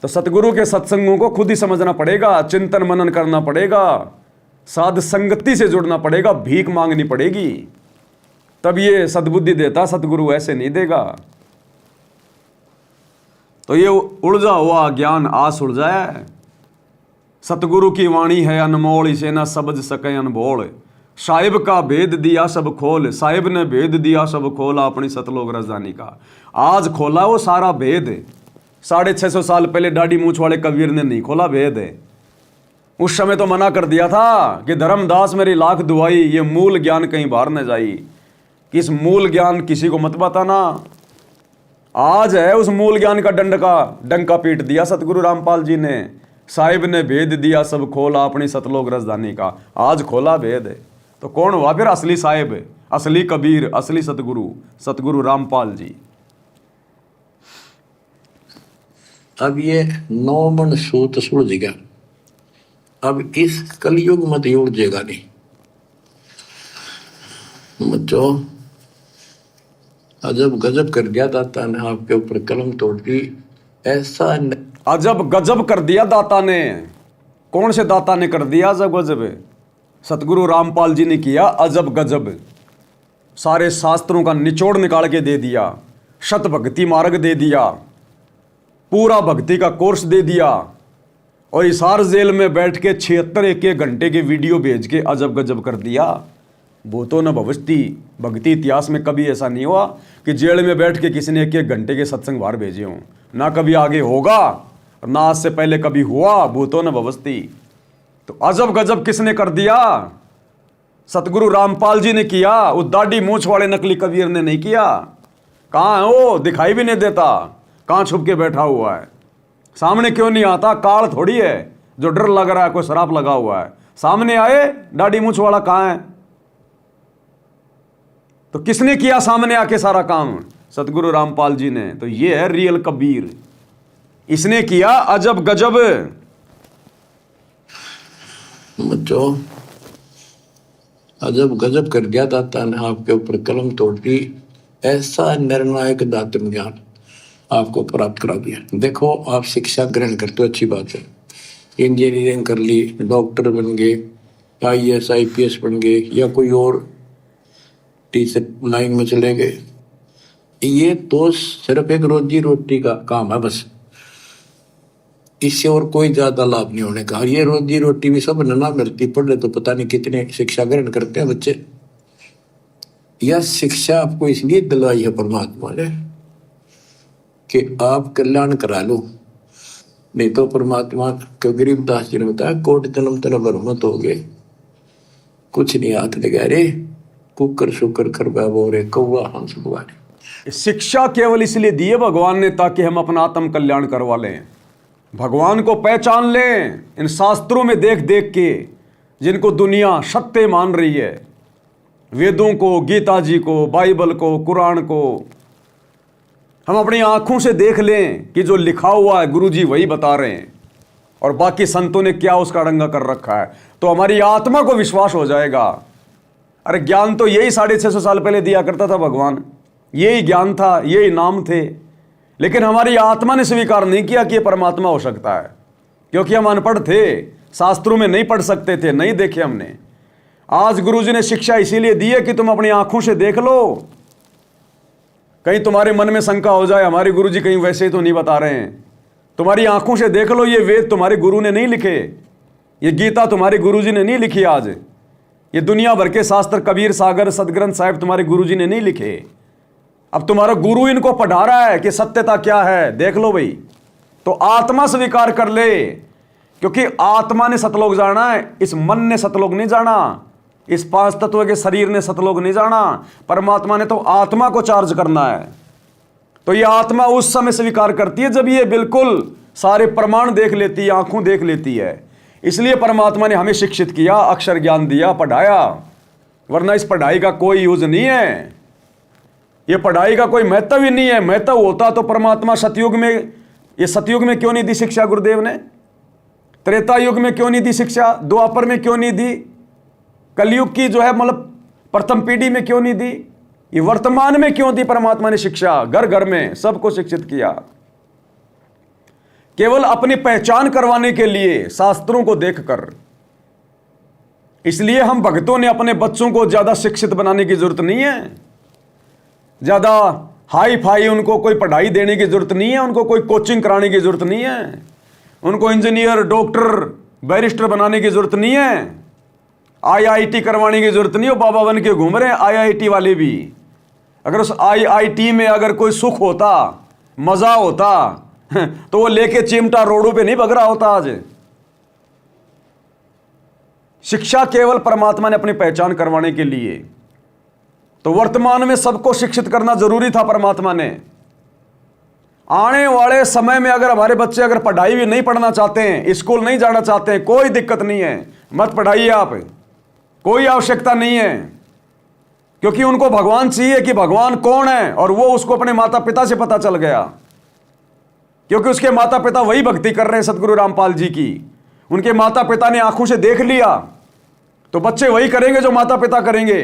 तो सतगुरु के सत्संगों को खुद ही समझना पड़ेगा, चिंतन मनन करना पड़ेगा, साध संगति से जुड़ना पड़ेगा, भीख मांगनी पड़ेगी, तब ये सद्बुद्धि देता सतगुरु, ऐसे नहीं देगा। तो ये उलझा हुआ ज्ञान आस उलझाया। सतगुरु की वाणी है अनमोल, इसे ना समझ सके अनबोल। साहिब का भेद दिया सब खोल, साहिब ने भेद दिया सब खोल, अपनी सतलोक राजधानी का। आज खोला वो सारा भेद। 650 साल पहले दाढ़ी मूछ वाले कबीर ने नहीं खोला भेद। उस समय तो मना कर दिया था कि धर्मदास मेरी लाख दुआई, ये मूल ज्ञान कहीं बाहर न जाई, कि इस मूल ज्ञान किसी को मत बताना। आज है उस मूल ज्ञान का डंका पीट दिया सतगुरु रामपाल जी ने। साहिब ने भेद दिया सब खोला, अपनी सतलोक राजधानी का। आज खोला भेद। तो कौन हुआ फिर असली साहिब, असली कबीर, असली सतगुरु? सतगुरु रामपाल जी। अब ये 9 मन सूत सुलझ गया। अब इस कलयुग में तो उलझेगा नहीं बच्चों। अजब गजब कर दिया दाता ने आपके ऊपर कलम तोड़ दी। ऐसा अजब गजब कर दिया दाता ने। कौन से दाता ने कर दिया अजब गजब? सतगुरु रामपाल जी ने किया अजब गजब। सारे शास्त्रों का निचोड़ निकाल के दे दिया, शत भक्ति मार्ग दे दिया, पूरा भक्ति का कोर्स दे दिया, और हिसार जेल में बैठ के 76 एक घंटे के वीडियो भेज के अजब गजब कर दिया। भूतो न भविष्यति, भक्ति इतिहास में कभी ऐसा नहीं हुआ कि जेल में बैठ के किसी ने 1 घंटे के सत्संग बाहर भेजे हों। ना कभी आगे होगा, ना आज से पहले कभी हुआ। भूतो न भविष्यति। तो अजब गजब किसने कर दिया? सतगुरु रामपाल जी ने किया। उस दाढ़ी मूछ वाले नकली कबीर ने नहीं किया। कहाँ है वो? दिखाई भी नहीं देता। कहाँ छुप के बैठा हुआ है? सामने क्यों नहीं आता? काल थोड़ी है जो डर लग रहा है, कोई शराब लगा हुआ है। सामने आए, दाढ़ी मूछ वाला कहाँ है? तो किसने किया सामने आके सारा काम? सतगुरु रामपाल जी ने। तो ये है रियल कबीर, इसने किया अजब गजब। बच्चों अजब गजब कर दिया दाता ने आपके ऊपर कलम तोड़ दी। ऐसा निर्णायक दातन ज्ञान आपको प्राप्त करा दिया। देखो आप शिक्षा ग्रहण करते हो, अच्छी बात है। इंजीनियरिंग कर ली, डॉक्टर बन गए, IAS IPS बन गए, या कोई और टीचर लाइन में चले गए। ये तो सिर्फ एक रोजी रोटी का काम है बस, इससे और कोई ज्यादा लाभ नहीं होने का। ये रोजी रोटी भी सब ना मिलती, पढ़ ले तो पता नहीं कितने शिक्षा ग्रहण करते हैं बच्चे। यह शिक्षा आपको इसलिए दिलवाई है परमात्मा ने कि आप कल्याण करा लो, नहीं तो परमात्मा के गरीबदास जी ने बताया कोटि जन्म तेरा बरमत हो गए, कुछ नहीं हाथ लगा रे, कुकर शुकर कर बाबो रे, कौवा हंस बुआरे। शिक्षा केवल इसलिए दी है भगवान ने ताकि हम अपना आत्म कल्याण करवा लें, भगवान को पहचान लें। इन शास्त्रों में देख देख के जिनको दुनिया सत्य मान रही है, वेदों को, गीता जी को, बाइबल को, कुरान को, हम अपनी आंखों से देख लें कि जो लिखा हुआ है गुरु जी वही बता रहे हैं, और बाकी संतों ने क्या उसका रंगा कर रखा है, तो हमारी आत्मा को विश्वास हो जाएगा। अरे ज्ञान तो यही 650 साल पहले दिया करता था भगवान, यही ज्ञान था, यही नाम थे, लेकिन हमारी आत्मा ने स्वीकार नहीं किया कि यह परमात्मा हो सकता है, क्योंकि हम अनपढ़ थे, शास्त्रों में नहीं पढ़ सकते थे, नहीं देखे हमने। आज गुरुजी ने शिक्षा इसीलिए दी है कि तुम अपनी आंखों से देख लो। कहीं तुम्हारे मन में शंका हो जाए हमारे गुरुजी कहीं वैसे ही तो नहीं बता रहे हैं, तुम्हारी आंखों से देख लो। ये वेद तुम्हारे गुरु ने नहीं लिखे, ये गीता तुम्हारे गुरुजी ने नहीं लिखी, आज ये दुनिया भर के शास्त्र कबीर सागर सदग्रंथ साहिब तुम्हारे गुरुजी ने नहीं लिखे। अब तुम्हारा गुरु इनको पढ़ा रहा है कि सत्यता क्या है, देख लो भाई। तो आत्मा स्वीकार कर ले, क्योंकि आत्मा ने सतलोक जाना है, इस मन ने सतलोक नहीं जाना, इस 5 तत्व के शरीर ने सतलोक नहीं जाना। परमात्मा ने तो आत्मा को चार्ज करना है। तो ये आत्मा उस समय स्वीकार करती है जब ये बिल्कुल सारे प्रमाण देख लेती है, आंखों देख लेती है। इसलिए परमात्मा ने हमें शिक्षित किया, अक्षर ज्ञान दिया, पढ़ाया, वरना इस पढ़ाई का कोई यूज नहीं है। ये पढ़ाई का कोई महत्व ही नहीं है। महत्व होता तो परमात्मा सतयुग में, ये सतयुग में क्यों नहीं दी शिक्षा गुरुदेव ने? त्रेता युग में क्यों नहीं दी शिक्षा? द्वापर में क्यों नहीं दी? कलयुग की जो है मतलब प्रथम पीढ़ी में क्यों नहीं दी? ये वर्तमान में क्यों दी परमात्मा ने शिक्षा? घर घर में सबको शिक्षित किया, केवल अपनी पहचान करवाने के लिए, शास्त्रों को देखकर। इसलिए हम भक्तों ने अपने बच्चों को ज्यादा शिक्षित बनाने की जरूरत नहीं है, ज्यादा हाई फाई उनको कोई पढ़ाई देने की जरूरत नहीं है, उनको कोई कोचिंग कराने की जरूरत नहीं है, उनको इंजीनियर, डॉक्टर, बैरिस्टर बनाने की जरूरत नहीं है, IIT करवाने की जरूरत नहीं है। बाबा बन के घूम रहे हैं IIT वाले भी। अगर उस IIT में अगर कोई सुख होता, मजा होता, तो वो लेके चिमटा रोडों पे नहीं भग रहा होता आज। शिक्षा केवल परमात्मा ने अपनी पहचान करवाने के लिए, तो वर्तमान में सबको शिक्षित करना जरूरी था परमात्मा ने। आने वाले समय में अगर हमारे बच्चे अगर पढ़ाई भी नहीं पढ़ना चाहते हैं, स्कूल नहीं जाना चाहते हैं, कोई दिक्कत नहीं है, मत पढ़ाइए आप, कोई आवश्यकता नहीं है, क्योंकि उनको भगवान चाहिए कि भगवान कौन है, और वो उसको अपने माता पिता से पता चल गया, क्योंकि उसके माता पिता वही भक्ति कर रहे हैं सतगुरु रामपाल जी की। उनके माता पिता ने आंखों से देख लिया, तो बच्चे वही करेंगे जो माता पिता करेंगे।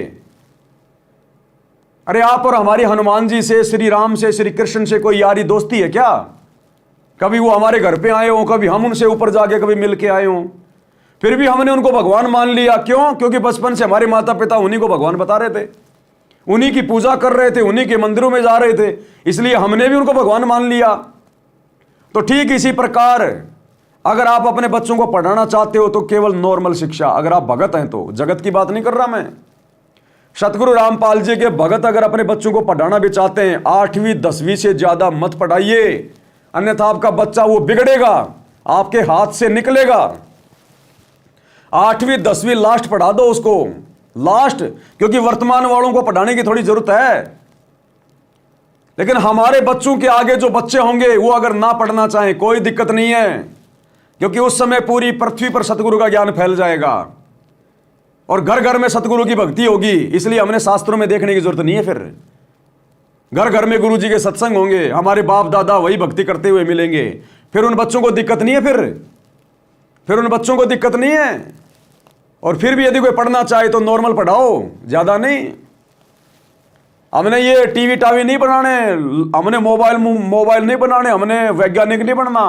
अरे आप और हमारी हनुमान जी से, श्री राम से, श्री कृष्ण से कोई यारी दोस्ती है क्या? कभी वो हमारे घर पे आए हो, कभी हम उनसे ऊपर जाके कभी मिल के आए हो, फिर भी हमने उनको भगवान मान लिया। क्यों? क्योंकि बचपन से हमारे माता पिता उन्हीं को भगवान बता रहे थे, उन्हीं की पूजा कर रहे थे, उन्हीं के मंदिरों में जा रहे थे, इसलिए हमने भी उनको भगवान मान लिया। तो ठीक इसी प्रकार अगर आप अपने बच्चों को पढ़ाना चाहते हो तो केवल नॉर्मल शिक्षा, अगर आप भगत हैं तो, जगत की बात नहीं कर रहा मैं, सतगुरु रामपाल जी के भगत अगर अपने बच्चों को पढ़ाना भी चाहते हैं, 8वीं 10वीं से ज्यादा मत पढ़ाइए, अन्यथा आपका बच्चा वो बिगड़ेगा, आपके हाथ से निकलेगा। 8वीं 10वीं लास्ट पढ़ा दो उसको, लास्ट, क्योंकि वर्तमान वालों को पढ़ाने की थोड़ी जरूरत है। लेकिन हमारे बच्चों के आगे जो बच्चे होंगे वो अगर ना पढ़ना चाहें, कोई दिक्कत नहीं है, क्योंकि उस समय पूरी पृथ्वी पर सतगुरु का ज्ञान फैल जाएगा और घर घर में सतगुरु की भक्ति होगी। इसलिए हमने शास्त्रों में देखने की जरूरत नहीं है, फिर घर घर में गुरु जी के सत्संग होंगे, हमारे बाप दादा वही भक्ति करते हुए मिलेंगे, फिर उन बच्चों को दिक्कत नहीं है, फिर उन बच्चों को दिक्कत नहीं है। और फिर भी यदि कोई पढ़ना चाहे तो नॉर्मल पढ़ाओ, ज्यादा नहीं। हमने ये टीवी टावी नहीं बनाने, हमने मोबाइल नहीं बनाने, हमने वैज्ञानिक नहीं बनना,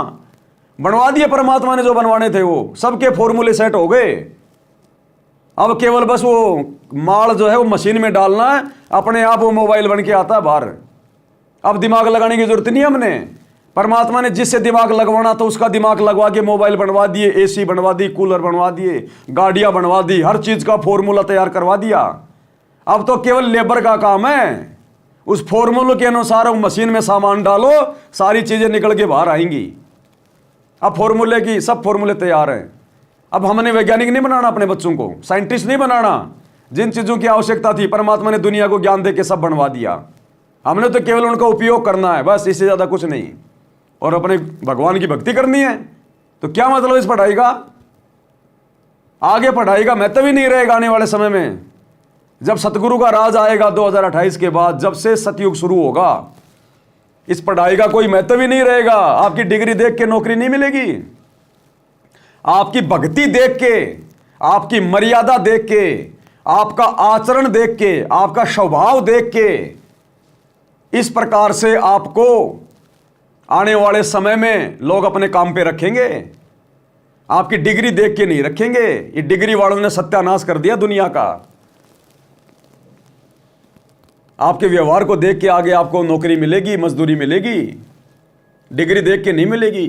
बनवा दिए परमात्मा ने जो बनवाने थे, वो सबके फॉर्मूले सेट हो गए। अब केवल बस वो माल जो है वो मशीन में डालना है, अपने आप वो मोबाइल बन के आता है बाहर। अब दिमाग लगाने की जरूरत नहीं हमने, परमात्मा ने जिससे दिमाग लगवाना तो उसका दिमाग लगवा के मोबाइल बनवा दिए, AC बनवा दी, कूलर बनवा दिए, गाड़ियां बनवा दी, हर चीज का फॉर्मूला तैयार करवा दिया। अब तो केवल लेबर का काम है, उस फॉर्मूले के अनुसार मशीन में सामान डालो, सारी चीजें निकल के बाहर आएंगी। अब फॉर्मूले की सब फॉर्मूले तैयार हैं। अब हमने वैज्ञानिक नहीं बनाना अपने बच्चों को, साइंटिस्ट नहीं बनाना, जिन चीजों की आवश्यकता थी परमात्मा ने दुनिया को ज्ञान दे के सब बनवा दिया। हमने तो केवल उनका उपयोग करना है, बस, इससे ज्यादा कुछ नहीं। और अपने भगवान की भक्ति करनी है, तो क्या मतलब इस पढ़ाई का? आगे पढ़ाई का महत्व ही नहीं रहेगा आने वाले समय में। जब सतगुरु का राज आएगा 2028 के बाद, जब से सतयुग शुरू होगा, इस पढ़ाई का कोई महत्व ही नहीं रहेगा। आपकी डिग्री देख के नौकरी नहीं मिलेगी, आपकी भक्ति देख के, आपकी मर्यादा देख के, आपका आचरण देख के, आपका स्वभाव देख के, इस प्रकार से आपको आने वाले समय में लोग अपने काम पे रखेंगे। आपकी डिग्री देख के नहीं रखेंगे। ये डिग्री वालों ने सत्यानाश कर दिया दुनिया का। आपके व्यवहार को देख के आगे आपको नौकरी मिलेगी, मजदूरी मिलेगी, डिग्री देख के नहीं मिलेगी।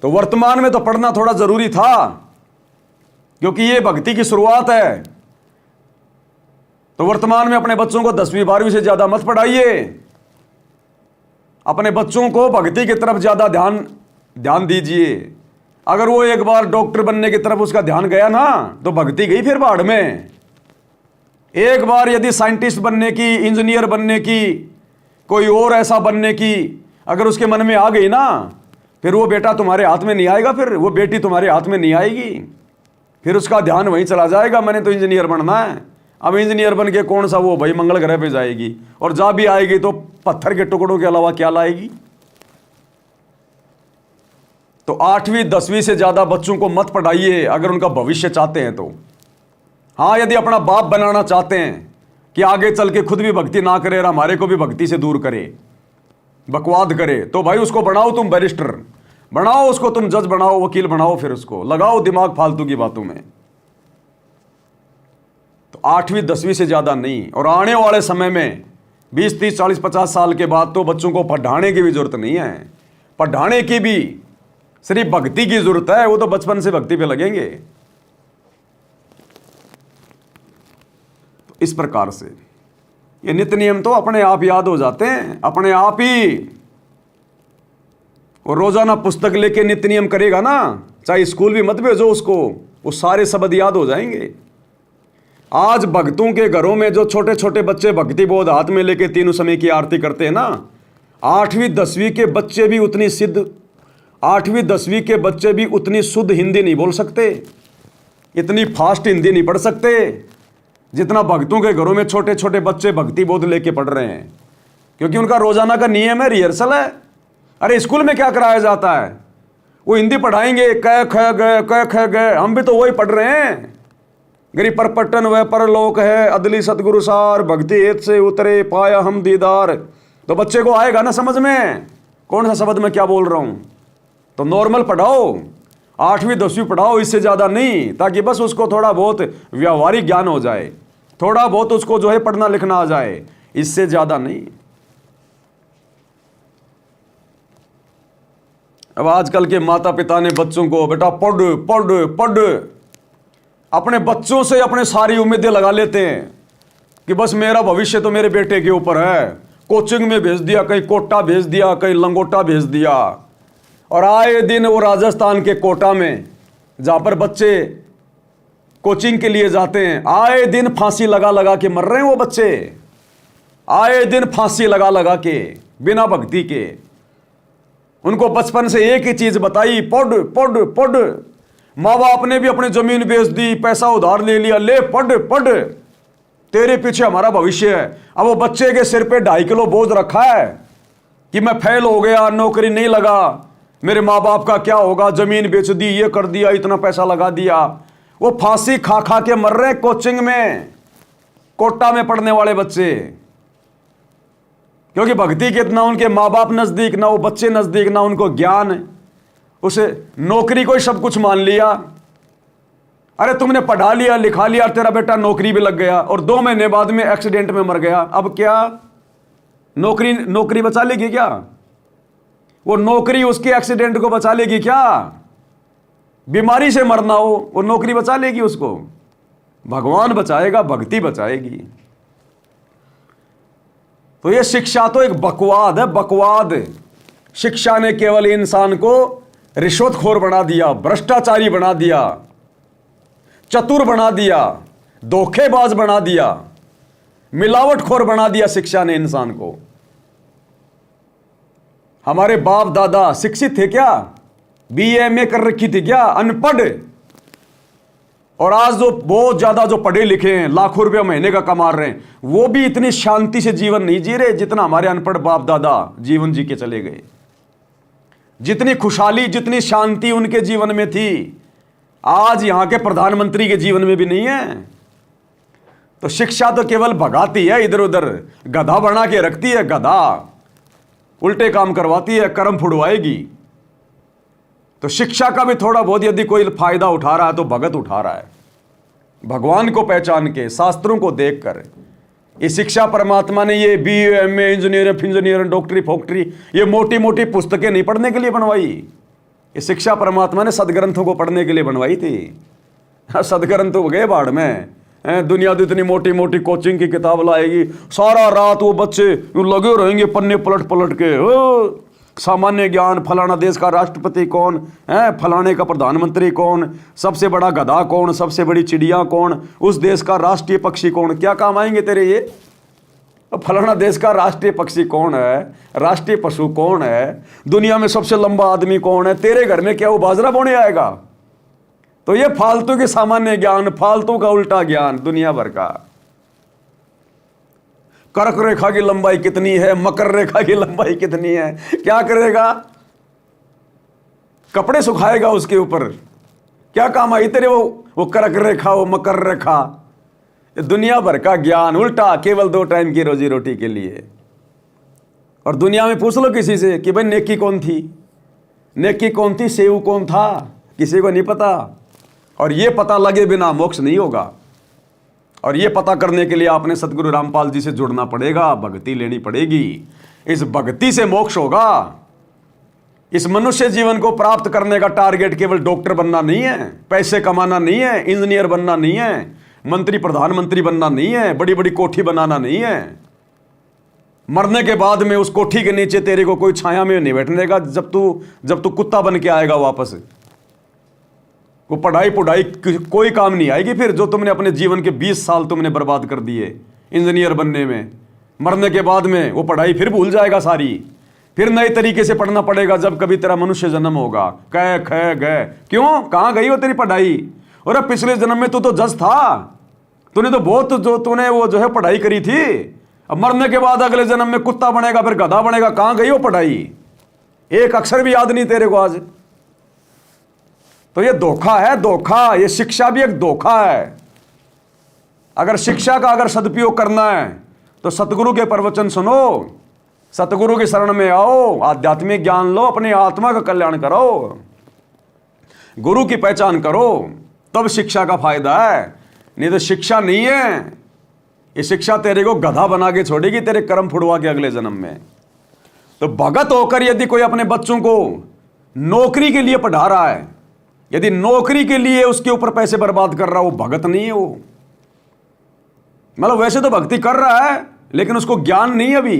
तो वर्तमान में तो पढ़ना थोड़ा जरूरी था, क्योंकि ये भक्ति की शुरुआत है। तो वर्तमान में अपने बच्चों को 10वीं 12वीं से ज्यादा मत पढ़ाइए, अपने बच्चों को भक्ति की तरफ ज्यादा ध्यान दीजिए। अगर वो एक बार डॉक्टर बनने की तरफ उसका ध्यान गया ना, तो भक्ति गई फिर बाढ़ में। एक बार यदि साइंटिस्ट बनने की, इंजीनियर बनने की, कोई और ऐसा बनने की अगर उसके मन में आ गई ना, फिर वो बेटा तुम्हारे हाथ में नहीं आएगा, फिर वो बेटी तुम्हारे हाथ में नहीं आएगी, फिर उसका ध्यान वहीं चला जाएगा, मैंने तो इंजीनियर बनना है, अब इंजीनियर बन के कौन सा वो भाई मंगल ग्रह पे जाएगी, और जा भी आएगी तो पत्थर के टुकड़ों के अलावा क्या लाएगी। तो 8वीं 10वीं से ज्यादा बच्चों को मत पढ़ाइए अगर उनका भविष्य चाहते हैं तो। हाँ, यदि अपना बाप बनाना चाहते हैं कि आगे चल के खुद भी भक्ति ना करे और हमारे को भी भक्ति से दूर करे, बकवाद करे, तो भाई उसको बनाओ तुम बैरिस्टर, बनाओ उसको तुम जज बनाओ, वकील बनाओ, फिर उसको लगाओ दिमाग फालतू की बातों में। तो 8वीं 10वीं से ज्यादा नहीं। और आने वाले समय में 20 30 40 50 साल के बाद तो बच्चों को पढ़ाने की भी जरूरत नहीं है। पढ़ाने की भी सिर्फ भक्ति की जरूरत है, वो तो बचपन से भक्ति पे लगेंगे। तो इस प्रकार से ये नित्य नियम तो अपने आप याद हो जाते हैं, अपने आप ही। और रोजाना पुस्तक लेके नित्य नियम करेगा ना, चाहे स्कूल भी मत भेजो उसको, वो सारे शब्द याद हो जाएंगे। आज भक्तों के घरों में जो छोटे छोटे बच्चे भक्ति बोध हाथ में लेके तीनों समय की आरती करते हैं ना, 8वीं 10वीं के बच्चे भी उतनी सिद्ध 8वीं 10वीं के बच्चे भी उतनी शुद्ध हिंदी नहीं बोल सकते, इतनी फास्ट हिंदी नहीं पढ़ सकते जितना भक्तों के घरों में छोटे छोटे बच्चे भक्ति बोध लेके पढ़ रहे हैं। क्योंकि उनका रोजाना का नियम है, रिहर्सल है। अरे स्कूल में क्या कराया जाता है, वो हिंदी पढ़ाएंगे, क ख ग क ख ग, हम भी तो वही पढ़ रहे हैं। गिरी पर पट्टन वह परलोक है, अदली सतगुरु सार, भक्ति हेत से उतरे पाया हम दीदार। तो बच्चे को आएगा ना समझ में कौन सा शब्द मैं क्या बोल रहा हूं। तो नॉर्मल पढ़ाओ, 8वीं 10वीं पढ़ाओ, इससे ज्यादा नहीं, ताकि बस उसको थोड़ा बहुत व्यावहारिक ज्ञान हो जाए, थोड़ा बहुत उसको जो है पढ़ना लिखना आ जाए, इससे ज्यादा नहीं। अब आजकल के माता पिता ने बच्चों को बेटा पढ़ पढ़ पढ़, अपने बच्चों से अपने सारी उम्मीदें लगा लेते हैं कि बस मेरा भविष्य तो मेरे बेटे के ऊपर है। कोचिंग में भेज दिया, कहीं कोटा भेज दिया, कहीं लंगोटा भेज दिया, और आए दिन वो राजस्थान के कोटा में जहां पर बच्चे कोचिंग के लिए जाते हैं, आए दिन फांसी लगा लगा के मर रहे हैं वो बच्चे, आए दिन फांसी लगा लगा के, बिना भक्ति के। उनको बचपन से एक ही चीज बताई, पढ़ पढ़ पढ़। माँ बाप ने भी अपनी जमीन बेच दी, पैसा उधार ले लिया, ले पढ़ पढ़, तेरे पीछे हमारा भविष्य है। अब वो बच्चे के सिर पे 2.5 किलो बोझ रखा है कि मैं फेल हो गया, नौकरी नहीं लगा, मेरे माँ बाप का क्या होगा, जमीन बेच दी, ये कर दिया, इतना पैसा लगा दिया। वो फांसी खा खा के मर रहे कोचिंग में, कोटा में पढ़ने वाले बच्चे, क्योंकि भक्ति के ना उनके माँ बाप नजदीक, ना वो बच्चे नजदीक, ना उनको ज्ञान। उसे नौकरी को ही सब कुछ मान लिया। अरे तुमने पढ़ा लिया लिखा लिया, तेरा बेटा नौकरी भी लग गया और 2 महीने बाद में एक्सीडेंट में मर गया, अब क्या नौकरी बचा लेगी क्या? वो नौकरी उसके एक्सीडेंट को बचा लेगी क्या? बीमारी से मरना हो वो नौकरी बचा लेगी उसको? भगवान बचाएगा, भक्ति बचाएगी। तो ये शिक्षा तो एक बकवाद है, बकवाद। शिक्षा ने केवल इंसान को रिश्वतखोर बना दिया, भ्रष्टाचारी बना दिया, चतुर बना दिया, धोखेबाज बना दिया, मिलावटखोर बना दिया शिक्षा ने इंसान को। हमारे बाप दादा शिक्षित थे क्या? BA कर रखी थी क्या? अनपढ़। और आज जो बहुत ज्यादा जो पढ़े लिखे हैं, लाखों रुपया महीने का कमा रहे हैं, वो भी इतनी शांति से जीवन नहीं जी रहे जितना हमारे अनपढ़ बाप दादा जीवन जी के चले गए। जितनी खुशहाली, जितनी शांति उनके जीवन में थी, आज यहां के प्रधानमंत्री के जीवन में भी नहीं है। तो शिक्षा तो केवल भगाती है, इधर उधर गधा बना के रखती है, गधा उल्टे काम करवाती है, कर्म फुड़वाएगी। तो शिक्षा का भी थोड़ा बहुत यदि कोई फायदा उठा रहा है तो भगत उठा रहा है, भगवान को पहचान के, शास्त्रों को देखकर। ये शिक्षा परमात्मा ने ये BA MA इंजीनियर डॉक्टरी फोक्टरी ये मोटी मोटी पुस्तकें नहीं पढ़ने के लिए बनवाई। ये शिक्षा परमात्मा ने सदग्रंथों को पढ़ने के लिए बनवाई थी। सदग्रंथ हो गए बाढ़ में, दुनिया तो इतनी मोटी मोटी कोचिंग की किताब लाएगी, सारा रात वो बच्चे लगे रहेंगे पन्ने पलट पलट के। सामान्य ज्ञान, फलाना देश का राष्ट्रपति कौन है, फलाने का प्रधानमंत्री कौन, सबसे बड़ा गधा कौन, सबसे बड़ी चिड़िया कौन, उस देश का राष्ट्रीय पक्षी कौन। क्या काम आएंगे तेरे ये? फलाना देश का राष्ट्रीय पक्षी कौन है, राष्ट्रीय पशु कौन है, दुनिया में सबसे लंबा आदमी कौन है, तेरे घर में क्या वो बाजरा बोने आएगा? तो ये फालतू के सामान्य ज्ञान, फालतू का उल्टा ज्ञान दुनिया भर का। कर्क रेखा की लंबाई कितनी है, मकर रेखा की लंबाई कितनी है, क्या करेगा? कपड़े सुखाएगा उसके ऊपर, क्या काम आई तेरे वो कर्क रेखा, वो मकर रेखा? दुनिया भर का ज्ञान उल्टा, केवल 2 टाइम की रोजी रोटी के लिए। और दुनिया में पूछ लो किसी से कि भाई नेकी कौन थी, नेकी कौन थी, सेव कौन था, किसी को नहीं पता। और ये पता लगे बिना मोक्ष नहीं होगा। और ये पता करने के लिए आपने सतगुरु रामपाल जी से जुड़ना पड़ेगा, भक्ति लेनी पड़ेगी। इस भक्ति से मोक्ष होगा। इस मनुष्य जीवन को प्राप्त करने का टारगेट केवल डॉक्टर बनना नहीं है, पैसे कमाना नहीं है, इंजीनियर बनना नहीं है, मंत्री प्रधानमंत्री बनना नहीं है, बड़ी बड़ी कोठी बनाना नहीं है। मरने के बाद में उस कोठी के नीचे तेरे को कोई छाया में नहीं बैठने देगा जब तू कुत्ता बन के आएगा वापस। वो पढ़ाई कोई काम नहीं आएगी फिर, जो तुमने अपने जीवन के 20 साल तुमने बर्बाद कर दिए इंजीनियर बनने में। मरने के बाद में वो पढ़ाई फिर भूल जाएगा सारी, फिर नए तरीके से पढ़ना पड़ेगा जब कभी तेरा मनुष्य जन्म होगा। कै ख गए, क्यों, कहाँ गई हो तेरी पढ़ाई? और पिछले जन्म में तू तो जज था, तूने तो बहुत तूने वो जो है पढ़ाई करी थी। अब मरने के बाद अगले जन्म में कुत्ता बनेगा, फिर गधा बनेगा, कहां गई हो पढ़ाई? एक अक्षर भी याद नहीं तेरे को आज। तो ये धोखा है, धोखा। ये शिक्षा भी एक धोखा है। अगर शिक्षा का अगर सदुपयोग करना है तो सतगुरु के प्रवचन सुनो, सतगुरु की शरण में आओ, आध्यात्मिक ज्ञान लो, अपनी आत्मा का कल्याण करो, गुरु की पहचान करो, तब शिक्षा का फायदा है। नहीं तो शिक्षा नहीं है, ये शिक्षा तेरे को गधा बना के छोड़ेगी, तेरे कर्म फुड़वा के अगले जन्म में। तो भगत होकर यदि कोई अपने बच्चों को नौकरी के लिए पढ़ा रहा है, यदि नौकरी के लिए उसके ऊपर पैसे बर्बाद कर रहा है, वो भगत नहीं है। वो मतलब वैसे तो भक्ति कर रहा है लेकिन उसको ज्ञान नहीं है अभी,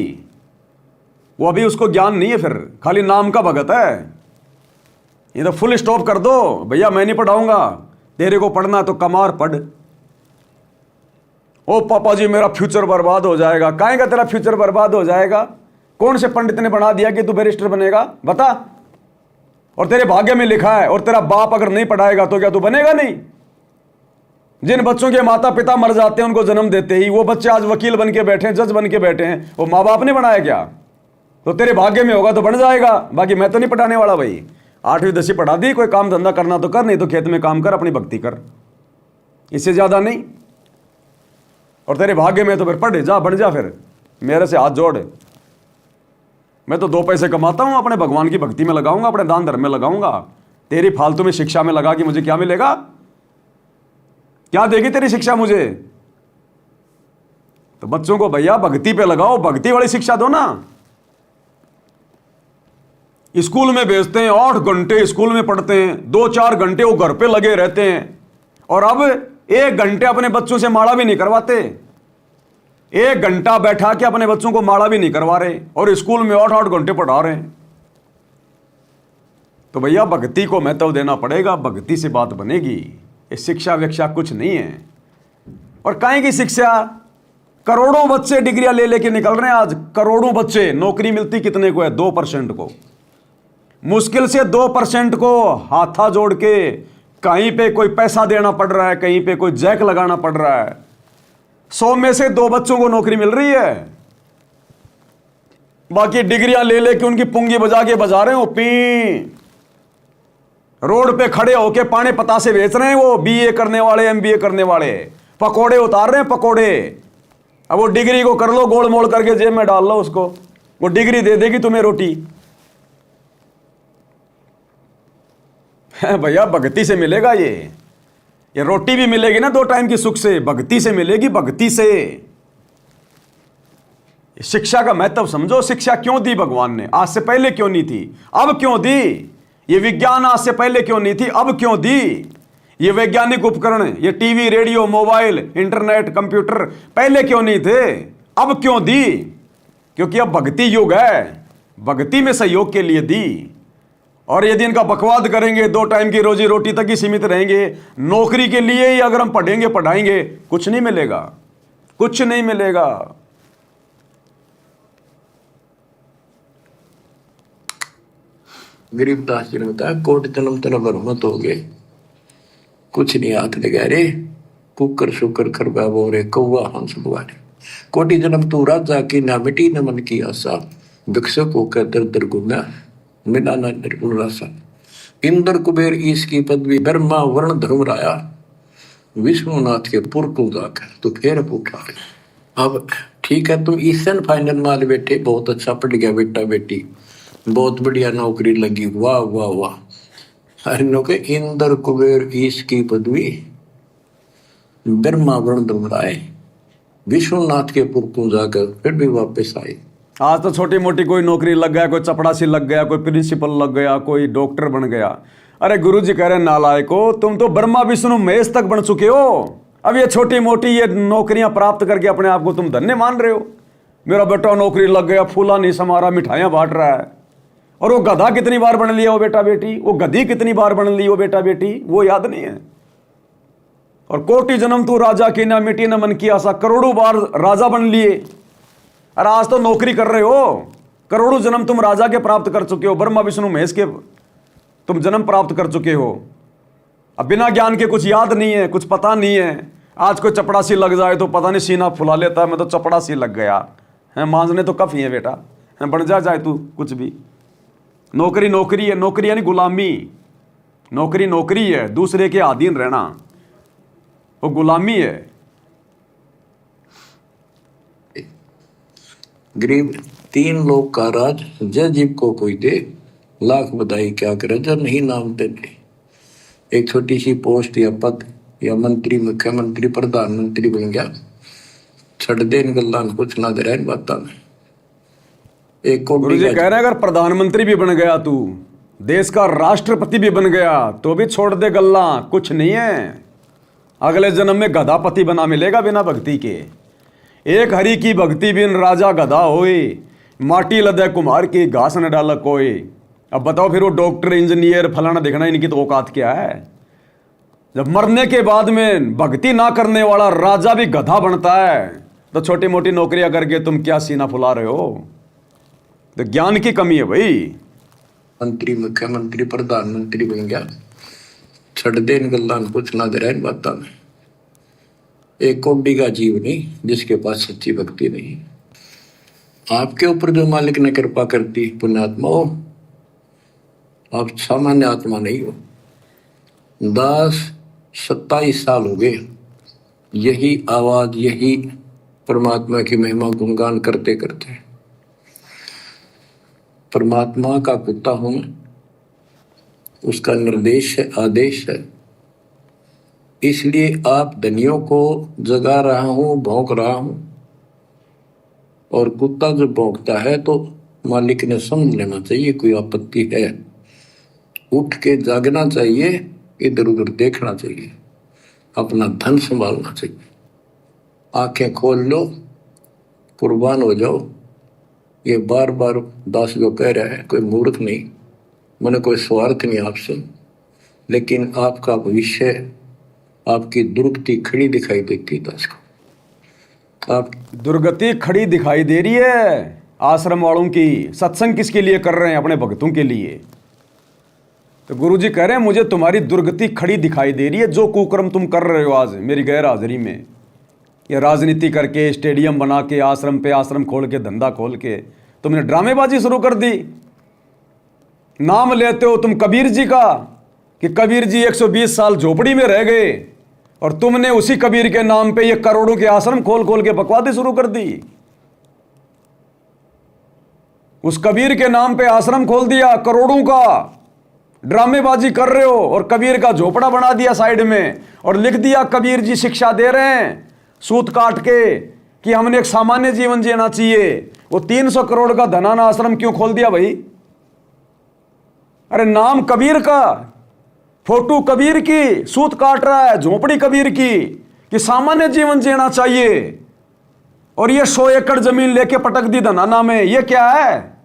वो अभी उसको ज्ञान नहीं है, फिर खाली नाम का भगत है। ये तो फुल स्टॉप कर दो भैया, मैं नहीं पढ़ाऊंगा, तेरे को पढ़ना तो कमार पढ़। ओ पापा जी मेरा फ्यूचर बर्बाद हो जाएगा। काहे का तेरा फ्यूचर बर्बाद हो जाएगा? कौन से पंडित ने बना दिया कि तू बैरिस्टर बनेगा, बता? और तेरे भाग्य में लिखा है, और तेरा बाप अगर नहीं पढ़ाएगा तो क्या तू बनेगा नहीं? जिन बच्चों के माता पिता मर जाते हैं उनको जन्म देते ही, वो बच्चे आज वकील बन के बैठे हैं, जज बन के बैठे हैं, वो माँ बाप ने बनाया क्या? तो तेरे भाग्य में होगा तो बन जाएगा। बाकी मैं तो नहीं पढ़ाने वाला भाई। 8वीं 10वीं पढ़ा दी, कोई काम धंधा करना तो कर, नहीं तो खेत में काम कर, अपनी भक्ति कर, इससे ज्यादा नहीं। और तेरे भाग्य में तो फिर पढ़ जा, बन जा, फिर मेरे से हाथ जोड़। मैं तो 2 पैसे कमाता हूं, अपने भगवान की भक्ति में लगाऊंगा, अपने दान धर्म में लगाऊंगा। तेरी फालतू में शिक्षा में लगा कि मुझे क्या मिलेगा? क्या देगी तेरी शिक्षा मुझे? तो बच्चों को भैया भक्ति पे लगाओ, भक्ति वाली शिक्षा दो ना। स्कूल में भेजते हैं, 8 घंटे स्कूल में पढ़ते हैं, 2-4 घंटे वो घर पे लगे रहते हैं, और अब 1 घंटे अपने बच्चों से माड़ा भी नहीं करवाते। 1 घंटा बैठा के अपने बच्चों को माड़ा भी नहीं करवा रहे, और स्कूल में 8-8 घंटे पढ़ा रहे हैं। तो भैया भक्ति को महत्व देना पड़ेगा, भक्ति से बात बनेगी। ये शिक्षा विक्षा कुछ नहीं है। और काहे की शिक्षा? करोड़ों बच्चे डिग्रियां ले लेके निकल रहे हैं आज, करोड़ों बच्चे। नौकरी मिलती कितने को है? 2% को, मुश्किल से 2% को हाथा जोड़ के कहीं पे कोई पैसा देना पड़ रहा है, कहीं पे कोई जैक लगाना पड़ रहा है। 100 में से 2 बच्चों को नौकरी मिल रही है। बाकी डिग्रियां ले लेके उनकी पुंगी बजा के बजा रहे हो, पी रोड पे खड़े होके पाने पतासे बेच रहे हैं वो बीए करने वाले, एमबीए करने वाले, पकोड़े उतार रहे हैं, पकोड़े। अब वो डिग्री को कर लो, गोल मोड़ करके जेब में डाल लो उसको, वो डिग्री दे देगी तुम्हें रोटी। भैया भक्ति से मिलेगा ये रोटी भी मिलेगी ना 2 टाइम की सुख से, भक्ति से मिलेगी, भक्ति से। शिक्षा का महत्व समझो। शिक्षा क्यों दी भगवान ने? आज से पहले क्यों नहीं थी, अब क्यों दी? ये विज्ञान आज से पहले क्यों नहीं थी, अब क्यों दी? ये वैज्ञानिक उपकरण, ये TV, radio, mobile, internet, computer पहले क्यों नहीं थे, अब क्यों दी? क्योंकि अब भक्ति युग है, भक्ति में सहयोग के लिए दी। और यदि इनका बकवाद करेंगे, 2 टाइम की रोजी रोटी तक ही सीमित रहेंगे, नौकरी के लिए ही अगर हम पढ़ेंगे पढ़ाएंगे, कुछ नहीं मिलेगा, कुछ नहीं मिलेगा। गरीबदास जी ने बताया, कोट जन्म तन भरमत हो गए, कुछ नहीं हाथ लगा रे, कुकर शुकर कर बाबो रे, कौआ हंस बुआरे। कोटि जन्म तू राजा की ना मिटी न मन की आशा, भिक्षुक होकर दर दर घूमा मिला न निर्गुण रासा। इंद्र कुबेर ईश की पदवी, ब्रह्मा वर्ण धर्म राया, विष्णुनाथ के पुर तू जाकर तो फिर पूछा। अब ठीक है, तुम ईशन फाइनल माल बैठे, बहुत अच्छा पढ़ गया बेटा बेटी, बहुत बढ़िया नौकरी लगी, वाह वाह वाह। अरे नो के इंद्र कुबेर ईश की पदवी, ब्रह्मा वर्ण धर्म राय, विष्णुनाथ के पुर तू जाकर फिर भी वापस आए। आज तो छोटी मोटी कोई नौकरी लग गया, कोई चपड़ासी लग गया, कोई प्रिंसिपल लग गया, कोई डॉक्टर बन गया। अरे गुरुजी कह रहे नालायको, तुम तो ब्रह्मा विष्णु महेश तक बन चुके हो। अब ये छोटी मोटी ये नौकरियां प्राप्त करके अपने आप को तुम धन्य मान रहे हो। मेरा बेटा नौकरी लग गया, फूला नहीं समारा, मिठाइयां बांट रहा है। और वो गधा कितनी बार बन लिया वो बेटा बेटी, वो गधी कितनी बार बन ली वो बेटा बेटी, वो याद नहीं है। और कोटि जन्म तू राजा की ना मिटी न मन की आशा, करोड़ों बार राजा बन लिए। अरे आज तो नौकरी कर रहे हो, करोड़ों जन्म तुम राजा के प्राप्त कर चुके हो, ब्रह्मा विष्णु महेश के तुम जन्म प्राप्त कर चुके हो। अब बिना ज्ञान के कुछ याद नहीं है, कुछ पता नहीं है। आज कोई चपड़ासी लग जाए तो पता नहीं सीना फुला लेता है, मैं तो चपड़ासी लग गया है, मांझने तो कफ ही है बेटा, है बन जाए तू कुछ भी। नौकरी नौकरी है, नौकरी यानी गुलामी। नौकरी नौकरी है, दूसरे के अधीन रहना वो गुलामी है। गरीब तीन लोग का राज, जय जीव को कोई दे, लाख बधाई क्या करे जो नहीं नाम देते। एक छोटी सी पोस्ट या पद या मंत्री, मुख्यमंत्री, प्रधानमंत्री बन गया, छड़ दे इन गल्लां कुछ ना दे रहा इन बातों में। एक गुरुजी कह रहे हैं अगर प्रधानमंत्री भी बन गया तू, देश का राष्ट्रपति भी बन गया, तो भी छोड़ दे गल्ला, कुछ नहीं है। अगले जन्म में गधापति बना मिलेगा बिना भक्ति के। एक हरि की भक्ति बिन राजा गधा होए, माटी लदे कुम्हार की घास न डाला कोई। अब बताओ फिर वो डॉक्टर इंजीनियर फलाना देखना, इनकी तो औकात क्या है। जब मरने के बाद में भक्ति ना करने वाला राजा भी गधा बनता है, तो छोटी मोटी नौकरियां करके तुम क्या सीना फुला रहे हो। तो ज्ञान की कमी है भाई। मंत्री, मुख्यमंत्री, प्रधानमंत्री बन गया, छड़ दे इन गल्लां कुछ ना दे रहा इन बातों में। एक कोटि का जीव नहीं जिसके पास सच्ची भक्ति नहीं। आपके ऊपर जो मालिक ने कृपा करती, पुण्यात्मा हो, आप सामान्य आत्मा नहीं हो। 27 साल हो गए यही आवाज, यही परमात्मा की महिमा गुणगान करते करते। परमात्मा का कुत्ता हूं मैं, उसका निर्देश है, आदेश है, इसलिए आप धनियों को जगा रहा हूं, भौंक रहा हूं। और कुत्ता जब भौंकता है तो मालिक ने समझ लेना चाहिए कोई आपत्ति है, उठ के जागना चाहिए, इधर उधर देखना चाहिए, अपना धन संभालना चाहिए। आंखें खोल लो, कुर्बान हो जाओ। ये बार बार दास जो कह रहा है, कोई मूर्ख नहीं, मैंने कोई स्वार्थ नहीं आपसे, लेकिन आपका भविष्य, आपकी दुर्गति खड़ी दिखाई देती है दास को। आप दुर्गति खड़ी दिखाई दे रही है आश्रम वालों की। सत्संग किसके लिए कर रहे हैं? अपने भक्तों के लिए। तो गुरुजी कह रहे हैं मुझे तुम्हारी दुर्गति खड़ी दिखाई दे रही है। जो कुकर्म तुम कर रहे हो आज मेरी गैर हाजिरी में, ये राजनीति करके, स्टेडियम बना के, आश्रम पे आश्रम खोल के, धंधा खोल के तुमने ड्रामेबाजी शुरू कर दी। नाम लेते हो तुम कबीर जी का कि कबीर जी 120 साल झोपड़ी में रह गए, और तुमने उसी कबीर के नाम पे ये करोड़ों के आश्रम खोल खोल के बकवादी शुरू कर दी। उस कबीर के नाम पे आश्रम खोल दिया, करोड़ों का ड्रामेबाजी कर रहे हो, और कबीर का झोपड़ा बना दिया साइड में, और लिख दिया कबीर जी शिक्षा दे रहे हैं सूत काट के कि हमने एक सामान्य जीवन जीना चाहिए। वो 300 करोड़ का धनाना आश्रम क्यों खोल दिया भाई? अरे नाम कबीर का, फोटो कबीर की, सूत काट रहा है, झोपड़ी कबीर की कि सामान्य जीवन जीना चाहिए, और ये 100 एकड़ जमीन लेके पटक दी धनाना में। ये क्या है?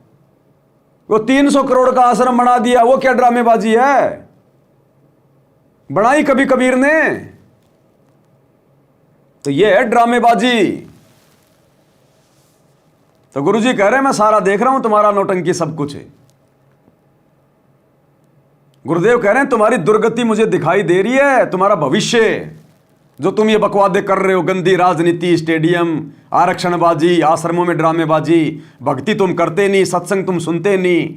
वो 300 करोड़ का आश्रम बना दिया। वो क्या ड्रामेबाजी है? बनाई कभी कबीर ने? तो ये है ड्रामेबाजी। तो गुरुजी कह रहे हैं मैं सारा देख रहा हूं, तुम्हारा नौटंकी सब कुछ है। गुरुदेव कह रहे हैं तुम्हारी दुर्गति मुझे दिखाई दे रही है, तुम्हारा भविष्य। जो तुम ये बकवादे कर रहे हो, गंदी राजनीति, स्टेडियम, आरक्षणबाजी, आश्रमों में ड्रामेबाजी, भक्ति तुम करते नहीं, सत्संग तुम सुनते नहीं,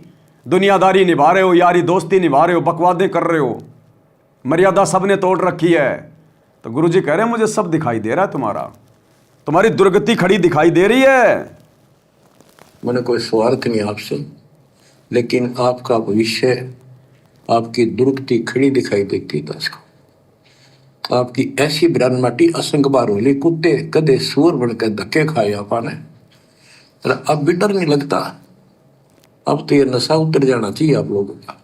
दुनियादारी निभा रहे हो, यारी दोस्ती निभा रहे हो, बकवादे कर रहे हो, मर्यादा सबने तोड़ रखी है। तो गुरुजी कह रहे हैं मुझे सब दिखाई दे रहा है, तुम्हारी दुर्गति खड़ी दिखाई दे रही है। मैंने कोई स्वार्थ नहीं आपसे, लेकिन आपका भविष्य, आपकी दुर्गति खड़ी दिखाई देती है। आपकी ऐसी बिरान माटी असंग बार होली, कुत्ते कदे सूअर बनकर धक्के खाए आपने, अब भी डर नहीं लगता। अब तो ये नशा उतर जाना चाहिए आप लोगों का।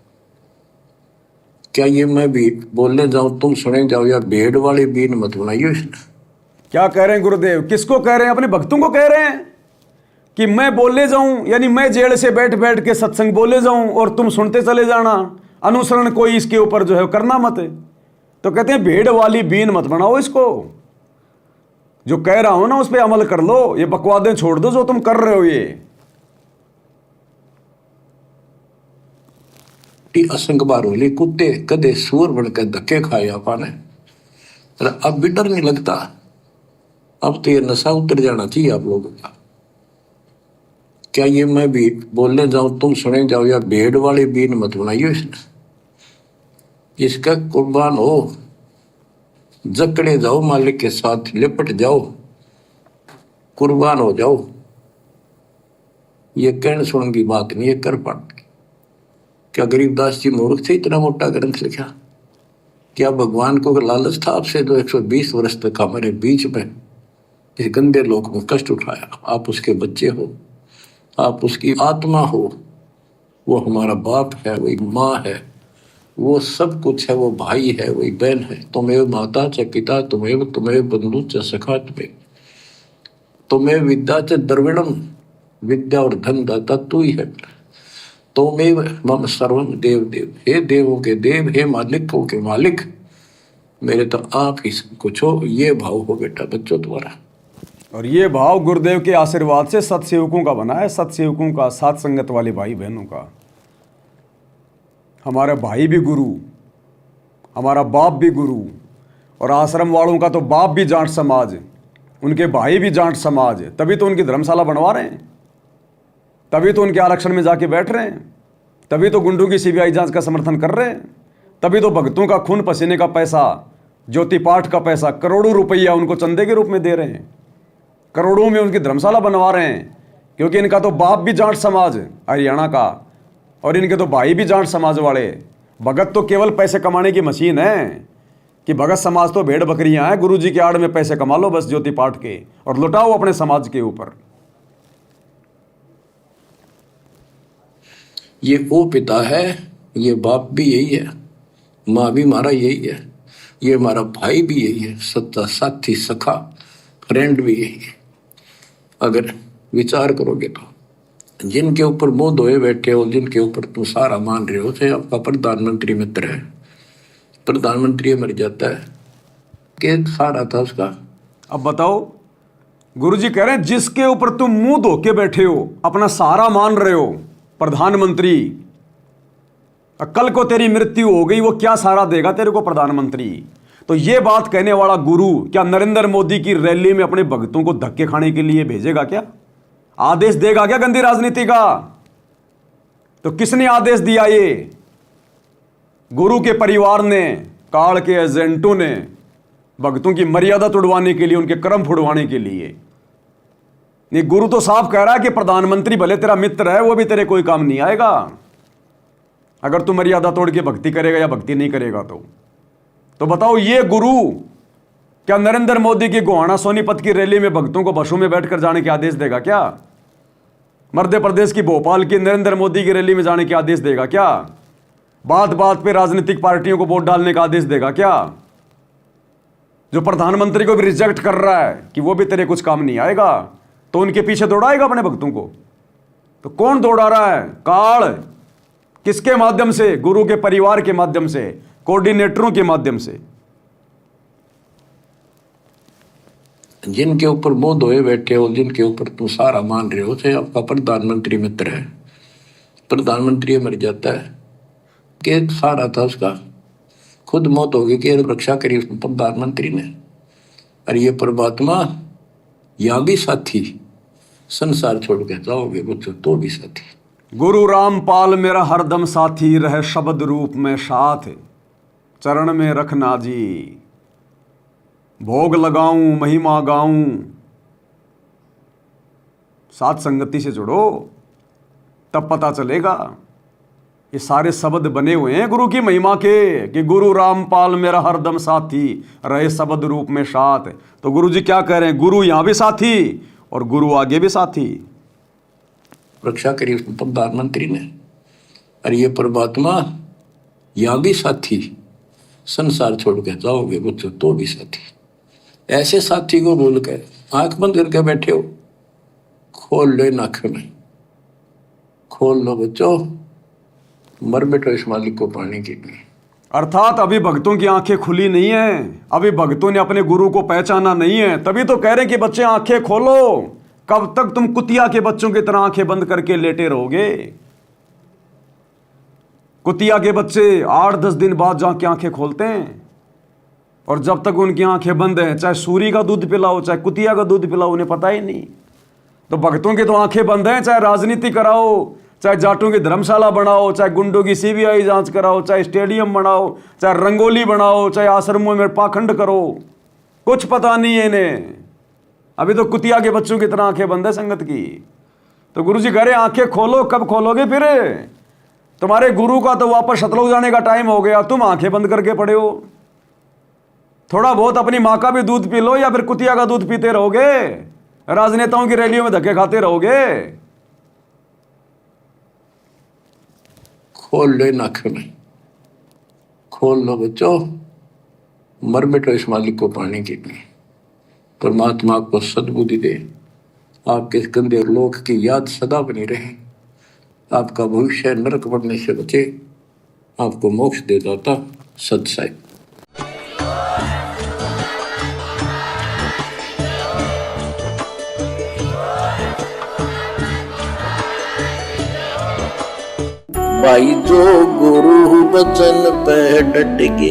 क्या ये मैं भी बोलने जाऊं तुम सुने जाओ, या भेड़ वाले बीन मत बनाइए इसने। क्या कह रहे हैं गुरुदेव? किसको कह रहे हैं? अपने भक्तों को कह रहे हैं कि मैं बोले जाऊं, यानी मैं जेल से बैठ बैठ के सत्संग बोले जाऊं और तुम सुनते चले जाना, अनुसरण कोई इसके ऊपर जो है करना मत। तो कहते हैं भेड़ वाली बीन मत बनाओ इसको, जो कह रहा हूं ना उस पर अमल कर लो, ये बकवादें छोड़ दो जो तुम कर रहे हो। ये असंग बार होली, कुत्ते कदे सूअर बनकर धक्के खाए आपने, अब भी डर नहीं लगता। अब तो ये नशा उतर जाना चाहिए आप लोगों का। क्या ये मैं भी बोलने जाऊं तुम सुने जाओ, या भेड़ वाले बीन मत बनाइए इसने। इसका कुर्बान हो, जकड़े जाओ मालिक के साथ, लिपट जाओ, कुर्बान हो जाओ। ये कहने सुनने की बात नहीं है, कर पाने। क्या गरीबदास जी मूर्ख थे इतना मोटा ग्रंथ लिखा? क्या भगवान को लालच था आपसे जो 120 वर्ष तक हमारे बीच में इस गंदे लोक में कष्ट उठाया? आप उसके बच्चे हो, आप उसकी आत्मा हो, वो हमारा बाप है, वही माँ है, वो सब कुछ है, वो भाई है, वही बहन है। तुम्हें माता च पिता तुम्हें बंधु च सखा तुम्हें विद्या च द्रविणम, विद्या और धन दाता तू ही है। तुम्हें मम सर्वम देव देव, हे देवों के देव, हे मालिकों के मालिक, मेरे तो आप ही सब कुछ हो। ये भाव हो बेटा बच्चों तुम्हारा। और ये भाव गुरुदेव के आशीर्वाद से सत्सेवकों का बना है, सत्सेवकों का, साथ संगत वाले भाई बहनों का। हमारा भाई भी गुरु, हमारा बाप भी गुरु, और आश्रम वालों का तो बाप भी जाट समाज, उनके भाई भी जाट समाज। तभी तो उनकी धर्मशाला बनवा रहे हैं, तभी तो उनके आरक्षण में जाके बैठ रहे हैं, तभी तो गुंडों की सीबीआई जांच का समर्थन कर रहे हैं, तभी तो भक्तों का खून पसीने का पैसा, ज्योति पाठ का पैसा, करोड़ों रुपया उनको चंदे के रूप में दे रहे हैं, करोड़ों में उनकी धर्मशाला बनवा रहे हैं। क्योंकि इनका तो बाप भी जाट समाज हरियाणा का, और इनके तो भाई भी जाट समाज वाले। भगत तो केवल पैसे कमाने की मशीन है कि भगत समाज तो भेड़ बकरियां हैं, गुरु जी के आड़ में पैसे कमा लो बस ज्योति पाठ के, और लुटाओ अपने समाज के ऊपर। ये वो पिता है, ये बाप भी यही है, माँ भी हमारा यही है, ये हमारा भाई भी यही है, सच्चा साथी, सखा, फ्रेंड भी यही है। अगर विचार करोगे तो जिनके ऊपर मुंह धोए बैठे हो, जिनके ऊपर तुम सारा मान रहे हो, चाहे आपका प्रधानमंत्री मित्र है, प्रधानमंत्री मर जाता है, कि सारा था उसका। अब बताओ, गुरुजी कह रहे हैं जिसके ऊपर तुम मुंह धो के बैठे हो, अपना सहारा मान रहे हो, प्रधानमंत्री, कल को तेरी मृत्यु हो गई, वो क्या सहारा देगा तेरे को प्रधानमंत्री? तो ये बात कहने वाला गुरु क्या नरेंद्र मोदी की रैली में अपने भक्तों को धक्के खाने के लिए भेजेगा क्या? आदेश देगा क्या गंदी राजनीति का? तो किसने आदेश दिया? ये गुरु के परिवार ने, काल के एजेंटों ने, भक्तों की मर्यादा तोड़वाने के लिए, उनके कर्म फुड़वाने के लिए। ये गुरु तो साफ कह रहा है कि प्रधानमंत्री भले तेरा मित्र है, वो भी तेरे कोई काम नहीं आएगा अगर तू मर्यादा तोड़ के भक्ति करेगा या भक्ति नहीं करेगा। तो बताओ, ये गुरु क्या नरेंद्र मोदी की गोहाना सोनीपत की रैली में भक्तों को बसों में बैठकर जाने के आदेश देगा क्या? मध्य प्रदेश की भोपाल की नरेंद्र मोदी की रैली में जाने के आदेश देगा क्या? बात बात पे राजनीतिक पार्टियों को वोट डालने का आदेश देगा क्या? जो प्रधानमंत्री को भी रिजेक्ट कर रहा है कि वो भी तेरे कुछ काम नहीं आएगा, तो उनके पीछे दौड़ाएगा अपने भक्तों को? तो कौन दौड़ा रहा है? काल। किसके माध्यम से? गुरु के परिवार के माध्यम से, कोऑर्डिनेटरों के माध्यम से। जिनके ऊपर मुंह धोए बैठे हो, जिनके ऊपर तुम सारा मान रहे हो, चाहे आपका प्रधानमंत्री मित्र है, प्रधानमंत्री मर जाता है, कि सारा था उसका, खुद मौत होगी कि रक्षा करी प्रधानमंत्री ने। और ये परमात्मा या भी साथी, संसार छोड़ के जाओगे बच्चों तो भी साथी। गुरु रामपाल मेरा हरदम साथी, रहे शब्द रूप में साथ, चरण में रखना जी, भोग लगाऊं महिमा गाऊं। साथ संगति से जुड़ो तब पता चलेगा। ये सारे शब्द बने हुए हैं गुरु की महिमा के, कि गुरु रामपाल मेरा हरदम साथी, रहे शब्द रूप में साथ। तो गुरु जी क्या कह रहे हैं, गुरु यहां भी साथी और गुरु आगे भी साथी। रक्षा करी प्रधानमंत्री ने। और ये परमात्मा या भी साथी, संसार छोड़ के जाओगे बच्चों तो भी साथी। ऐसे साथी को बोल के आंख बंद करके बैठे हो, खोल लो नाक में, खोल लो बच्चों, मर बैठो इस मालिक को पाने के लिए। अर्थात अभी भक्तों की आंखें खुली नहीं है, अभी भक्तों ने अपने गुरु को पहचाना नहीं है, तभी तो कह रहे हैं कि बच्चे आंखें खोलो। कब तक तुम कुतिया के बच्चों की तरह आंखें बंद करके लेटे रहोगे। कुतिया के बच्चे 8-10 दिन बाद जाके आंखें खोलते हैं, और जब तक उनकी आंखें बंद हैं, चाहे सूरी का दूध पिलाओ चाहे कुतिया का दूध पिलाओ, उन्हें पता ही नहीं। तो भक्तों की तो आंखें बंद हैं, चाहे राजनीति कराओ, चाहे जाटों की धर्मशाला बनाओ, चाहे गुंडों की सीबीआई जांच कराओ, चाहे स्टेडियम बनाओ, चाहे रंगोली बनाओ, चाहे आश्रमों में पाखंड करो, कुछ पता नहीं है इन्हें। अभी तो कुतिया के बच्चों की तरह आंखें बंद है संगत की। तो गुरु जी कह रहे आंखें खोलो, कब खोलोगे फिर? तुम्हारे गुरु का तो वापस सतलुज जाने का टाइम हो गया, तुम आंखें बंद करके पड़े हो। थोड़ा बहुत अपनी माँ का भी दूध पी लो, या फिर कुतिया का दूध पीते रहोगे, राजनेताओं की रैलियों में धक्के खाते रहोगे। खोल लो नाक में, खोल लो बच्चों, मर बैठो इस मालिक को पाने के लिए। परमात्मा आपको सद्बुद्धि दे, आपके गंदे लोक की याद सदा बनी रहे, आपका भविष्य नरक बढ़ने से बचे, आपको मोक्ष दे दाता सत साहिब। भाई जो गुरु बचन पे डट गे,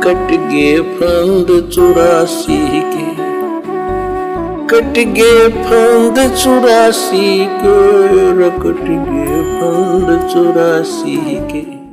कट गे फंद 84 के, कट गे फंद 84 के, कट गे फंद 84 के।